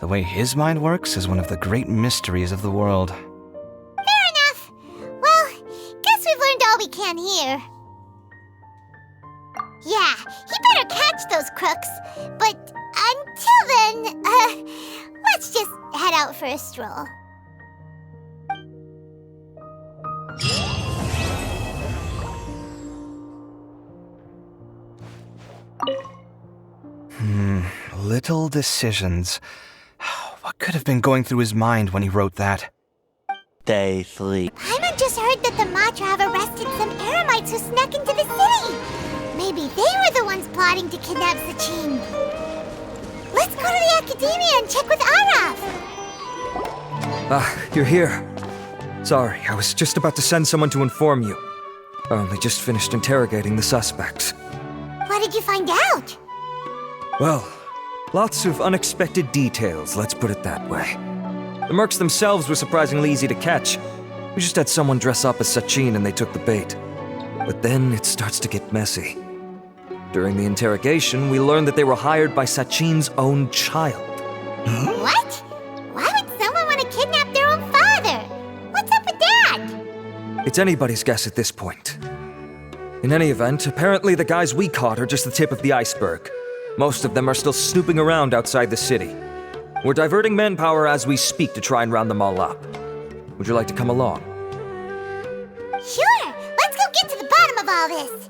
Speaker 10: The way his mind works is one of the great mysteries of the world.
Speaker 1: Fair enough. Well, guess we've learned all we can here. Yeah, he better catch those crooks. But until then, let's just head out for a stroll.
Speaker 10: Little decisions. What could have been going through his mind when he wrote that?
Speaker 7: Day 3.
Speaker 1: Paimon just heard that the Matra have arrested some Eremites who snuck into the city. Maybe they were the ones plotting to kidnap Sachin. Let's go to the Akademiya and check with Arav.
Speaker 21: You're here. Sorry, I was just about to send someone to inform you. I only just finished interrogating the suspects.
Speaker 1: What did you find out?
Speaker 21: Well, lots of unexpected details, let's put it that way. The mercs themselves were surprisingly easy to catch. We just had someone dress up as Sachin and they took the bait. But then it starts to get messy. During the interrogation, we learned that they were hired by Sachin's own child.
Speaker 1: What? Why would someone want to kidnap their own father? What's up with that?
Speaker 21: It's anybody's guess at this point. In any event, apparently the guys we caught are just the tip of the iceberg. Most of them are still snooping around outside the city. We're diverting manpower as we speak to try and round them all up. Would you like to come along?
Speaker 1: Sure! Let's go get to the bottom of all this!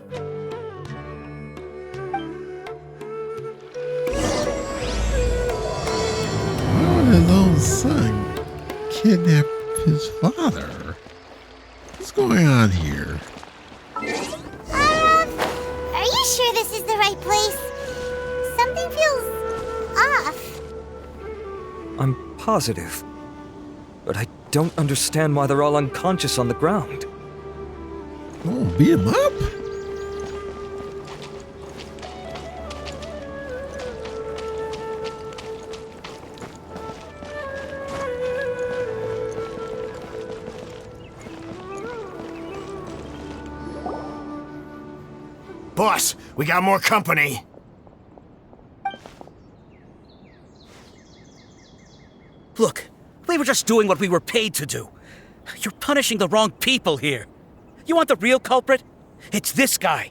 Speaker 3: Why would his own son kidnap his father? What's going on here?
Speaker 1: Are you sure this is the right place? Something feels off.
Speaker 21: I'm positive. But I don't understand why they're all unconscious on the ground.
Speaker 3: Oh, beat him up?
Speaker 22: Boss, we got more company.
Speaker 17: just doing what we were paid to do. You're punishing the wrong people here. You want the real culprit? It's this guy.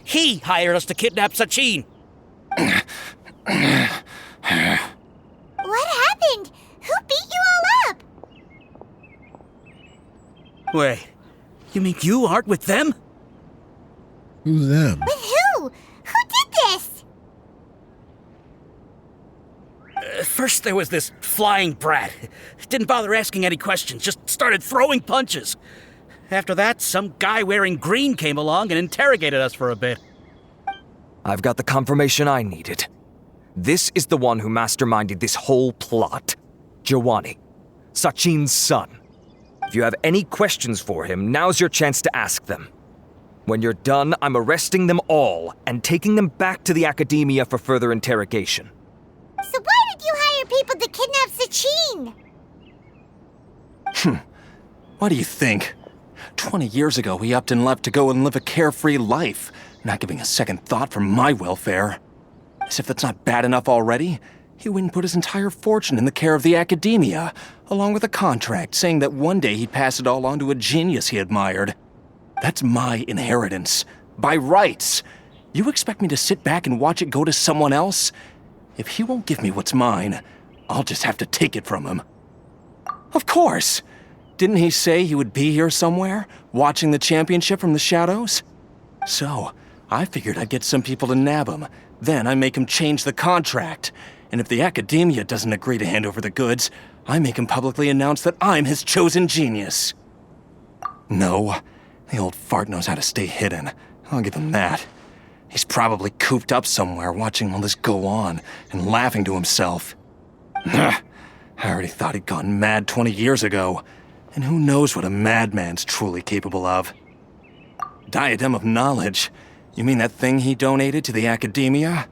Speaker 17: He hired us to kidnap Sachin.
Speaker 1: What happened? Who beat you all up?
Speaker 17: Wait, you mean you aren't with them?
Speaker 3: Who's them?
Speaker 1: With who? Who did this?
Speaker 17: First there was this flying brat. Didn't bother asking any questions, just started throwing punches. After that, some guy wearing green came along and interrogated us for a bit.
Speaker 22: I've got the confirmation I needed. This is the one who masterminded this whole plot. Jawani, Sachin's son. If you have any questions for him, now's your chance to ask them. When you're done, I'm arresting them all and taking them back to the Akademiya for further interrogation.
Speaker 1: So why did you hire people to kidnap Sachin?
Speaker 23: What do you think? 20 years ago, he upped and left to go and live a carefree life, not giving a second thought for my welfare. As if that's not bad enough already, he went and put his entire fortune in the care of the Akademiya, along with a contract saying that one day he'd pass it all on to a genius he admired. That's my inheritance, by rights. You expect me to sit back and watch it go to someone else? If he won't give me what's mine, I'll just have to take it from him. Of course! Didn't he say he would be here somewhere, watching the championship from the shadows? So, I figured I'd get some people to nab him. Then I make him change the contract. And if the Akademiya doesn't agree to hand over the goods, I make him publicly announce that I'm his chosen genius. No, the old fart knows how to stay hidden. I'll give him that. He's probably cooped up somewhere watching all this go on and laughing to himself. I already thought he'd gone mad 20 years ago. And who knows what a madman's truly capable of. Diadem of Knowledge? You mean that thing he donated to the Akademiya?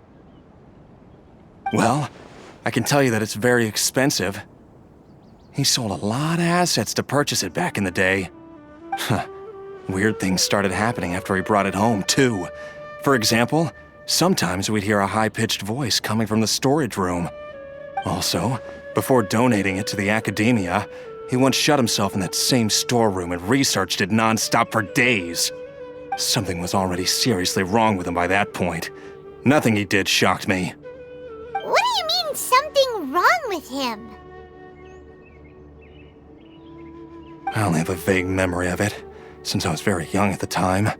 Speaker 23: Well, I can tell you that it's very expensive. He sold a lot of assets to purchase it back in the day. Weird things started happening after he brought it home, too. For example, sometimes we'd hear a high-pitched voice coming from the storage room. Also, before donating it to the Akademiya, he once shut himself in that same storeroom and researched it non-stop for days. Something was already seriously wrong with him by that point. Nothing he did shocked me.
Speaker 1: What do you mean, something wrong with him?
Speaker 23: I only have a vague memory of it, since I was very young at the time.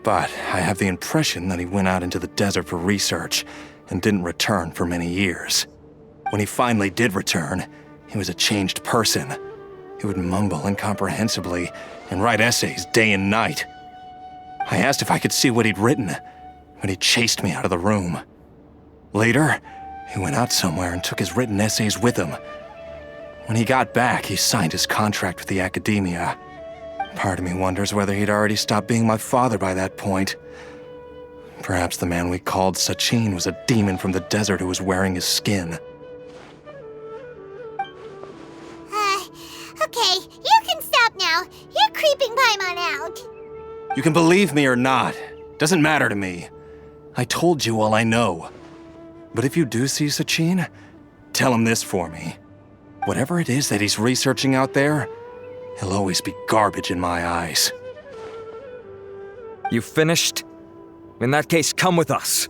Speaker 23: But I have the impression that he went out into the desert for research and didn't return for many years. When he finally did return, he was a changed person. He would mumble incomprehensibly and write essays day and night. I asked if I could see what he'd written, but he chased me out of the room. Later, he went out somewhere and took his written essays with him. When he got back, he signed his contract with the Akademiya. Part of me wonders whether he'd already stopped being my father by that point. Perhaps the man we called Sachin was a demon from the desert who was wearing his skin.
Speaker 1: Okay, you can stop now. You're creeping Paimon out.
Speaker 23: You can believe me or not. Doesn't matter to me. I told you all I know. But if you do see Sachin, tell him this for me. Whatever it is that he's researching out there, he'll always be garbage in my eyes.
Speaker 22: You finished? In that case, come with us.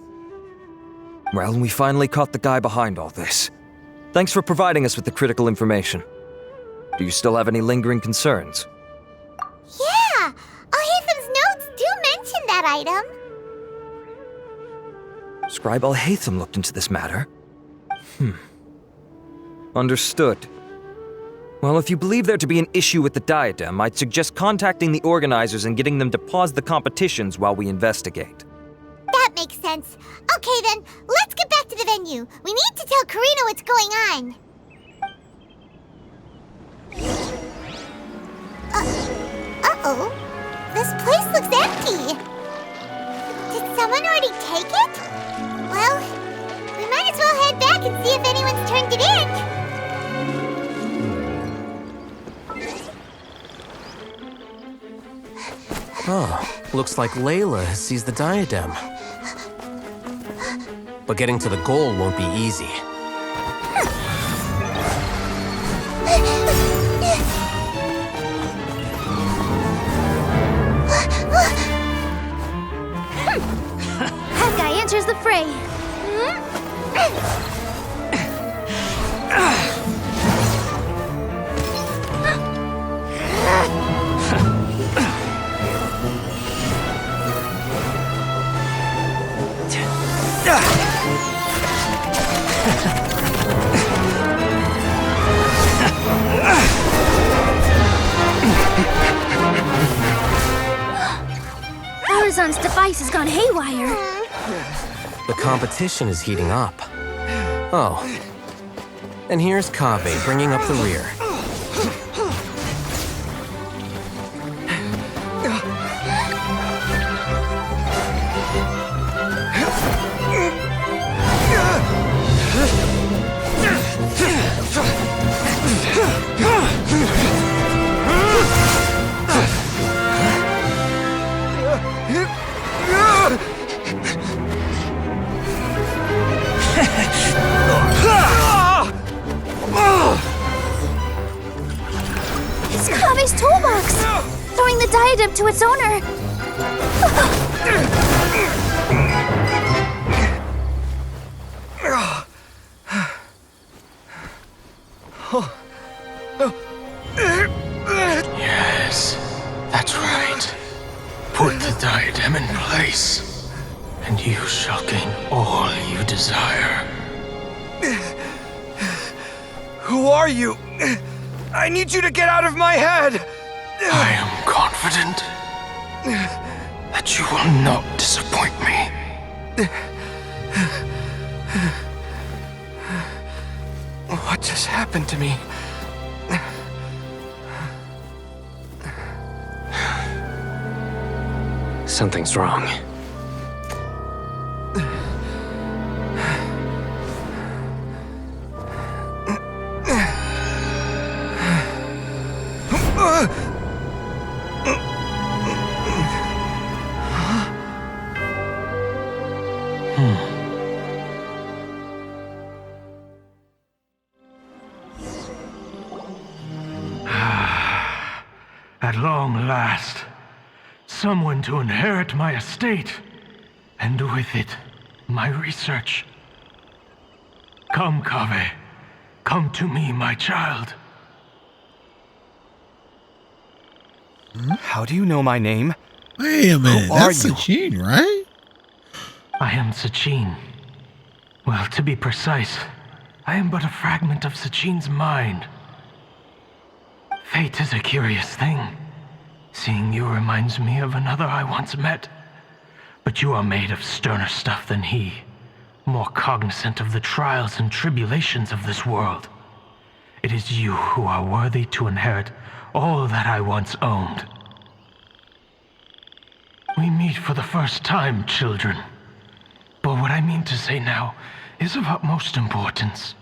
Speaker 22: Well, we finally caught the guy behind all this. Thanks for providing us with the critical information. Do you still have any lingering concerns?
Speaker 1: Yeah! Al-Haytham's notes do mention that item.
Speaker 22: Scribe Al-Haytham looked into this matter. Understood. Well, if you believe there to be an issue with the diadem, I'd suggest contacting the organizers and getting them to pause the competitions while we investigate.
Speaker 1: That makes sense. Okay then, let's get back to the venue. We need to tell Karina what's going on. Uh-oh. This place looks empty. Did someone already take it? Well, we might as well head back and see if anyone's turned it in.
Speaker 14: Oh, looks like Layla has seized the diadem. But getting to the goal won't be easy.
Speaker 20: Arizon's device has gone haywire.
Speaker 14: The competition is heating up. Oh. And here's Kaveh bringing up the rear.
Speaker 20: It's Kaveh's toolbox! Throwing the diadem to its owner!
Speaker 19: Yes, that's right. Put the diadem in place, and you shall gain all you desire.
Speaker 22: Who are you? I need you to get out of my head!
Speaker 19: I am confident that you will not disappoint me.
Speaker 22: What just happened to me?
Speaker 9: Something's wrong.
Speaker 2: At long last, someone to inherit my estate, and with it, my research. Come, Kaveh. Come to me, my child.
Speaker 10: How do you know my name?
Speaker 3: Wait a minute,
Speaker 10: Who are
Speaker 3: that's
Speaker 10: you?
Speaker 3: Sachin, right?
Speaker 2: I am Sachin. Well, to be precise, I am but a fragment of Sachin's mind. Fate is a curious thing. Seeing you reminds me of another I once met. But you are made of sterner stuff than he, more cognizant of the trials and tribulations of this world. It is you who are worthy to inherit all that I once owned. We meet for the first time, children. But what I mean to say now is of utmost importance.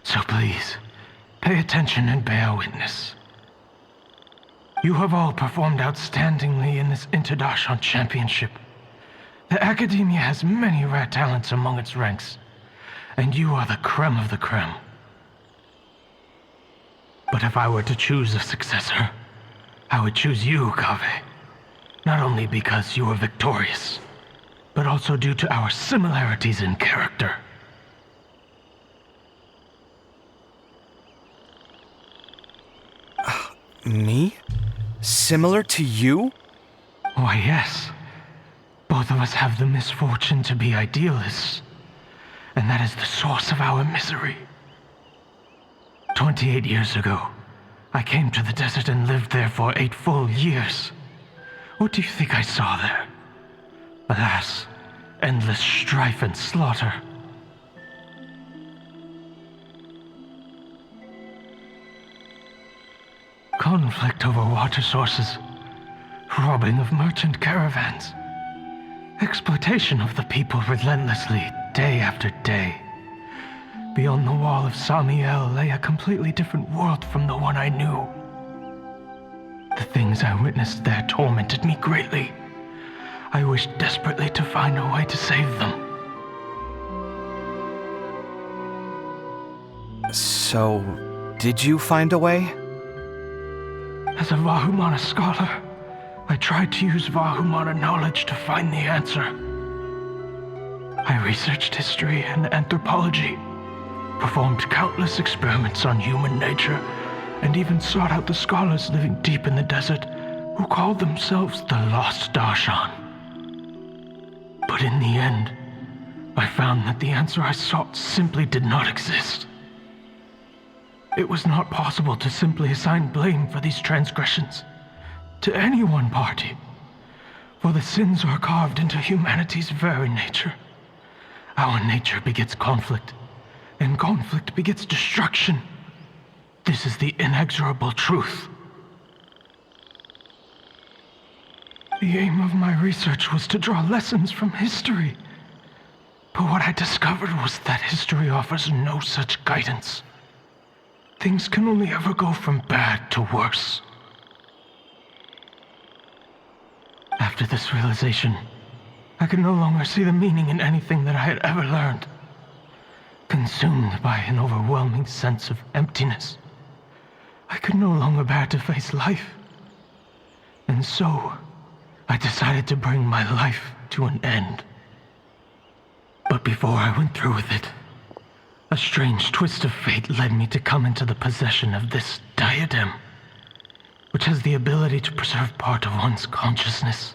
Speaker 2: So please, pay attention and bear witness. You have all performed outstandingly in this Interdarshan Championship. The Akademiya has many rare talents among its ranks, and you are the creme of the creme. But if I were to choose a successor, I would choose you, Kaveh. Not only because you are victorious, but also due to our similarities in character.
Speaker 10: Me? Similar to you?
Speaker 2: Why, yes. Both of us have the misfortune to be idealists, and that is the source of our misery. 28 years ago, I came to the desert and lived there for 8 full years. What do you think I saw there? Alas, endless strife and slaughter. Conflict over water sources, robbing of merchant caravans, exploitation of the people relentlessly, day after day. Beyond the wall of Samiel lay a completely different world from the one I knew. The things I witnessed there tormented me greatly. I wished desperately to find a way to save them.
Speaker 10: So, did you find a way?
Speaker 2: As a Vahumana scholar, I tried to use Vahumana knowledge to find the answer. I researched history and anthropology, performed countless experiments on human nature, and even sought out the scholars living deep in the desert who called themselves the Lost Darshan. But in the end, I found that the answer I sought simply did not exist. It was not possible to simply assign blame for these transgressions to any one party, for the sins are carved into humanity's very nature. Our nature begets conflict, and conflict begets destruction. This is the inexorable truth. The aim of my research was to draw lessons from history. But what I discovered was that history offers no such guidance. Things can only ever go from bad to worse. After this realization, I could no longer see the meaning in anything that I had ever learned. Consumed by an overwhelming sense of emptiness, I could no longer bear to face life. And so, I decided to bring my life to an end. But before I went through with it, a strange twist of fate led me to come into the possession of this diadem, which has the ability to preserve part of one's consciousness.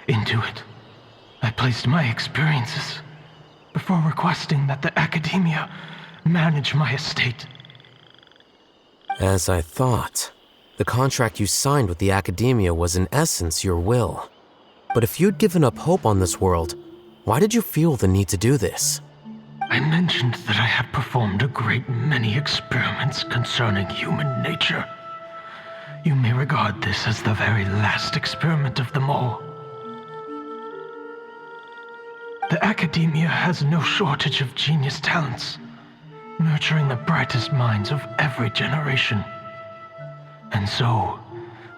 Speaker 2: Into it, I placed my experiences before requesting that the Akademiya manage my estate.
Speaker 14: As I thought, the contract you signed with the Akademiya was in essence your will. But if you'd given up hope on this world, why did you feel the need to do this?
Speaker 2: I mentioned that I had performed a great many experiments concerning human nature. You may regard this as the very last experiment of them all. The Akademiya has no shortage of genius talents, nurturing the brightest minds of every generation. And so,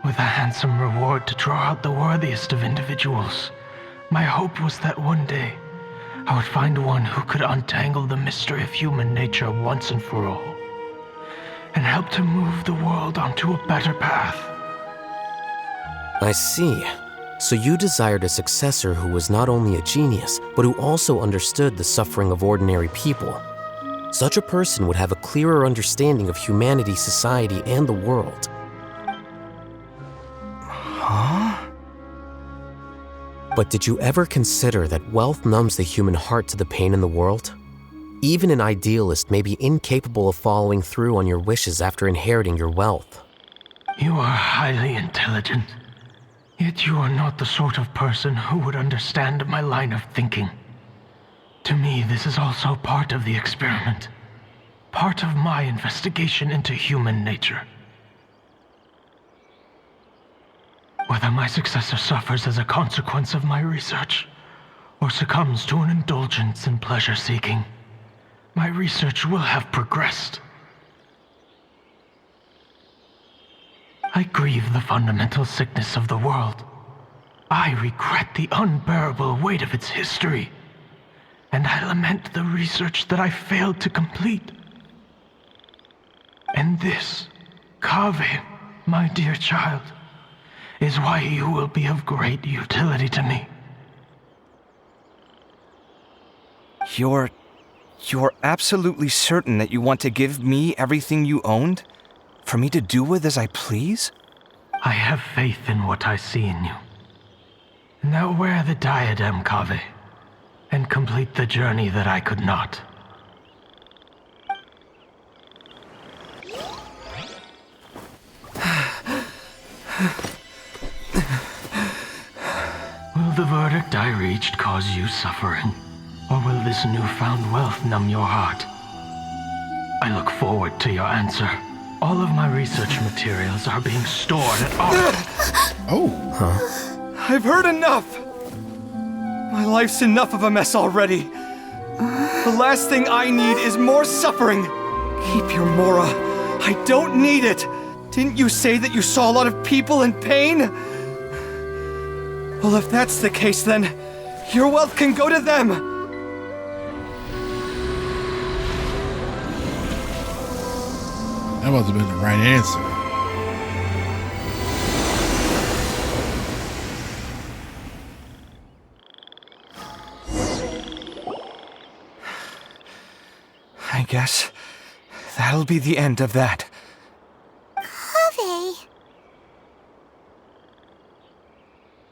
Speaker 2: with a handsome reward to draw out the worthiest of individuals, my hope was that one day I would find one who could untangle the mystery of human nature once and for all, and help to move the world onto a better path.
Speaker 14: I see. So you desired a successor who was not only a genius, but who also understood the suffering of ordinary people. Such a person would have a clearer understanding of humanity, society, and the world.
Speaker 10: Huh?
Speaker 14: But did you ever consider that wealth numbs the human heart to the pain in the world? Even an idealist may be incapable of following through on your wishes after inheriting your wealth.
Speaker 2: You are highly intelligent, yet you are not the sort of person who would understand my line of thinking. To me, this is also part of the experiment, part of my investigation into human nature. Whether my successor suffers as a consequence of my research, or succumbs to an indulgence in pleasure-seeking, my research will have progressed. I grieve the fundamental sickness of the world. I regret the unbearable weight of its history, and I lament the research that I failed to complete. And this, Kaveh, my dear child, is why you will be of great utility to me.
Speaker 10: You're absolutely certain that you want to give me everything you owned? For me to do with as I please?
Speaker 2: I have faith in what I see in you. Now wear the diadem, Kaveh, and complete the journey that I could not. Will the verdict I reached cause you suffering? Or will this newfound wealth numb your heart? I look forward to your answer. All of my research materials are being stored at
Speaker 10: I've heard enough! My life's enough of a mess already. The last thing I need is more suffering. Keep your Mora. I don't need it. Didn't you say that you saw a lot of people in pain? Well, if that's the case, then your wealth can go to them.
Speaker 3: That must have been the right answer.
Speaker 10: I guess that'll be the end of that.
Speaker 1: Kaveh.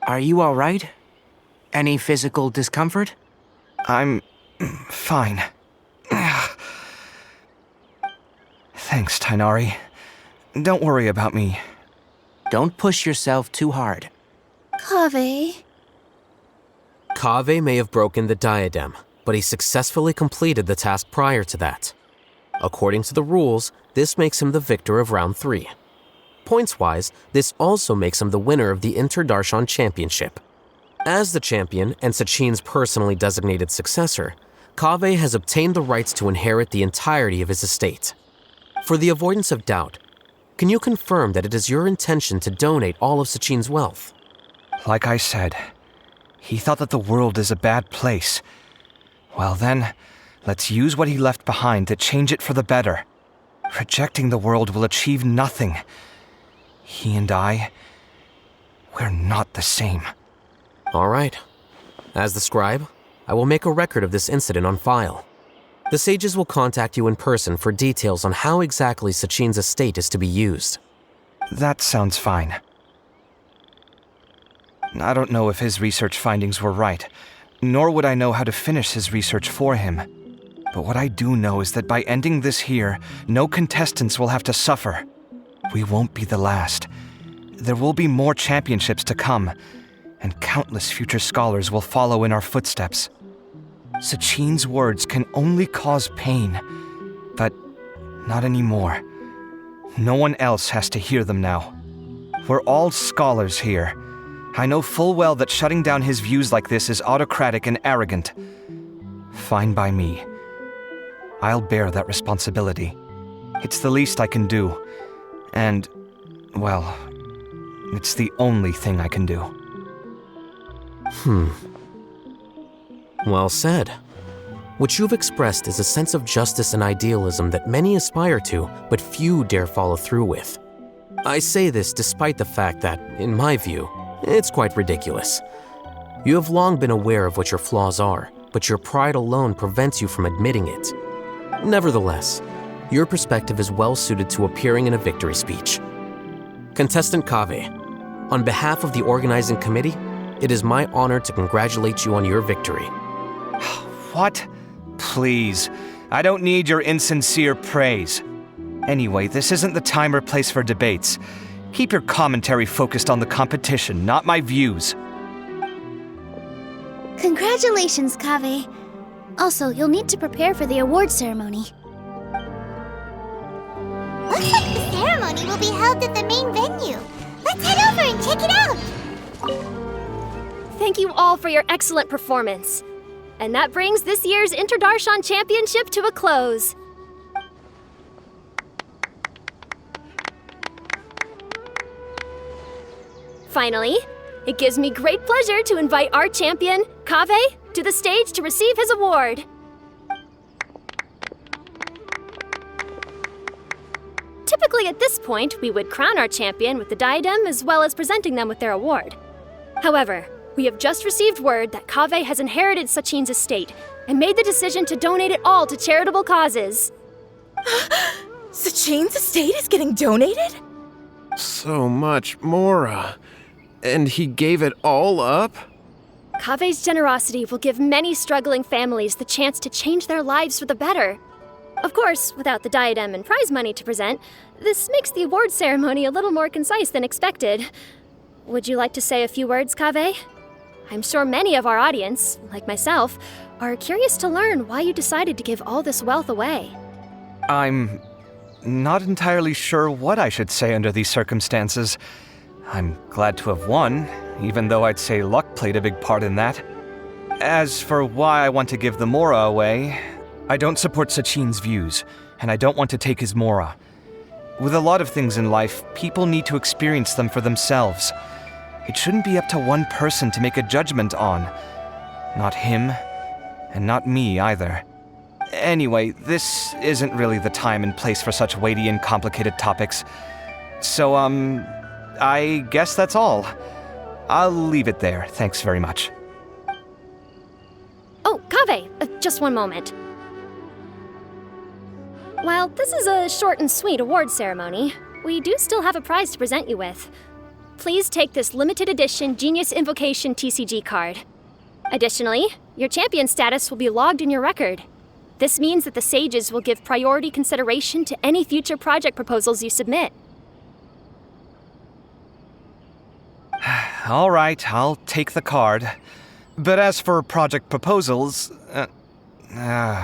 Speaker 8: Are you all right? Any physical discomfort?
Speaker 10: I'm Fine. Thanks, Tainari. Don't worry about me.
Speaker 8: Don't push yourself too hard.
Speaker 20: Kaveh.
Speaker 14: Kaveh may have broken the diadem, but he successfully completed the task prior to that. According to the rules, this makes him the victor of round 3. Points-wise, this also makes him the winner of the Interdarshan Championship. As the champion and Sachin's personally designated successor, Kaveh has obtained the rights to inherit the entirety of his estate. For the avoidance of doubt, can you confirm that it is your intention to donate all of Sachin's wealth?
Speaker 10: Like I said, he thought that the world is a bad place. Well then, let's use what he left behind to change it for the better. Rejecting the world will achieve nothing. He and I, we're not the same.
Speaker 14: All right. As the scribe, I will make a record of this incident on file. The sages will contact you in person for details on how exactly Sachin's estate is to be used.
Speaker 10: That sounds fine. I don't know if his research findings were right, nor would I know how to finish his research for him. But what I do know is that by ending this here, no contestants will have to suffer. We won't be the last. There will be more championships to come, and countless future scholars will follow in our footsteps. Sachin's words can only cause pain, but not anymore. No one else has to hear them now. We're all scholars here. I know full well that shutting down his views like this is autocratic and arrogant. Fine by me. I'll bear that responsibility. It's the least I can do. And, well, it's the only thing I can do.
Speaker 14: Well said. What you've expressed is a sense of justice and idealism that many aspire to, but few dare follow through with. I say this despite the fact that, in my view, it's quite ridiculous. You have long been aware of what your flaws are, but your pride alone prevents you from admitting it. Nevertheless, your perspective is well suited to appearing in a victory speech. Contestant Kaveh, on behalf of the organizing committee, it is my honor to congratulate you on your victory.
Speaker 10: What? Please, I don't need your insincere praise. Anyway, this isn't the time or place for debates. Keep your commentary focused on the competition, not my views.
Speaker 20: Congratulations, Kaveh. Also, you'll need to prepare for the award ceremony.
Speaker 1: Looks like the ceremony will be held at the main venue. Let's head over and check it out!
Speaker 4: Thank you all for your excellent performance. And that brings this year's Interdarshan Championship to a close. Finally, it gives me great pleasure to invite our champion, Kaveh, to the stage to receive his award. Typically at this point, we would crown our champion with the diadem as well as presenting them with their award. However, we have just received word that Kaveh has inherited Sachin's estate and made the decision to donate it all to charitable causes.
Speaker 5: Sachin's estate is getting donated?
Speaker 18: So much, Mora. And he gave it all up?
Speaker 4: Kaveh's generosity will give many struggling families the chance to change their lives for the better. Of course, without the diadem and prize money to present, this makes the award ceremony a little more concise than expected. Would you like to say a few words, Kaveh? I'm sure many of our audience, like myself, are curious to learn why you decided to give all this wealth away.
Speaker 10: I'm not entirely sure what I should say under these circumstances. I'm glad to have won, even though I'd say luck played a big part in that. As for why I want to give the Mora away, I don't support Sachin's views, and I don't want to take his Mora. With a lot of things in life, people need to experience them for themselves. It shouldn't be up to one person to make a judgment on. Not him, and not me either. Anyway, this isn't really the time and place for such weighty and complicated topics. So, I guess that's all. I'll leave it there, thanks very much.
Speaker 4: Oh, Kaveh, just one moment. While this is a short and sweet award ceremony, we do still have a prize to present you with. Please take this limited edition Genius Invocation TCG card. Additionally, your champion status will be logged in your record. This means that the sages will give priority consideration to any future project proposals you submit.
Speaker 10: All right, I'll take the card. But as for project proposals,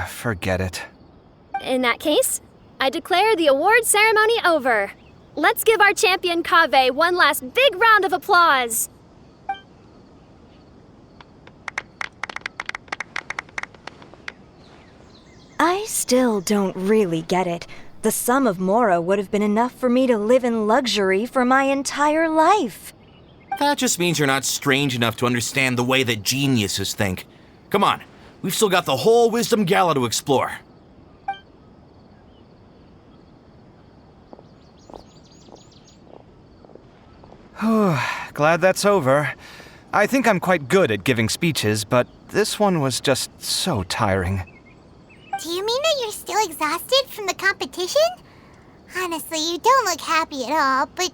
Speaker 10: forget it.
Speaker 4: In that case, I declare the award ceremony over. Let's give our champion Kaveh one last big round of applause.
Speaker 6: I still don't really get it. The sum of Mora would have been enough for me to live in luxury for my entire life.
Speaker 11: That just means you're not strange enough to understand the way that geniuses think. Come on, we've still got the whole Wisdom Gala to explore.
Speaker 10: Glad that's over. I think I'm quite good at giving speeches, but this one was just so tiring.
Speaker 1: Do you mean that you're still exhausted from the competition? Honestly, you don't look happy at all, but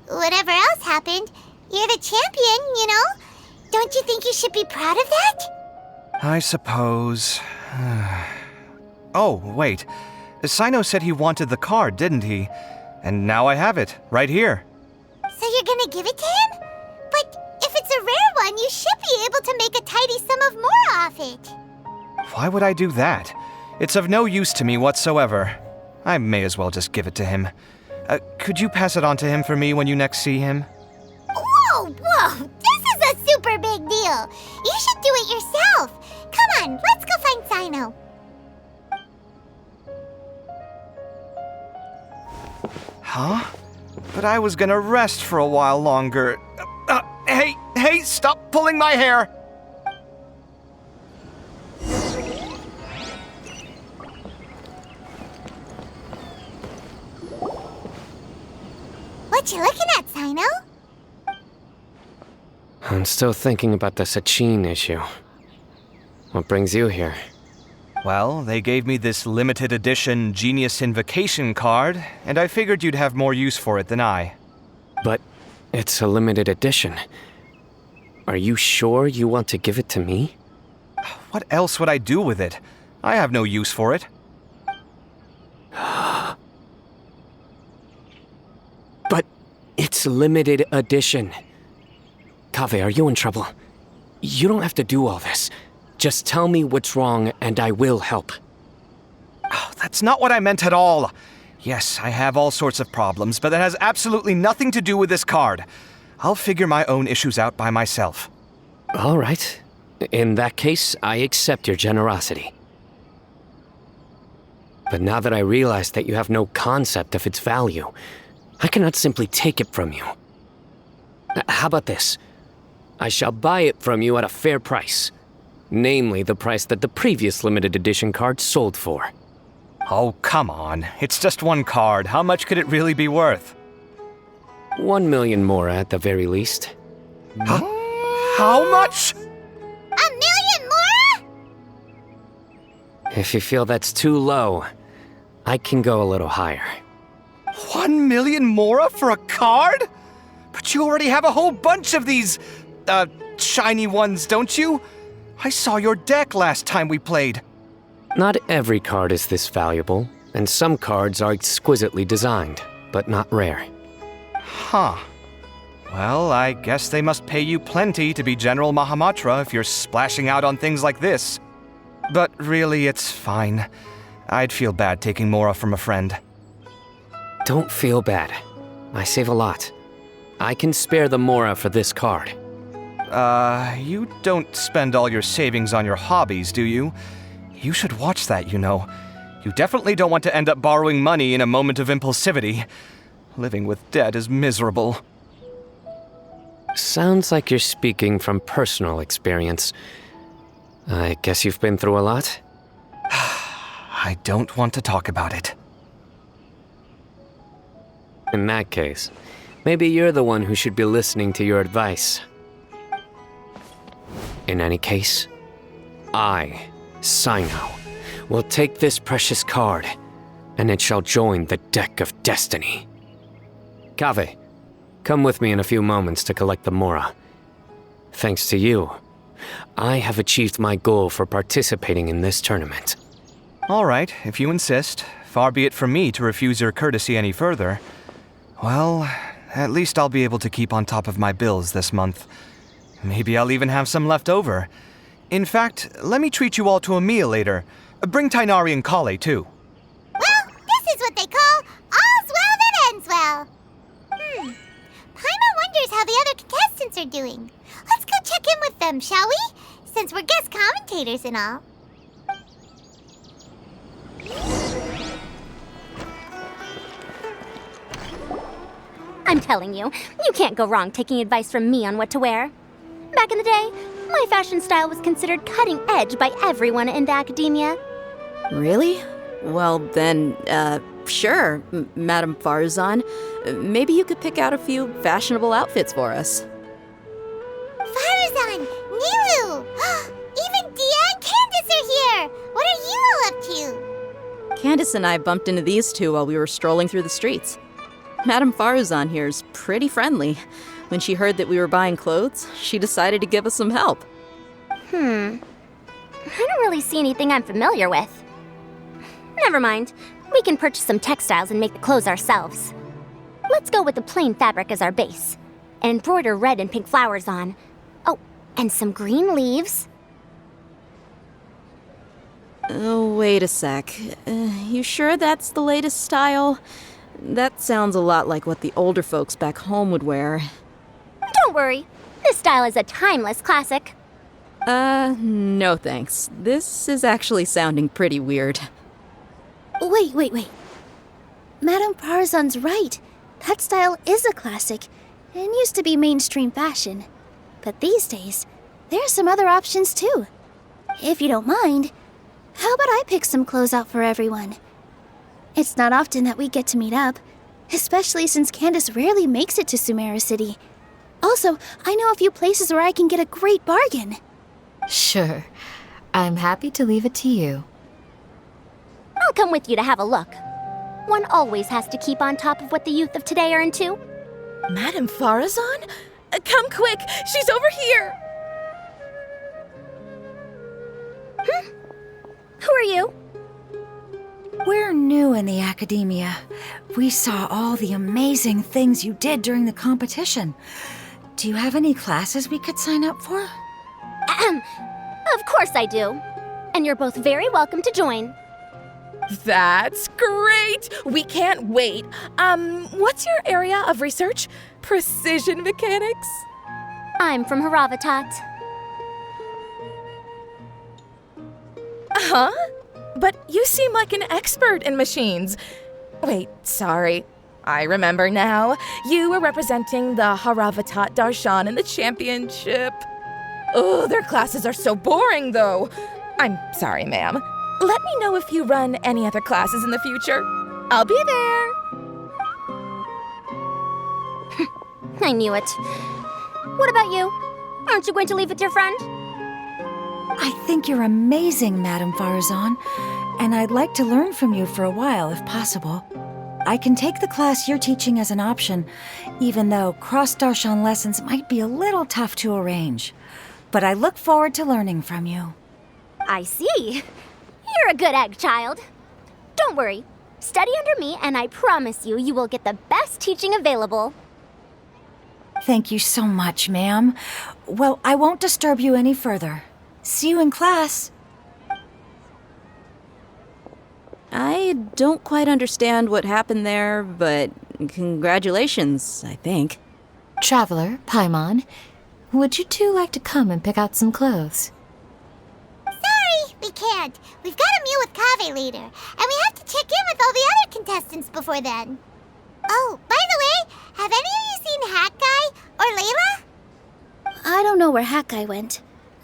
Speaker 1: whatever else happened, you're the champion, you know? Don't you think you should be proud of that?
Speaker 10: I suppose. Oh, wait. Sino said he wanted the card, didn't he? And now I have it, right here.
Speaker 1: So you're gonna give it to him? But if it's a rare one, you should be able to make a tidy sum of more off it.
Speaker 10: Why would I do that? It's of no use to me whatsoever. I may as well just give it to him. Could you pass it on to him for me when you next see him?
Speaker 1: Whoa! This is a super big deal! You should do it yourself! Come on, let's go find Sino.
Speaker 10: Huh? But I was gonna rest for a while longer. Hey, stop pulling my hair!
Speaker 1: What you looking at, Sino?
Speaker 9: I'm still thinking about the Sachin issue. What brings you here?
Speaker 10: Well, they gave me this limited edition Genius Invocation card, and I figured you'd have more use for it than I.
Speaker 9: But it's a limited edition. Are you sure you want to give it to me?
Speaker 10: What else would I do with it? I have no use for it.
Speaker 9: But it's limited edition. Kaveh, are you in trouble? You don't have to do all this. Just tell me what's wrong and I will help.
Speaker 10: Oh, that's not what I meant at all. Yes, I have all sorts of problems, but that has absolutely nothing to do with this card. I'll figure my own issues out by myself.
Speaker 9: All right. In that case, I accept your generosity. But now that I realize that you have no concept of its value, I cannot simply take it from you. How about this? I shall buy it from you at a fair price. Namely, the price that the previous limited edition card sold for.
Speaker 10: Oh, come on. It's just one card. How much could it really be worth?
Speaker 9: 1 million more at the very least.
Speaker 10: Huh? How much?
Speaker 1: 1 million more?
Speaker 9: If you feel that's too low, I can go a little higher.
Speaker 10: 1 million more for a card? But you already have a whole bunch of these, shiny ones, don't you? I saw your deck last time we played.
Speaker 9: Not every card is this valuable, and some cards are exquisitely designed, but not rare.
Speaker 10: Huh. Well, I guess they must pay you plenty to be General Mahamatra if you're splashing out on things like this. But really, it's fine. I'd feel bad taking Mora from a friend.
Speaker 9: Don't feel bad. I save a lot. I can spare the Mora for this card.
Speaker 10: You don't spend all your savings on your hobbies, do you? You should watch that, you know. You definitely don't want to end up borrowing money in a moment of impulsivity. Living with debt is miserable.
Speaker 9: Sounds like you're speaking from personal experience. I guess you've been through a lot?
Speaker 10: I don't want to talk about it.
Speaker 9: In that case, maybe you're the one who should be listening to your advice. In any case, I, Sino, will take this precious card, and it shall join the deck of destiny. Kaveh, come with me in a few moments to collect the Mora. Thanks to you, I have achieved my goal for participating in this tournament.
Speaker 10: All right, if you insist. Far be it from me to refuse your courtesy any further. Well, at least I'll be able to keep on top of my bills this month. Maybe I'll even have some left over. In fact, let me treat you all to a meal later. Bring Tainari and Kale, too.
Speaker 1: Well, this is what they call all's well that ends well. Paimon wonders how the other contestants are doing. Let's go check in with them, shall we? Since we're guest commentators and all.
Speaker 12: I'm telling you, you can't go wrong taking advice from me on what to wear. Back in the day, my fashion style was considered cutting edge by everyone in the Akademiya.
Speaker 15: Really? Well, then, sure, Madame Farzan. Maybe you could pick out a few fashionable outfits for us.
Speaker 1: Farzan! Nilu! Even Dia and Candace are here! What are you all up to?
Speaker 15: Candace and I bumped into these two while we were strolling through the streets. Madame Farzan here's pretty friendly. When she heard that we were buying clothes, she decided to give us some help.
Speaker 12: I don't really see anything I'm familiar with. Never mind. We can purchase some textiles and make the clothes ourselves. Let's go with the plain fabric as our base, and embroider red and pink flowers on. Oh, and some green leaves.
Speaker 15: Oh, wait a sec. You sure that's the latest style? That sounds a lot like what the older folks back home would wear.
Speaker 12: Don't worry. This style is a timeless classic.
Speaker 15: No thanks. This is actually sounding pretty weird.
Speaker 20: Wait. Madame Farzan's right. That style is a classic and used to be mainstream fashion. But these days, there are some other options too. If you don't mind, how about I pick some clothes out for everyone? It's not often that we get to meet up, especially since Candace rarely makes it to Sumeru City. Also, I know a few places where I can get a great bargain.
Speaker 13: Sure. I'm happy to leave it to you.
Speaker 12: I'll come with you to have a look. One always has to keep on top of what the youth of today are into.
Speaker 5: Madame Farazan? Come quick! She's over here!
Speaker 12: Who are you?
Speaker 16: We're new in the Akademiya. We saw all the amazing things you did during the competition. Do you have any classes we could sign up for?
Speaker 12: Of course I do. And you're both very welcome to join.
Speaker 5: That's great! We can't wait. What's your area of research? Precision mechanics?
Speaker 12: I'm from Haravatat.
Speaker 5: Huh? But you seem like an expert in machines. Wait, sorry. I remember now. You were representing the Haravatat Darshan in the championship. Oh, their classes are so boring, though. I'm sorry, ma'am. Let me know if you run any other classes in the future. I'll be there.
Speaker 12: I knew it. What about you? Aren't you going to leave with your friend?
Speaker 16: I think you're amazing, Madame Farazan, and I'd like to learn from you for a while, if possible. I can take the class you're teaching as an option, even though cross-Darshan lessons might be a little tough to arrange. But I look forward to learning from you.
Speaker 12: I see. You're a good egg, child. Don't worry. Study under me, and I promise you, you will get the best teaching available.
Speaker 16: Thank you so much, ma'am. Well, I won't disturb you any further. See you in class.
Speaker 15: I don't quite understand what happened there, but congratulations, I think.
Speaker 13: Traveler, Paimon, would you two like to come and pick out some clothes?
Speaker 1: Sorry, we can't. We've got a meal with Kaveh later, and we have to check in with all the other contestants before then. Oh, by the way, have any of you seen Hat Guy or Layla?
Speaker 20: I don't know where Hat Guy went.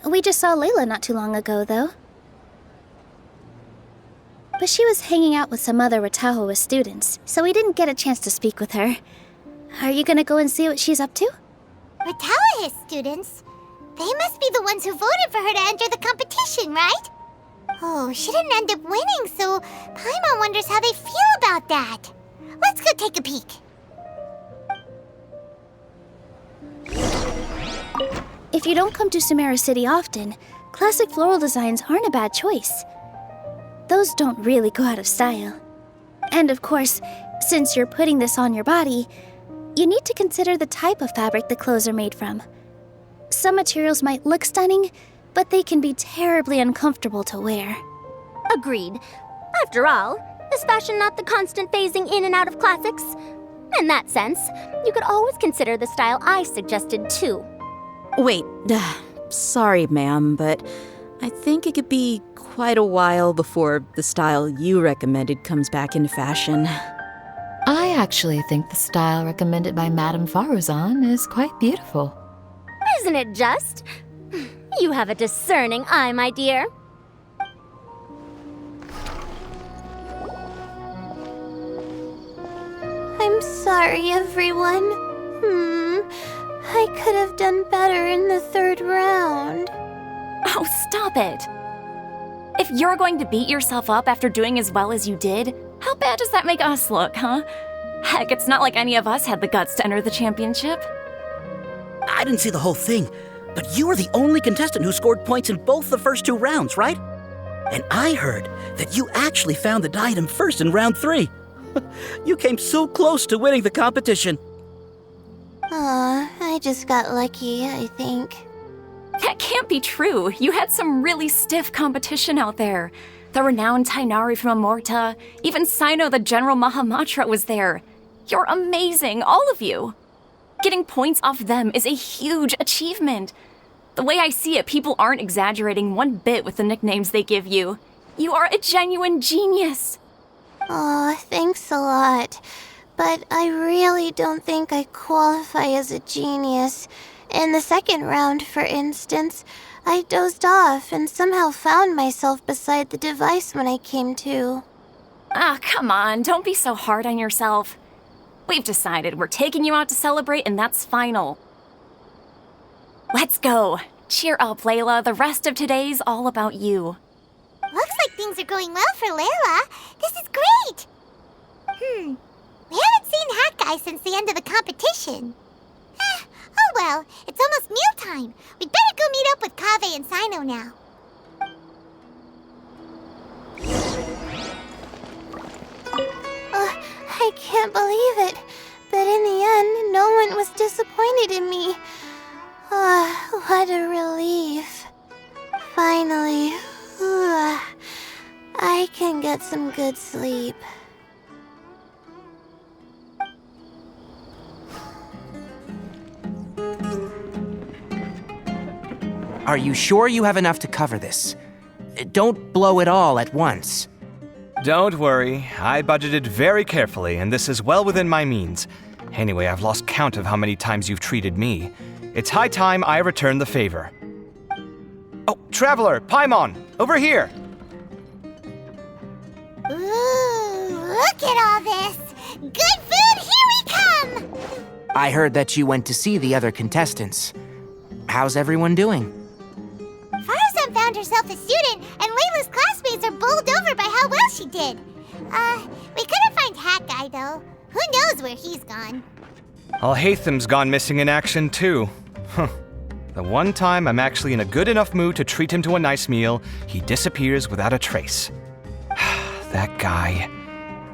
Speaker 20: We just saw Layla not too long ago, though. But she was hanging out with some other Ratahoa students, so we didn't get a chance to speak with her. Are you gonna go and see what she's up to?
Speaker 1: Ratahoa students? They must be the ones who voted for her to enter the competition, right? Oh, she didn't end up winning, so Paimon wonders how they feel about that. Let's go take a peek.
Speaker 20: If you don't come to Sumeru City often, classic floral designs aren't a bad choice. Those don't really go out of style. And of course, since you're putting this on your body, you need to consider the type of fabric the clothes are made from. Some materials might look stunning, but they can be terribly uncomfortable to wear.
Speaker 12: Agreed. After all, is fashion not the constant phasing in and out of classics? In that sense, you could always consider the style I suggested too.
Speaker 15: Wait, sorry, ma'am, but I think it could be quite a while before the style you recommended comes back into fashion.
Speaker 13: I actually think the style recommended by Madame Faruzan is quite beautiful.
Speaker 12: Isn't it just? You have a discerning eye, my dear.
Speaker 1: I'm sorry, everyone. I could have done better in the 3rd round.
Speaker 7: Oh, stop it. If you're going to beat yourself up after doing as well as you did, how bad does that make us look, huh? Heck, it's not like any of us had the guts to enter the championship.
Speaker 17: I didn't see the whole thing, but you were the only contestant who scored points in both the first 2 rounds, right? And I heard that you actually found the diadem first in round 3. You came so close to winning the competition.
Speaker 1: Aw, I just got lucky, I think.
Speaker 7: That can't be true. You had some really stiff competition out there. The renowned Tainari from Amorta, even Sino the General Mahamatra was there. You're amazing, all of you. Getting points off them is a huge achievement. The way I see it, people aren't exaggerating one bit with the nicknames they give you. You are a genuine genius.
Speaker 1: Aw, thanks a lot. But I really don't think I qualify as a genius. In the 2nd round, for instance, I dozed off and somehow found myself beside the device when I came to.
Speaker 7: Ah, come on, don't be so hard on yourself. We've decided we're taking you out to celebrate, and that's final. Let's go. Cheer up, Layla. The rest of today's all about you.
Speaker 1: Looks like things are going well for Layla. This is great! We haven't seen Hat Guy since the end of the competition. Oh well, it's almost mealtime. We'd better go meet up with Kaveh and Sino now. I can't believe it. But in the end, no one was disappointed in me. What a relief. Finally, I can get some good sleep.
Speaker 8: Are you sure you have enough to cover this? Don't blow it all at once.
Speaker 10: Don't worry, I budgeted very carefully, and this is well within my means. Anyway, I've lost count of how many times you've treated me. It's high time I return the favor. Oh, Traveler, Paimon, over here!
Speaker 1: Ooh, look at all this! Good food, here we come!
Speaker 8: I heard that you went to see the other contestants. How's everyone doing?
Speaker 1: Faruzan found herself a student, and Layla's classmates are bowled over by how well she did. We couldn't find Hat Guy, though. Who knows where he's gone?
Speaker 10: Al-Haytham's gone missing in action, too. The one time I'm actually in a good enough mood to treat him to a nice meal, he disappears without a trace. That guy.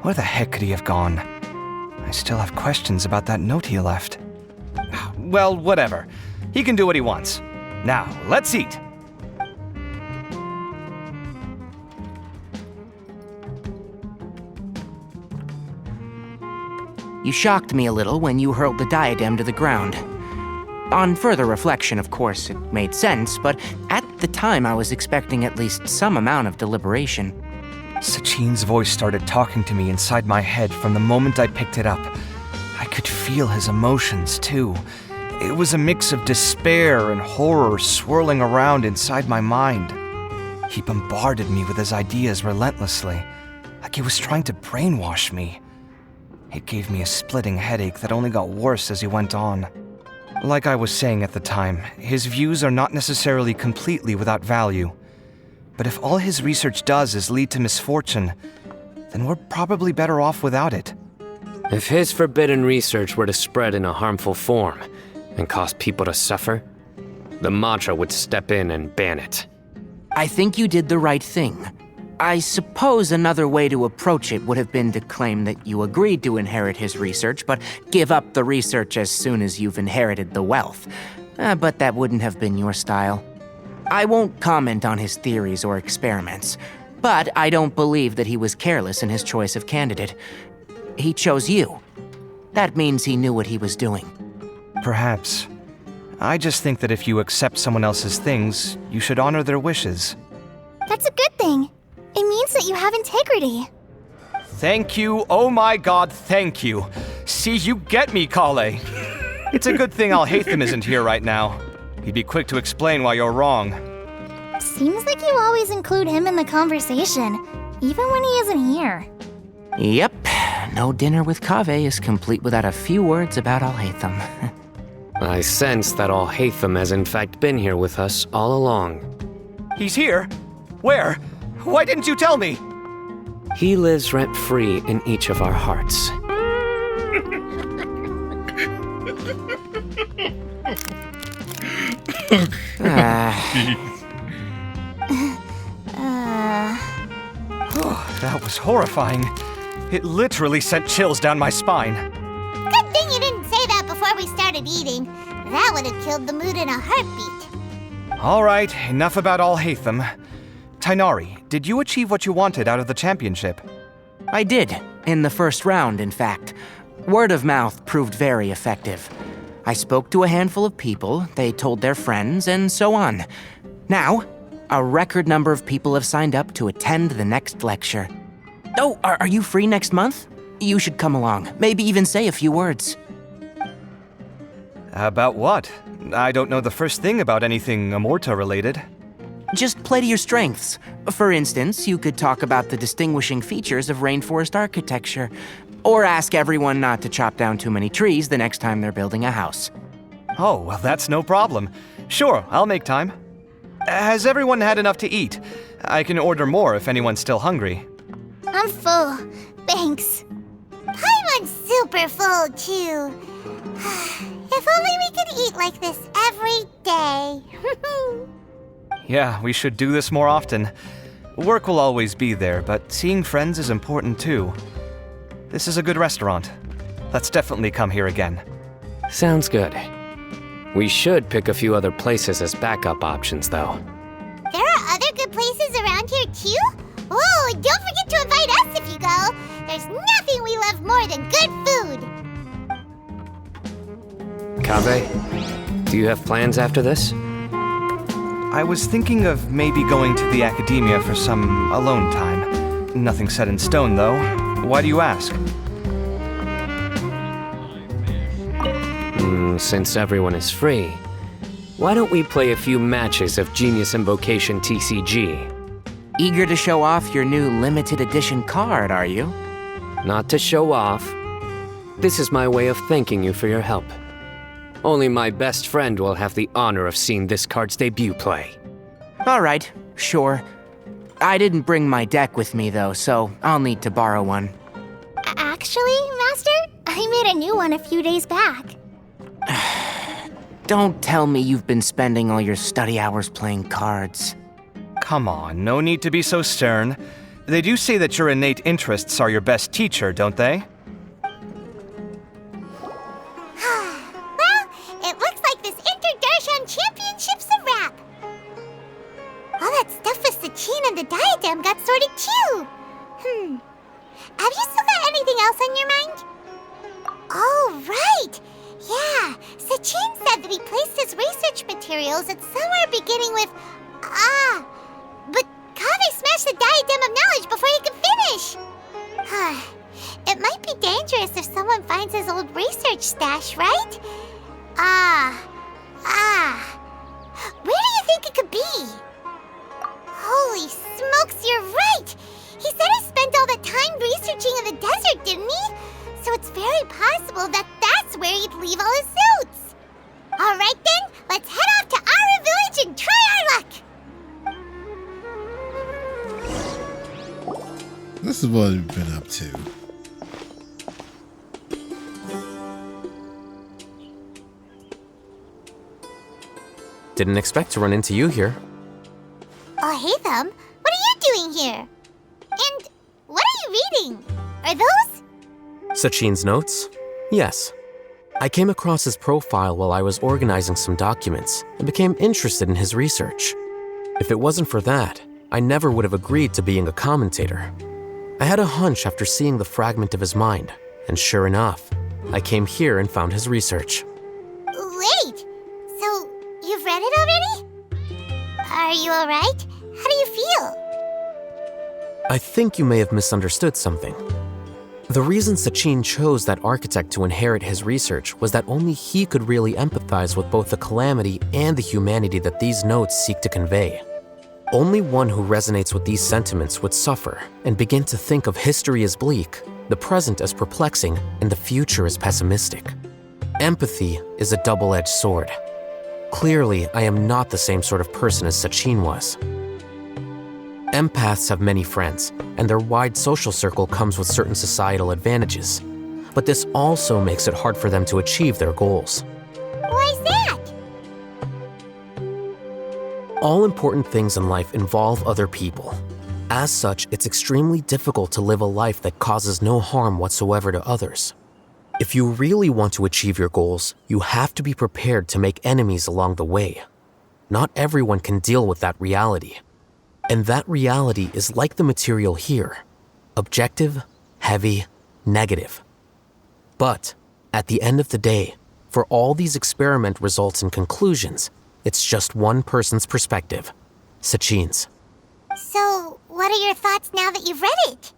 Speaker 10: Where the heck could he have gone? I still have questions about that note he left. Well, whatever. He can do what he wants. Now, let's eat.
Speaker 8: You shocked me a little when you hurled the diadem to the ground. On further reflection, of course, it made sense, but at the time I was expecting at least some amount of deliberation.
Speaker 10: Sachin's voice started talking to me inside my head from the moment I picked it up. I could feel his emotions, too. It was a mix of despair and horror swirling around inside my mind. He bombarded me with his ideas relentlessly, like he was trying to brainwash me. It gave me a splitting headache that only got worse as he went on. Like I was saying at the time, his views are not necessarily completely without value. But if all his research does is lead to misfortune, then we're probably better off without it.
Speaker 9: If his forbidden research were to spread in a harmful form and cause people to suffer, the Matra would step in and ban it.
Speaker 8: I think you did the right thing. I suppose another way to approach it would have been to claim that you agreed to inherit his research, but give up the research as soon as you've inherited the wealth. But that wouldn't have been your style. I won't comment on his theories or experiments, but I don't believe that he was careless in his choice of candidate. He chose you. That means he knew what he was doing.
Speaker 10: Perhaps. I just think that if you accept someone else's things, you should honor their wishes.
Speaker 1: That's a good thing. It means that you have integrity.
Speaker 10: Thank you, oh my god, thank you. See, you get me, Kaveh. It's a good thing Alhaitham isn't here right now. He'd be quick to explain why you're wrong.
Speaker 1: Seems like you always include him in the conversation, even when he isn't here.
Speaker 8: Yep, no dinner with Kaveh is complete without a few words about Alhaitham.
Speaker 9: I sense that Alhaitham has in fact been here with us all along.
Speaker 10: He's here? Where? Why didn't you tell me?
Speaker 9: He lives rent-free in each of our hearts.
Speaker 10: That was horrifying. It literally sent chills down my spine.
Speaker 1: Good thing you didn't say that before we started eating. That would have killed the mood in a heartbeat.
Speaker 10: All right, enough about Alhaitham. Tighnari, did you achieve what you wanted out of the championship?
Speaker 8: I did, in the first round, in fact. Word of mouth proved very effective. I spoke to a handful of people, they told their friends, and so on. Now, a record number of people have signed up to attend the next lecture. Oh, are you free next month? You should come along, maybe even say a few words.
Speaker 10: About what? I don't know the first thing about anything Amorta related.
Speaker 8: Just play to your strengths. For instance, you could talk about the distinguishing features of rainforest architecture, or ask everyone not to chop down too many trees the next time they're building a house.
Speaker 10: Oh, well, that's no problem. Sure, I'll make time. Has everyone had enough to eat? I can order more if anyone's still hungry.
Speaker 1: I'm full. Thanks. I'm super full, too. If only we could eat like this every day.
Speaker 10: Yeah, we should do this more often. Work will always be there, but seeing friends is important too. This is a good restaurant. Let's definitely come here again.
Speaker 9: Sounds good. We should pick a few other places as backup options, though.
Speaker 1: There are other good places around here, too? Oh, and don't forget to invite us if you go. There's nothing we love more than good food.
Speaker 9: Kaveh, do you have plans after this?
Speaker 10: I was thinking of maybe going to the Akademiya for some alone time. Nothing set in stone, though. Why do you ask?
Speaker 9: Since everyone is free, why don't we play a few matches of Genius Invocation TCG?
Speaker 8: Eager to show off your new limited edition card, are you?
Speaker 9: Not to show off. This is my way of thanking you for your help. Only my best friend will have the honor of seeing this card's debut play.
Speaker 8: All right, sure. I didn't bring my deck with me, though, so I'll need to borrow one.
Speaker 1: Actually, Master, I made a new one a few days back.
Speaker 8: Don't tell me you've been spending all your study hours playing cards.
Speaker 10: Come on, no need to be so stern. They do say that your innate interests are your best teacher, don't they?
Speaker 1: Well, it looks like this Interdarshan Championship's a wrap. All that stuff with Sachin and the diadem got sorted too. Have you still got anything else on your mind? Oh, right. Yeah, Sachin said that he placed his research materials at somewhere beginning with but Kaveh smashed the diadem of knowledge before he could finish. It might be dangerous if someone finds his old research stash, right? Where do you think it could be? Holy smokes, you're right! He said he spent all that time researching in the desert, didn't he? So it's very possible that that's where he'd leave all his notes. All right then, let's head off to Ara Village and try our luck.
Speaker 3: This is what we've been up to.
Speaker 14: Didn't expect to run into you here.
Speaker 1: Oh, hey, Thumb. What are you doing here? And what are you reading? Are those?
Speaker 14: Sachin's notes? Yes. I came across his profile while I was organizing some documents and became interested in his research. If it wasn't for that, I never would have agreed to being a commentator. I had a hunch after seeing the fragment of his mind, and sure enough, I came here and found his research.
Speaker 1: Wait! So, you've read it already? Are you alright? How do you feel?
Speaker 14: I think you may have misunderstood something. The reason Sachin chose that architect to inherit his research was that only he could really empathize with both the calamity and the humanity that these notes seek to convey. Only one who resonates with these sentiments would suffer and begin to think of history as bleak, the present as perplexing, and the future as pessimistic. Empathy is a double-edged sword. Clearly, I am not the same sort of person as Sachin was. Empaths have many friends, and their wide social circle comes with certain societal advantages. But this also makes it hard for them to achieve their goals.
Speaker 1: Why's that?
Speaker 14: All important things in life involve other people. As such, it's extremely difficult to live a life that causes no harm whatsoever to others. If you really want to achieve your goals, you have to be prepared to make enemies along the way. Not everyone can deal with that reality. And that reality is like the material here: objective, heavy, negative. But at the end of the day, for all these experiment results and conclusions, it's just one person's perspective, Sachin's.
Speaker 1: So, what are your thoughts now that you've read it?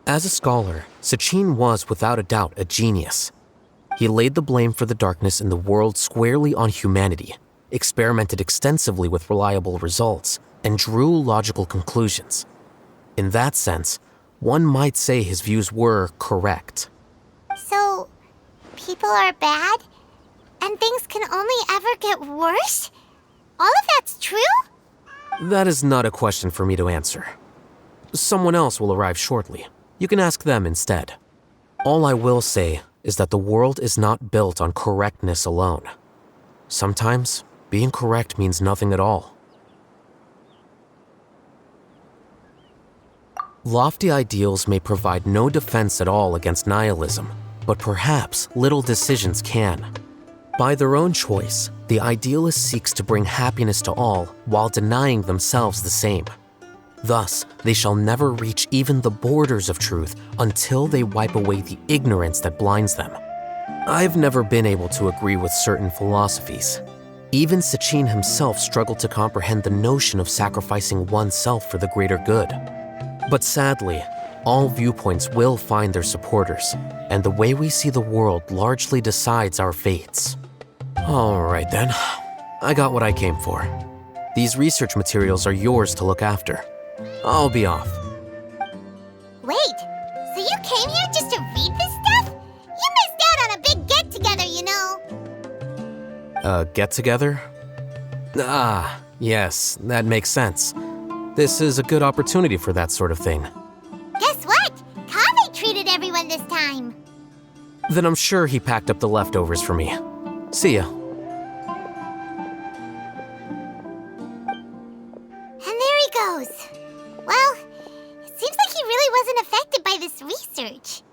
Speaker 14: As a scholar, Sachin was without a doubt a genius. He laid the blame for the darkness in the world squarely on humanity, experimented extensively with reliable results, and drew logical conclusions. In that sense, one might say his views were correct.
Speaker 1: So, people are bad? And things can only ever get worse? All of that's true?
Speaker 14: That is not a question for me to answer. Someone else will arrive shortly. You can ask them instead. All I will say is that the world is not built on correctness alone. Sometimes, being correct means nothing at all. Lofty ideals may provide no defense at all against nihilism, but perhaps little decisions can. By their own choice, the idealist seeks to bring happiness to all while denying themselves the same. Thus, they shall never reach even the borders of truth until they wipe away the ignorance that blinds them. I've never been able to agree with certain philosophies. Even Sachin himself struggled to comprehend the notion of sacrificing oneself for the greater good. But sadly, all viewpoints will find their supporters, and the way we see the world largely decides our fates. All right then, I got what I came for. These research materials are yours to look after. I'll be off.
Speaker 1: Wait, so you came here just to read this stuff? You missed out on a big get-together, you know.
Speaker 14: A get-together? Ah, yes, that makes sense. This is a good opportunity for that sort of thing.
Speaker 1: Guess what? Kaveh treated everyone this time.
Speaker 14: Then I'm sure he packed up the leftovers for me. See ya.
Speaker 1: And there he goes. Well, it seems like he really wasn't affected by this research.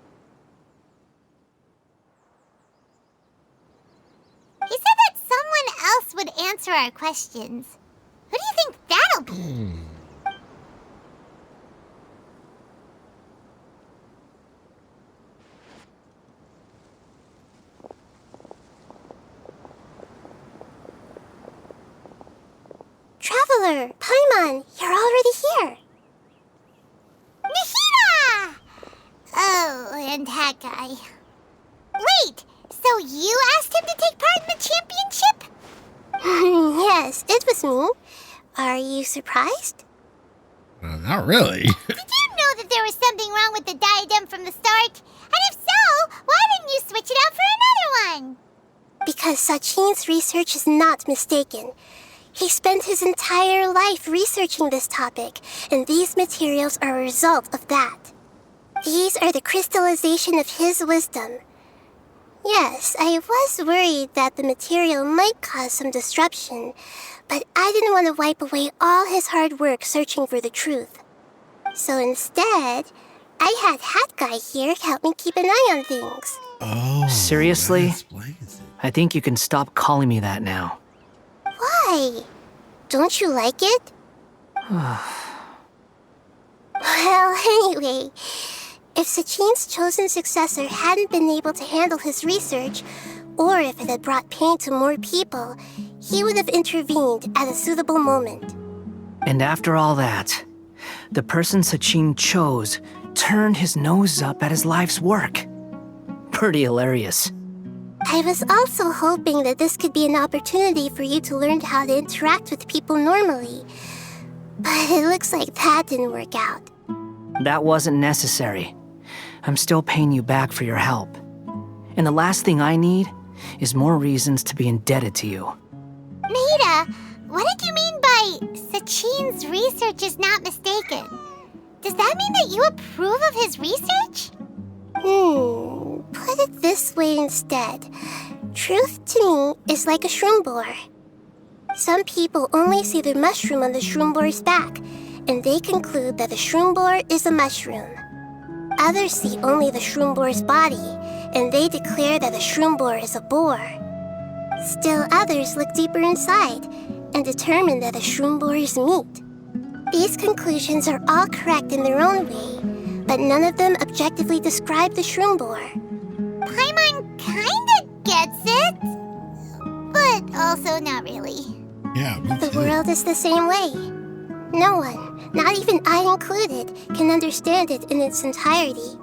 Speaker 1: He said that someone else would answer our questions. Who do you think that'll be? Traveler, Paimon, you're already here. Nihina! Oh, and that guy. Wait, so you asked him to take part in the championship? Yes, it was me. Are you surprised?
Speaker 3: Not really.
Speaker 1: Did you know that there was something wrong with the diadem from the start? And if so, why didn't you switch it out for another one? Because Sachin's research is not mistaken. He spent his entire life researching this topic, and these materials are a result of that. These are the crystallization of his wisdom. Yes, I was worried that the material might cause some disruption, but I didn't want to wipe away all his hard work searching for the truth. So instead, I had Hat Guy here help me keep an eye on things.
Speaker 3: Oh,
Speaker 19: seriously? I think you can stop calling me that now.
Speaker 1: Why? Don't you like it? Well, anyway, if Sachin's chosen successor hadn't been able to handle his research, or if it had brought pain to more people, he would have intervened at a suitable moment.
Speaker 19: And after all that, the person Sachin chose turned his nose up at his life's work. Pretty hilarious.
Speaker 1: I was also hoping that this could be an opportunity for you to learn how to interact with people normally. But it looks like that didn't work out.
Speaker 19: That wasn't necessary. I'm still paying you back for your help. And the last thing I need is more reasons to be indebted to you.
Speaker 1: Maida, what did you mean by Sachin's research is not mistaken? Does that mean that you approve of his research? Put it this way instead. Truth to me is like a shroom boar. Some people only see the mushroom on the shroom boar's back, and they conclude that the shroom boar is a mushroom. Others see only the shroom boar's body, and they declare that the shroom boar is a boar. Still others look deeper inside, and determine that the shroom boar is meat. These conclusions are all correct in their own way, but none of them objectively describe the shroom boar. Paimon kinda gets it, but also not really.
Speaker 3: Yeah, me
Speaker 1: The
Speaker 3: too.
Speaker 1: world is the same way. No one, not even I included, can understand it in its entirety.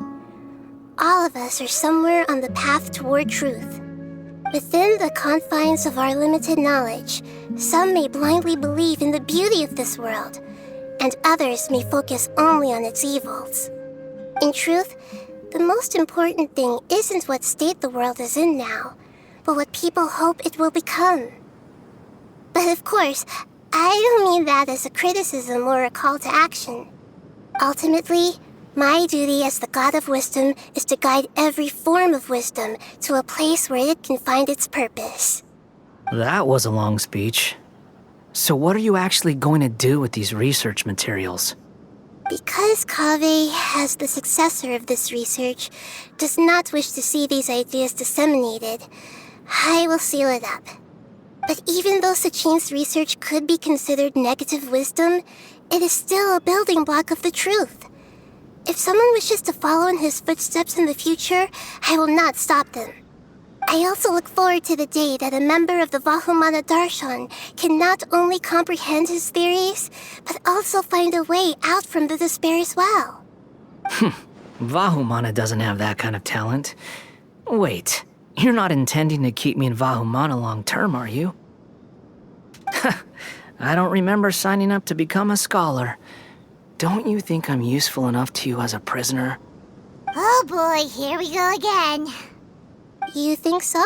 Speaker 1: All of us are somewhere on the path toward truth. Within the confines of our limited knowledge, some may blindly believe in the beauty of this world, and others may focus only on its evils. In truth, the most important thing isn't what state the world is in now, but what people hope it will become. But of course, I don't mean that as a criticism or a call to action. Ultimately, my duty as the God of Wisdom is to guide every form of wisdom to a place where it can find its purpose.
Speaker 19: That was a long speech. So what are you actually going to do with these research materials?
Speaker 1: Because Kaveh, as the successor of this research, does not wish to see these ideas disseminated, I will seal it up. But even though Sachin's research could be considered negative wisdom, it is still a building block of the truth. If someone wishes to follow in his footsteps in the future, I will not stop them. I also look forward to the day that a member of the Vahumana Darshan can not only comprehend his theories, but also find a way out from the despair as well.
Speaker 19: Vahumana doesn't have that kind of talent. Wait, you're not intending to keep me in Vahumana long term, are you? I don't remember signing up to become a scholar. Don't you think I'm useful enough to you as a prisoner?
Speaker 1: Oh boy, here we go again. You think so?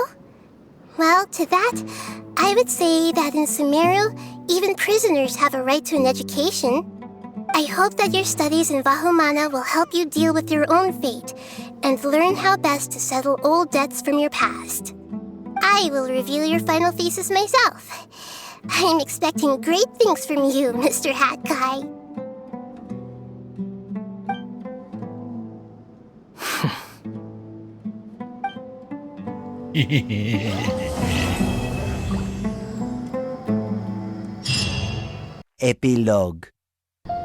Speaker 1: Well, to that, I would say that in Sumeru, even prisoners have a right to an education. I hope that your studies in Vahumana will help you deal with your own fate and learn how best to settle old debts from your past. I will review your final thesis myself. I'm expecting great things from you, Mr. Hat Guy.
Speaker 21: Epilogue.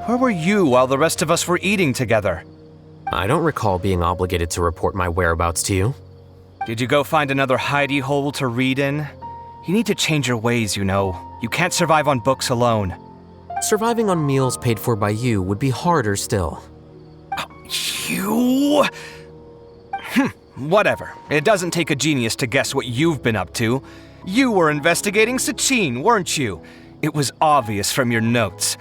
Speaker 10: Where were you while the rest of us were eating together?
Speaker 14: I don't recall being obligated to report my whereabouts to you.
Speaker 10: Did you go find another hidey hole to read in? You need to change your ways, you know. You can't survive on books alone.
Speaker 14: Surviving on meals paid for by you would be harder still.
Speaker 10: You? Whatever. It doesn't take a genius to guess what you've been up to. You were investigating Sachin, weren't you? It was obvious from your notes.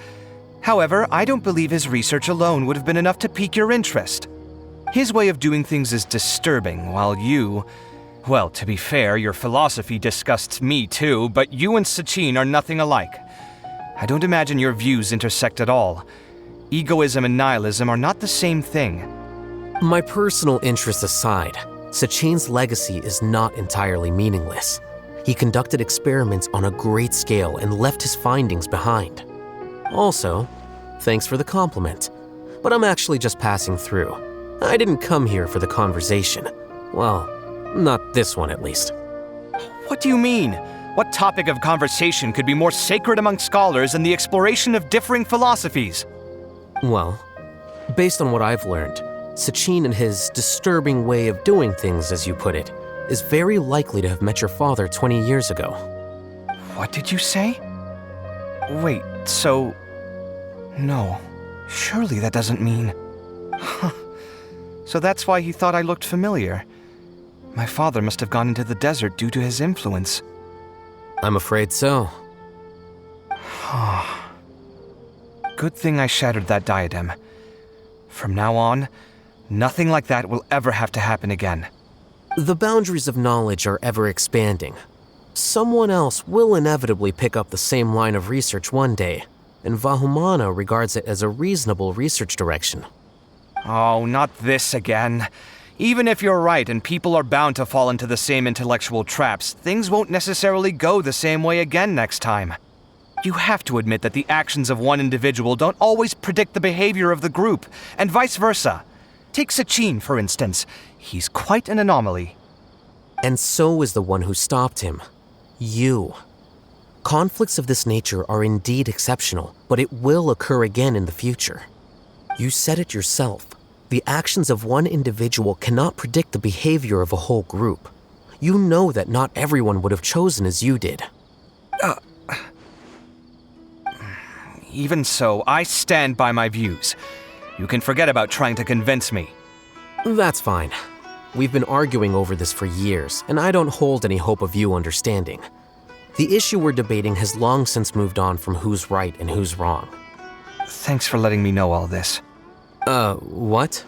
Speaker 10: However, I don't believe his research alone would have been enough to pique your interest. His way of doing things is disturbing, while you... Well, to be fair, your philosophy disgusts me too, but you and Sachin are nothing alike. I don't imagine your views intersect at all. Egoism and nihilism are not the same thing.
Speaker 14: My personal interests aside, Sachin's legacy is not entirely meaningless. He conducted experiments on a great scale and left his findings behind. Also, thanks for the compliment, but I'm actually just passing through. I didn't come here for the conversation. Well, not this one at least.
Speaker 10: What do you mean? What topic of conversation could be more sacred among scholars than the exploration of differing philosophies?
Speaker 14: Well, based on what I've learned, Sachin and his disturbing way of doing things, as you put it, is very likely to have met your father 20 years ago.
Speaker 10: What did you say? Wait, so... No, surely that doesn't mean... So that's why he thought I looked familiar. My father must have gone into the desert due to his influence.
Speaker 14: I'm afraid so.
Speaker 10: Good thing I shattered that diadem. From now on, nothing like that will ever have to happen again.
Speaker 14: The boundaries of knowledge are ever expanding. Someone else will inevitably pick up the same line of research one day, and Vahumana regards it as a reasonable research direction.
Speaker 10: Oh, not this again. Even if you're right and people are bound to fall into the same intellectual traps, things won't necessarily go the same way again next time. You have to admit that the actions of one individual don't always predict the behavior of the group, and vice versa. Take Sachin, for instance. He's quite an anomaly.
Speaker 14: And so is the one who stopped him. You. Conflicts of this nature are indeed exceptional, but it will occur again in the future. You said it yourself. The actions of one individual cannot predict the behavior of a whole group. You know that not everyone would have chosen as you did.
Speaker 10: Even so, I stand by my views. You can forget about trying to convince me.
Speaker 14: That's fine. We've been arguing over this for years, and I don't hold any hope of you understanding. The issue we're debating has long since moved on from who's right and who's wrong.
Speaker 10: Thanks for letting me know all this.
Speaker 14: What?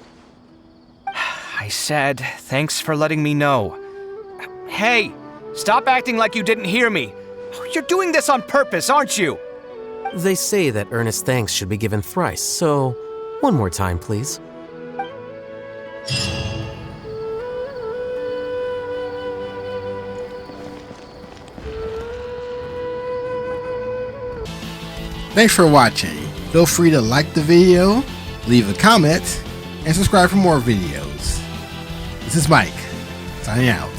Speaker 10: I said, thanks for letting me know. Hey, stop acting like you didn't hear me. You're doing this on purpose, aren't you?
Speaker 14: They say that earnest thanks should be given thrice, so one more time, please.
Speaker 3: Thanks for watching. Feel free to like the video, leave a comment, and subscribe for more videos. This is Mike, signing out.